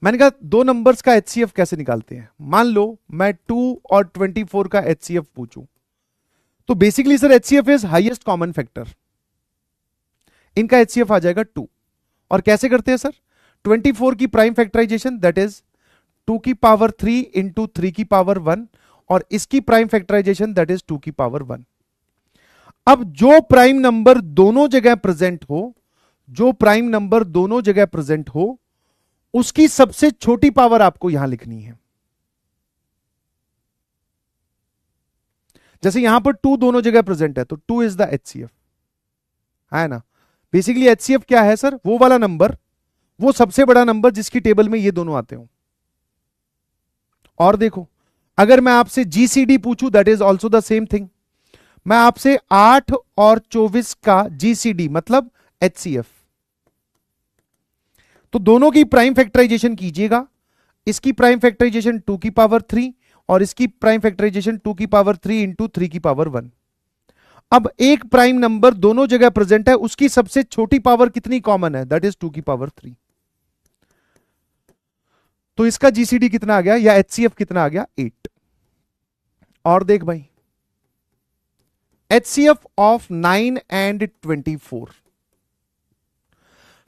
मैंने कहा दो नंबर्स का एचसीएफ कैसे निकालते हैं। मान लो मैं 2 और 24 का एचसीएफ पूछूं, तो basically sir HCF is highest common factor, इनका एचसीएफ आ जाएगा 2। और कैसे करते हैं सर? 24 की प्राइम फैक्टराइजेशन दैट इज 2 की पावर 3 इंटू 3 की पावर 1, और इसकी प्राइम फैक्टराइजेशन दैट इज 2 की पावर 1। अब जो प्राइम नंबर दोनों जगह प्रेजेंट हो, जो प्राइम नंबर दोनों जगह प्रेजेंट हो, उसकी सबसे छोटी पावर आपको यहां लिखनी है। जैसे यहां पर 2 दोनों जगह प्रेजेंट है तो 2 इज द एचसीएफ, है ना। बेसिकली एचसीएफ क्या है सर? वो वाला नंबर, वो सबसे बड़ा नंबर जिसकी टेबल में ये दोनों आते हो। और देखो, अगर मैं आपसे जीसीडी पूछूं that is also the same thing. मैं आपसे 8 और 24 का जीसीडी मतलब एचसीएफ, तो दोनों की प्राइम फैक्टराइजेशन कीजिएगा। इसकी प्राइम फैक्टराइजेशन 2 की पावर 3 और इसकी प्राइम फैक्टराइजेशन 2 की पावर 3 इंटू 3 की पावर 1। अब एक प्राइम नंबर दोनों जगह प्रेजेंट है, उसकी सबसे छोटी पावर कितनी कॉमन है? दैट इज 2 की पावर 3। तो इसका जीसीडी कितना आ गया या एचसीएफ कितना आ गया? 8। और देख भाई, एचसीएफ ऑफ 9 एंड 24,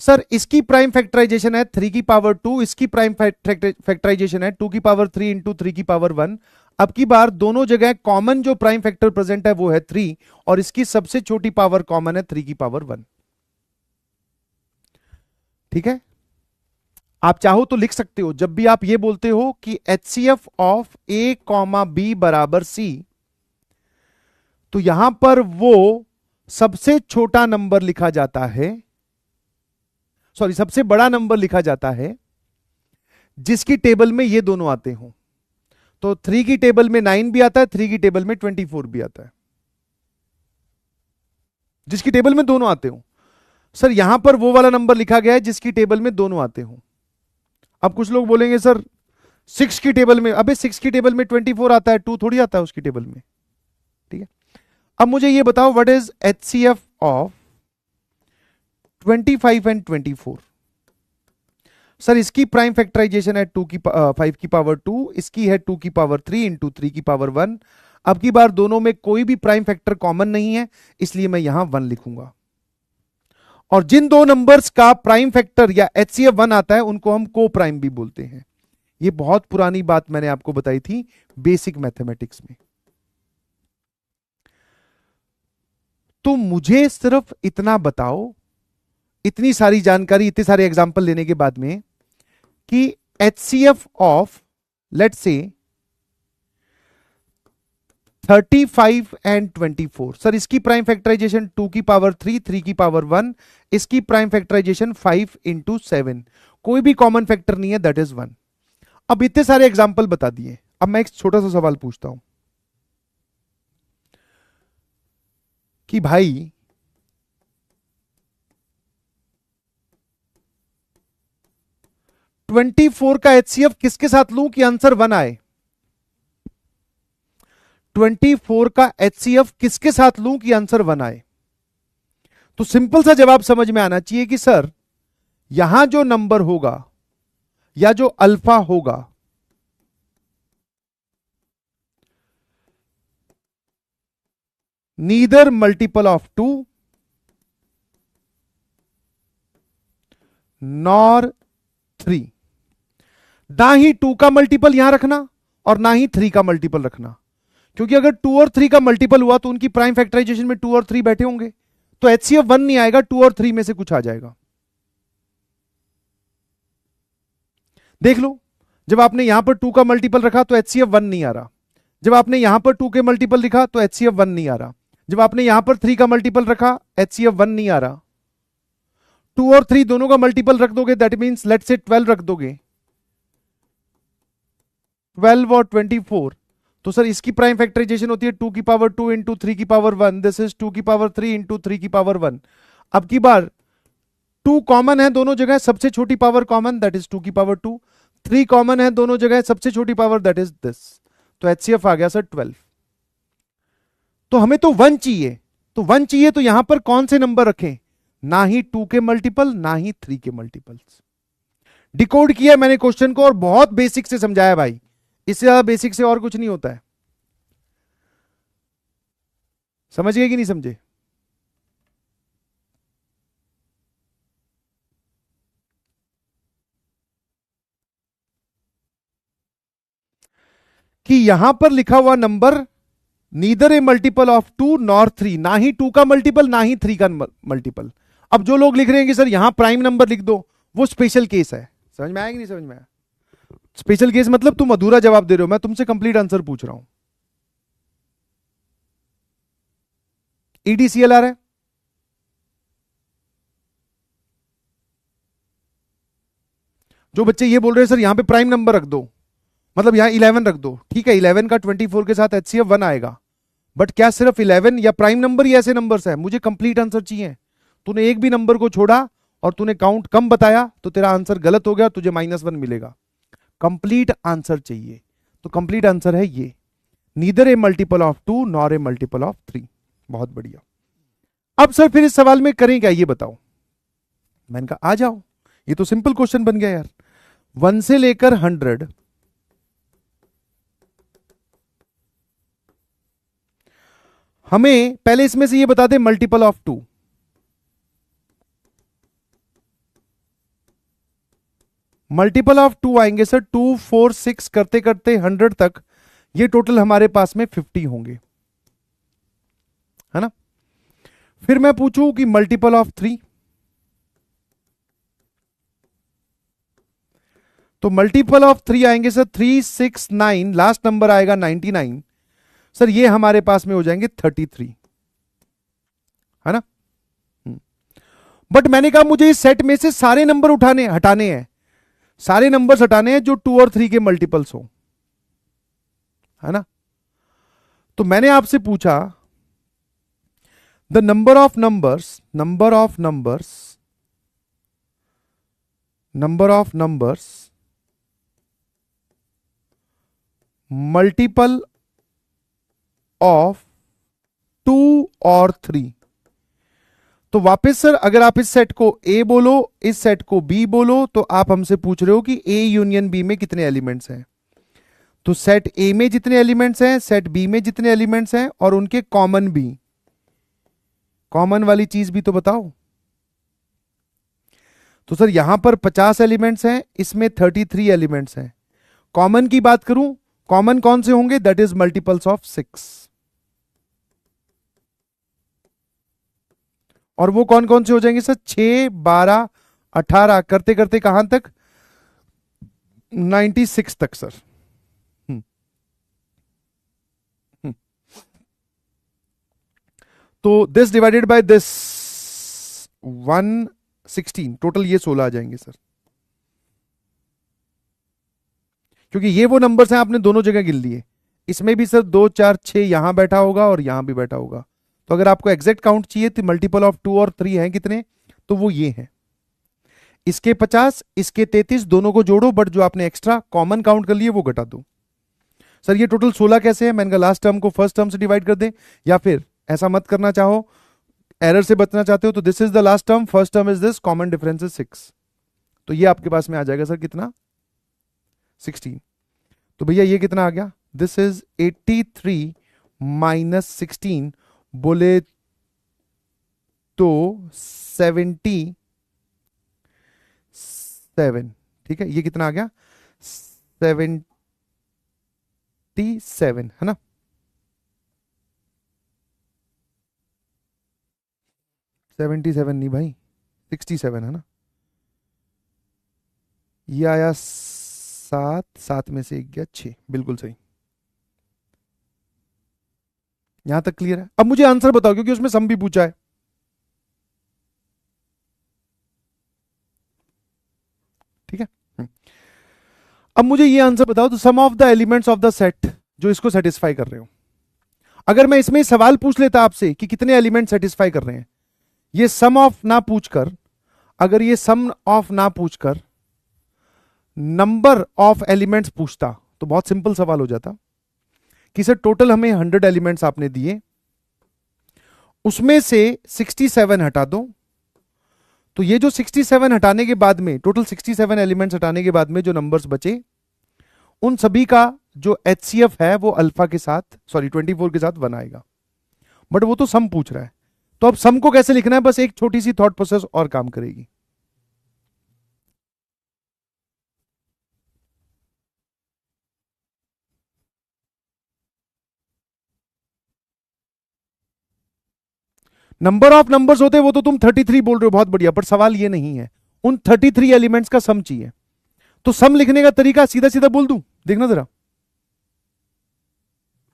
सर इसकी प्राइम फैक्टराइजेशन है 3 की पावर 2, इसकी प्राइम फैक्टराइजेशन है 2 की पावर 3 इंटू 3 की पावर 1। अब की बार दोनों जगह कॉमन जो प्राइम फैक्टर प्रेजेंट है वो है 3, और इसकी सबसे छोटी पावर कॉमन है 3 की पावर 1। ठीक है, आप चाहो तो लिख सकते हो, जब भी आप ये बोलते हो कि HCF of A comma B बराबर सी, तो यहां पर वो सबसे छोटा नंबर लिखा जाता है, सॉरी सबसे बड़ा नंबर लिखा जाता है जिसकी टेबल में ये दोनों आते हो। तो 3 की टेबल में 9 भी आता है, 3 की टेबल में 24 भी आता है, जिसकी टेबल में दोनों आते हो। सर यहां पर वो वाला नंबर लिखा गया है जिसकी टेबल में दोनों आते हो। अब कुछ लोग बोलेंगे सर 6 की टेबल में, अबे 6 की टेबल में 24 आता है, 2 थोड़ी आता है उसकी टेबल में। ठीक है, अब मुझे ये बताओ what is HCF of 25 and 24। Sir इसकी प्राइम फैक्टराइजेशन है 5 की पावर 2, इसकी है 2 की पावर 3 इंटू 3 की पावर 1। अब की बार दोनों में कोई भी प्राइम फैक्टर कॉमन नहीं है, इसलिए मैं यहां 1 लिखूंगा। और जिन दो नंबर्स का प्राइम फैक्टर या HCF 1 आता है उनको हम को प्राइम भी बोलते हैं। ये बहुत पुरानी बात मैंने आपको बताई थी बेसिक मैथमेटिक्स में। तो मुझे सिर्फ इतना बताओ, इतनी सारी जानकारी, इतने सारे एग्जाम्पल लेने के बाद में, कि HCF of let's say 35 and 24। Sir इसकी प्राइम फैक्टराइजेशन 2 की पावर 3, 3 की पावर 1, इसकी प्राइम फैक्टराइजेशन 5 इंटू 7, कोई भी कॉमन फैक्टर नहीं है, दैट इज 1। अब इतने सारे एग्जाम्पल बता दिए, अब मैं एक छोटा सा सवाल पूछता हूं कि भाई 24 का HCF किसके साथ लूं कि आंसर 1 आए? 24 का HCF किसके साथ लूं कि आंसर 1 आए? तो सिंपल सा जवाब समझ में आना चाहिए कि सर यहां जो नंबर होगा या जो अल्फा होगा, नीदर मल्टीपल ऑफ 2 नॉर 3। ना ही 2 का मल्टीपल यहां रखना और ना ही 3 का मल्टीपल रखना, क्योंकि अगर 2 और 3 का मल्टीपल हुआ तो उनकी प्राइम फैक्टराइजेशन में 2 और 3 बैठे होंगे, तो HCF 1 नहीं आएगा, 2 और 3 में से कुछ आ जाएगा। देख लो, जब आपने यहां पर 2 का मल्टीपल रखा तो HCF 1 नहीं आ रहा, जब आपने यहां पर 2 के मल्टीपल लिखा तो HCF 1 नहीं आ रहा, जब आपने यहां पर 3 का मल्टीपल रखा HCF 1 नहीं आ रहा। 2 और 3 दोनों का मल्टीपल रख दोगे, दैट मींस लेट्स से 12 रख दोगे, 12 और 24, तो सर इसकी प्राइम फैक्टराइजेशन होती है 2 की पावर 2 इंटू 3 की पावर 1, दिस इज 2 की पावर 3 इंटू 3 की पावर 1। अब की बार 2 कॉमन है दोनों जगह, सबसे छोटी पावर कॉमन, दैट इज 2 की पावर 2, 3 कॉमन है दोनों जगह, सबसे छोटी पावर, दैट इज दिस। तो HCF आ गया सर 12। तो हमें तो 1 चाहिए, तो 1 चाहिए तो यहां पर कौन से नंबर रखें? ना ही 2 के मल्टीपल ना ही 3 के मल्टीपल्स। डिकोड किया मैंने क्वेश्चन को और बहुत बेसिक से समझाया भाई, इससे ज्यादा बेसिक से और कुछ नहीं होता है। समझ गए कि नहीं समझे? कि यहां पर लिखा हुआ number neither A multiple of 2 nor 3, ना ही 2 का मल्टीपल ना ही 3 का मल्टीपल। अब जो लोग लिख रहे हैं कि सर यहां प्राइम नंबर लिख दो, वो स्पेशल केस है। समझ में आया कि नहीं समझ में आया? स्पेशल केस मतलब तुम अधूरा जवाब दे रहे हो, मैं तुमसे कंप्लीट आंसर पूछ रहा हूं। EDCLR है, जो बच्चे ये बोल रहे हैं सर यहां पे प्राइम नंबर रख दो, मतलब यहां 11 रख दो, ठीक है 11 का 24 के साथ HCF 1 आएगा, बट क्या सिर्फ 11 या प्राइम नंबर ही ऐसे नंबर्स है? मुझे कंप्लीट आंसर चाहिए। तूने एक भी नंबर को छोड़ा और तूने काउंट कम बताया तो तेरा आंसर गलत हो गया, तुझे -1 मिलेगा। कंप्लीट आंसर चाहिए, तो कंप्लीट आंसर है ये, neither A multiple of 2 nor a multiple of 3। बहुत बढ़िया। अब सर फिर इस सवाल में करें क्या, ये बताओ। मैंने कहा आ जाओ, ये तो सिंपल क्वेश्चन बन गया यार। 1 से लेकर 100, हमें पहले इसमें से ये बता दे मल्टीपल ऑफ 2। मल्टीपल ऑफ 2 आएंगे सर 2 4 6 करते करते 100 तक, ये टोटल हमारे पास में 50 होंगे, है ना। फिर मैं पूछूं कि मल्टीपल ऑफ 3, तो मल्टीपल ऑफ 3 आएंगे सर 3 6 9, लास्ट नंबर आएगा 99, सर ये हमारे पास में हो जाएंगे 33, है ना। बट मैंने कहा मुझे इस सेट में से सारे नंबर हटाने हैं, सारे नंबर्स हटाने हैं जो 2 और 3 के मल्टीपल्स हो, है ना। तो मैंने आपसे पूछा the number of numbers number of numbers multiple of 2 और 3। तो वापस सर अगर आप इस सेट को ए बोलो, इस सेट को बी बोलो, तो आप हमसे पूछ रहे हो कि ए यूनियन बी में कितने एलिमेंट्स हैं। तो सेट ए में जितने एलिमेंट्स हैं, सेट बी में जितने एलिमेंट्स हैं, और उनके कॉमन भी, कॉमन वाली चीज भी तो बताओ। तो सर यहां पर 50 एलिमेंट्स हैं, इसमें 33 एलिमेंट्स हैं। कॉमन की बात करूं, कॉमन कौन से होंगे? That is multiples of 6। और वो कौन कौन से हो जाएंगे सर? 6, 12, 18 करते करते कहां तक? 96 तक सर। हम्म, हम्म। तो this divided by this 116, total ये 16 आ जाएंगे सर। क्योंकि ये वो नंबर्स हैं आपने दोनों जगह गिन लिए। इसमें भी सर 2, 4, 6 यहां बैठा होगा और यहां भी बैठा होगा। तो अगर आपको एग्जैक्ट काउंट चाहिए तो मल्टीपल ऑफ 2 और 3 हैं कितने? तो वो ये हैं, इसके 50, इसके 33, दोनों को जोड़ो, बट जो आपने एक्स्ट्रा कॉमन काउंट कर लिए वो घटा दो। सर ये टोटल 16 कैसे है? मैंने कहा लास्ट टर्म को फर्स्ट टर्म से डिवाइड कर दें, या फिर ऐसा मत करना चाहो, एरर से बचना चाहते हो तो this is the last term, first term is this, common difference is 6। तो ये आपके पास में आ जाएगा सर कितना? 16। तो भैया ये कितना आ गया? दिस इज 83 माइनस 16, बोले तो 77। ठीक है, ये कितना आ गया? 77 है ना? सेवेंटी सेवन नहीं भाई, 67 है ना? ये आया 7, 7 में से 1 गया 6, बिल्कुल सही। यहां तक क्लियर है? अब मुझे आंसर बताओ, क्योंकि उसमें सम भी पूछा है। ठीक है, अब मुझे ये आंसर बताओ, तो sum of the elements of the set जो इसको सेटिस्फाई कर रहे हो। अगर मैं इसमें सवाल पूछ लेता आपसे कि कितने एलिमेंट सेटिस्फाई कर रहे हैं, ये सम ऑफ ना पूछकर, अगर ये सम ऑफ ना पूछकर नंबर ऑफ एलिमेंट्स पूछता, तो बहुत सिंपल सवाल हो जाता कि सर टोटल हमें 100 एलिमेंट्स आपने दिए, उसमें से 67 हटा दो। तो ये जो 67 हटाने के बाद में, टोटल 67 एलिमेंट्स हटाने के बाद में जो नंबर्स बचे, उन सभी का जो एचसीएफ है वो अल्फा के साथ, सॉरी 24 के साथ 1 आएगा। बट वो तो सम पूछ रहा है, तो अब सम को कैसे लिखना है? बस एक छोटी सी थॉट प्रोसेस और काम करेगी। नंबर ऑफ नंबर्स होते वो तो तुम 33 बोल रहे हो, बहुत बढ़िया, पर सवाल ये नहीं है, उन 33 एलिमेंट्स का सम चाहिए। तो सम लिखने का तरीका सीधा सीधा बोल दूं, देखना जरा,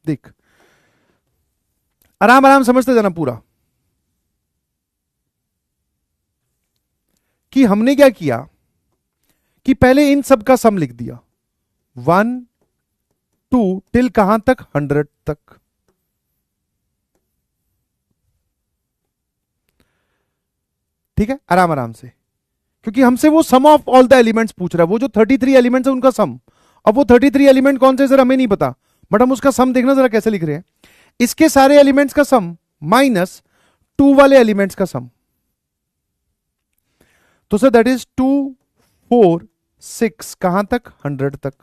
देख, आराम आराम समझते जाना पूरा। कि हमने क्या किया कि पहले इन सब का सम लिख दिया, 1, 2 टिल कहां तक? 100 तक। ठीक है, आराम आराम से, क्योंकि हमसे वो सम ऑफ ऑल द एलिमेंट्स पूछ रहा है, वो जो 33 एलिमेंट्स है उनका सम। अब वो 33 एलिमेंट कौन से सर हमें नहीं पता, बट हम उसका सम देखना जरा कैसे लिख रहे हैं। इसके सारे एलिमेंट्स का सम माइनस 2 वाले एलिमेंट्स का सम। तो सर दैट इज 2, 4, 6 कहां तक? 100 तक।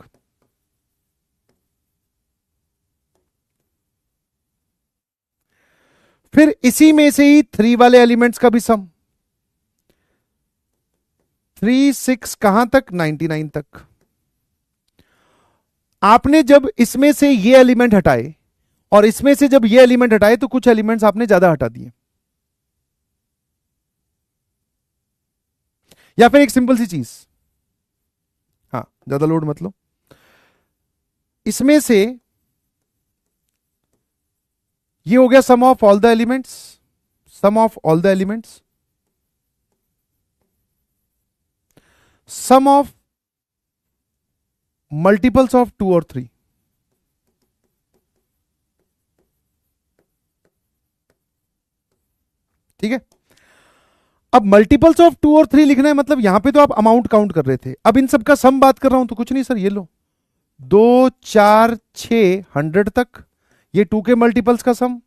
फिर इसी में से ही 3 वाले एलिमेंट्स का भी सम, 3, 6 कहां तक? 99 तक। आपने जब इसमें से ये एलिमेंट हटाए और इसमें से जब ये एलिमेंट हटाए, तो कुछ एलिमेंट्स आपने ज्यादा हटा दिए। या फिर एक सिंपल सी चीज, हाँ ज्यादा लोड मत लो, इसमें से ये हो गया sum of all the elements, sum of all the elements, sum of multiples of 2 और 3। ठीक है, अब मल्टीपल्स ऑफ 2 और 3 लिखना है, मतलब यहां पे तो आप अमाउंट काउंट कर रहे थे, अब इन सब का सम बात कर रहा हूं तो कुछ नहीं सर, ये लो 2 4 6 100 तक, ये 2 के मल्टीपल्स का सम,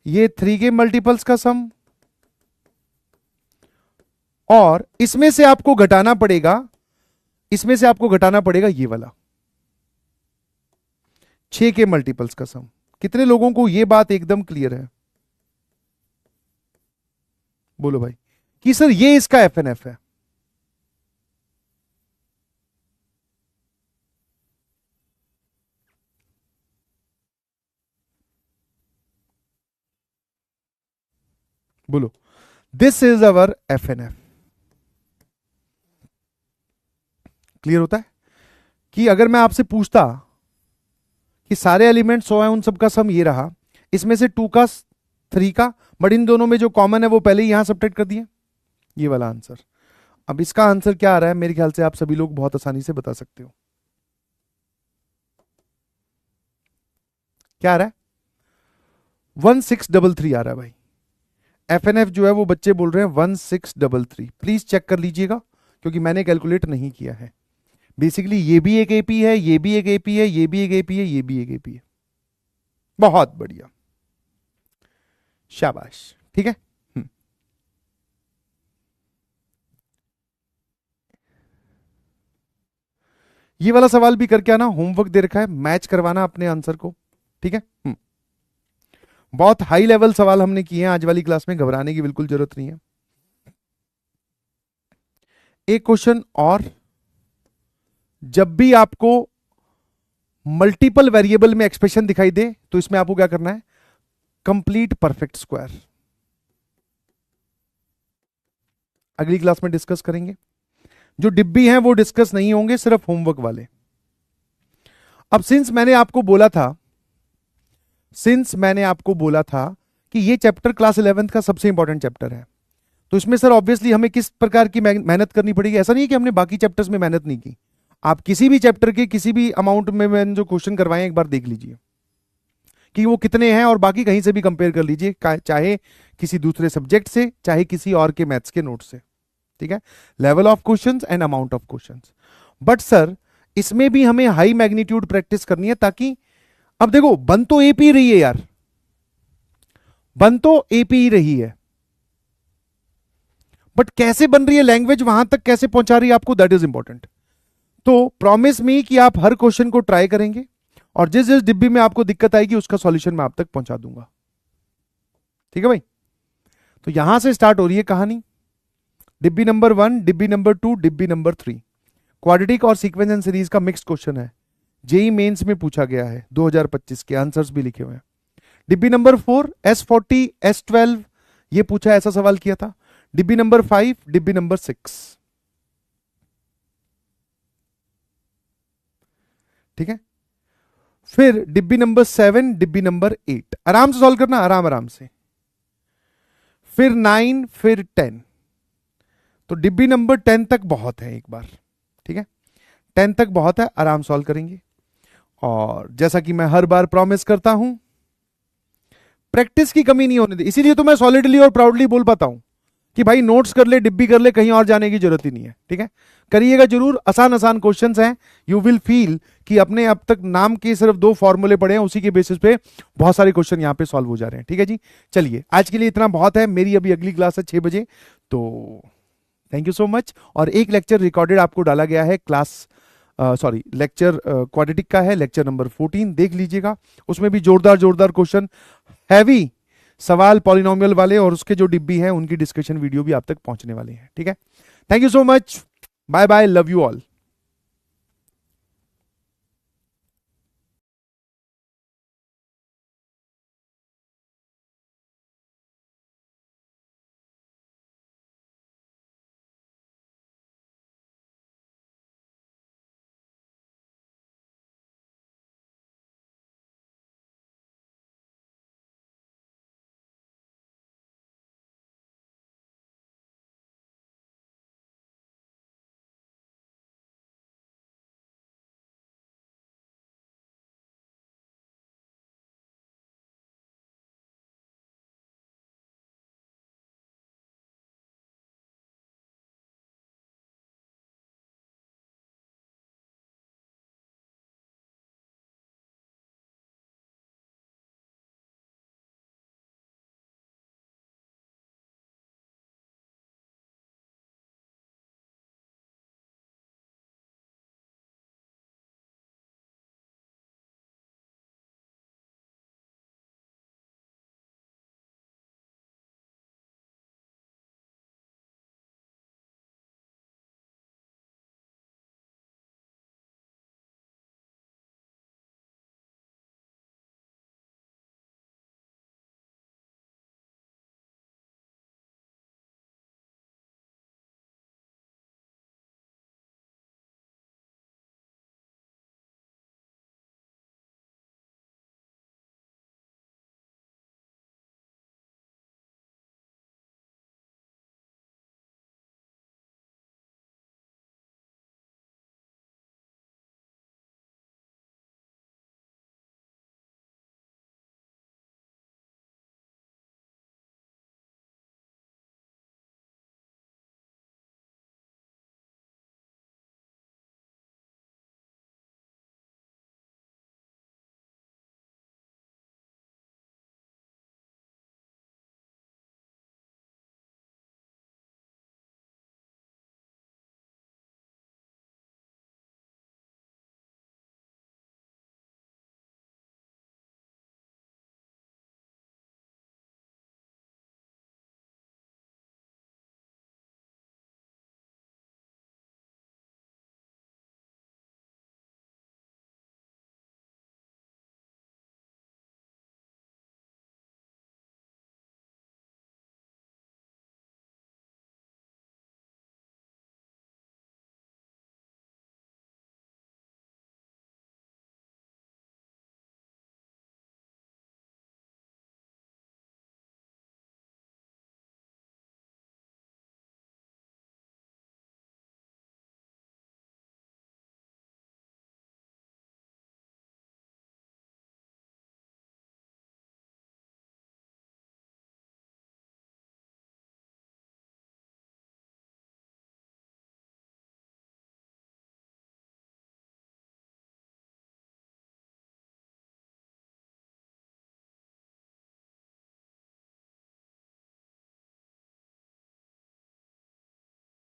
ये 3 के मल्टीपल्स का सम, और इसमें से आपको घटाना पड़ेगा, इसमें से आपको घटाना पड़ेगा ये वाला 6 के मल्टीपल्स का सम। कितने लोगों को ये बात एकदम क्लियर है? बोलो भाई कि सर ये इसका एफएनएफ है। बोलो, this is our FNF. Clear होता है कि अगर मैं आपसे पूछता कि सारे एलिमेंट 100 हैं, उन सब का सम ये रहा, इसमें से 2 का 3 का, बट इन दोनों में जो कॉमन है वो पहले ही यहां सब्ट्रैक्ट कर दिए, ये वाला आंसर। अब इसका आंसर क्या आ रहा है, मेरे ख्याल से आप सभी लोग बहुत आसानी से बता सकते हो। क्या आ रहा है? 1633 आ रहा है भाई। एफएनएफ जो है वो बच्चे बोल रहे हैं 1633। प्लीज चेक कर लीजिएगा क्योंकि मैंने कैलकुलेट नहीं किया है। बेसिकली ये भी एक एपी है, ये भी एक एपी है, ये भी एक एपी है, ये भी एक एपी है। बहुत बढ़िया, शाबाश, ठीक है। ये वाला सवाल भी करके आना, होमवर्क दे रखा है, मैच करवाना अपने आंसर को, ठीक है। बहुत हाई लेवल सवाल हमने किए हैं आज वाली क्लास में, घबराने की बिल्कुल जरूरत नहीं है। एक क्वेश्चन और, जब भी आपको मल्टीपल वेरिएबल में एक्सप्रेशन दिखाई दे तो इसमें आपको क्या करना है, कंप्लीट परफेक्ट स्क्वायर। अगली क्लास में डिस्कस करेंगे। जो डिब्बी हैं वो डिस्कस नहीं होंगे, सिर्फ होमवर्क वाले। अब सिंस मैंने आपको बोला था कि ये चैप्टर क्लास 11th का सबसे इंपॉर्टेंट चैप्टर है, तो इसमें सर ऑब्वियसली हमें किस प्रकार की मेहनत करनी पड़ेगी। ऐसा नहीं है कि हमने बाकी चैप्टर्स में मेहनत नहीं की, आप किसी भी चैप्टर के किसी भी अमाउंट में मैंने जो क्वेश्चन करवाए एक बार देख लीजिए कि वो कितने हैं, और बाकी कहीं से भी कंपेयर कर लीजिए, चाहे किसी दूसरे सब्जेक्ट से, चाहे किसी और के मैथ्स के नोट से, ठीक है। Level of questions and amount of questions. But sir इसमें भी हमें हाई मैग्नीट्यूड प्रैक्टिस करनी है, ताकि अब देखो बन तो एपी रही है यार, बन तो एपी ही रही है, बट कैसे बन रही है, लैंग्वेज वहां तक कैसे पहुंचा रही है आपको, दैट इज इंपॉर्टेंट। तो प्रॉमिस मी कि आप हर क्वेश्चन को ट्राई करेंगे, और जिस जिस डिब्बी में आपको दिक्कत आएगी उसका सॉल्यूशन मैं आप तक पहुंचा दूंगा, ठीक है भाई। तो यहां से स्टार्ट हो रही है कहानी। डिब्बी नंबर 1, डिब्बी नंबर 2, डिब्बी नंबर 3। क्वाड्रेटिक और सीक्वेंस एंड सीरीज का मिक्स्ड क्वेश्चन है, जेई मेंस में पूछा गया है 2025 के, आंसर्स भी लिखे हुए हैं। डिब्बी नंबर 4, S40 S12 ये पूछा, ऐसा सवाल किया था। डिब्बी नंबर 5, डिब्बी नंबर 6, ठीक है। फिर डिब्बी नंबर 7, डिब्बी नंबर 8, आराम से सॉल्व करना, आराम आराम से। फिर 9, फिर 10। तो डिब्बी नंबर 10 तक बहुत है एक बार, ठीक है, 10 तक बहुत है, आराम सॉल्व करेंगे। और जैसा कि मैं हर बार प्रॉमिस करता हूं, प्रैक्टिस की कमी नहीं होने दी, इसीलिए तो मैं सॉलिडली और प्राउडली बोल पाता हूं कि भाई नोट्स कर ले, डिब्बी कर ले, कहीं और जाने की जरूरत ही नहीं है, ठीक है। करिएगा जरूर, आसान आसान क्वेश्चंस हैं, यू विल फील कि अपने अब तक नाम के सिर्फ 2 फॉर्मूले पड़े हैं, उसी के बेसिस पे बहुत सारे क्वेश्चन यहां पे सॉल्व हो जा रहे हैं, ठीक है जी। चलिए आज के लिए इतना बहुत है, मेरी अभी अगली क्लास है 6 बजे, तो थैंक यू सो मच। और एक लेक्चर रिकॉर्डेड आपको डाला गया है, लेक्चर क्वाड्रेटिक का है, लेक्चर नंबर 14, देख लीजिएगा। उसमें भी जोरदार जोरदार क्वेश्चन, हैवी सवाल पॉलिनोमियल वाले, और उसके जो डिब्बी हैं उनकी डिस्कशन वीडियो भी आप तक पहुंचने वाले हैं, ठीक है। Thank you so much, bye bye, love you all.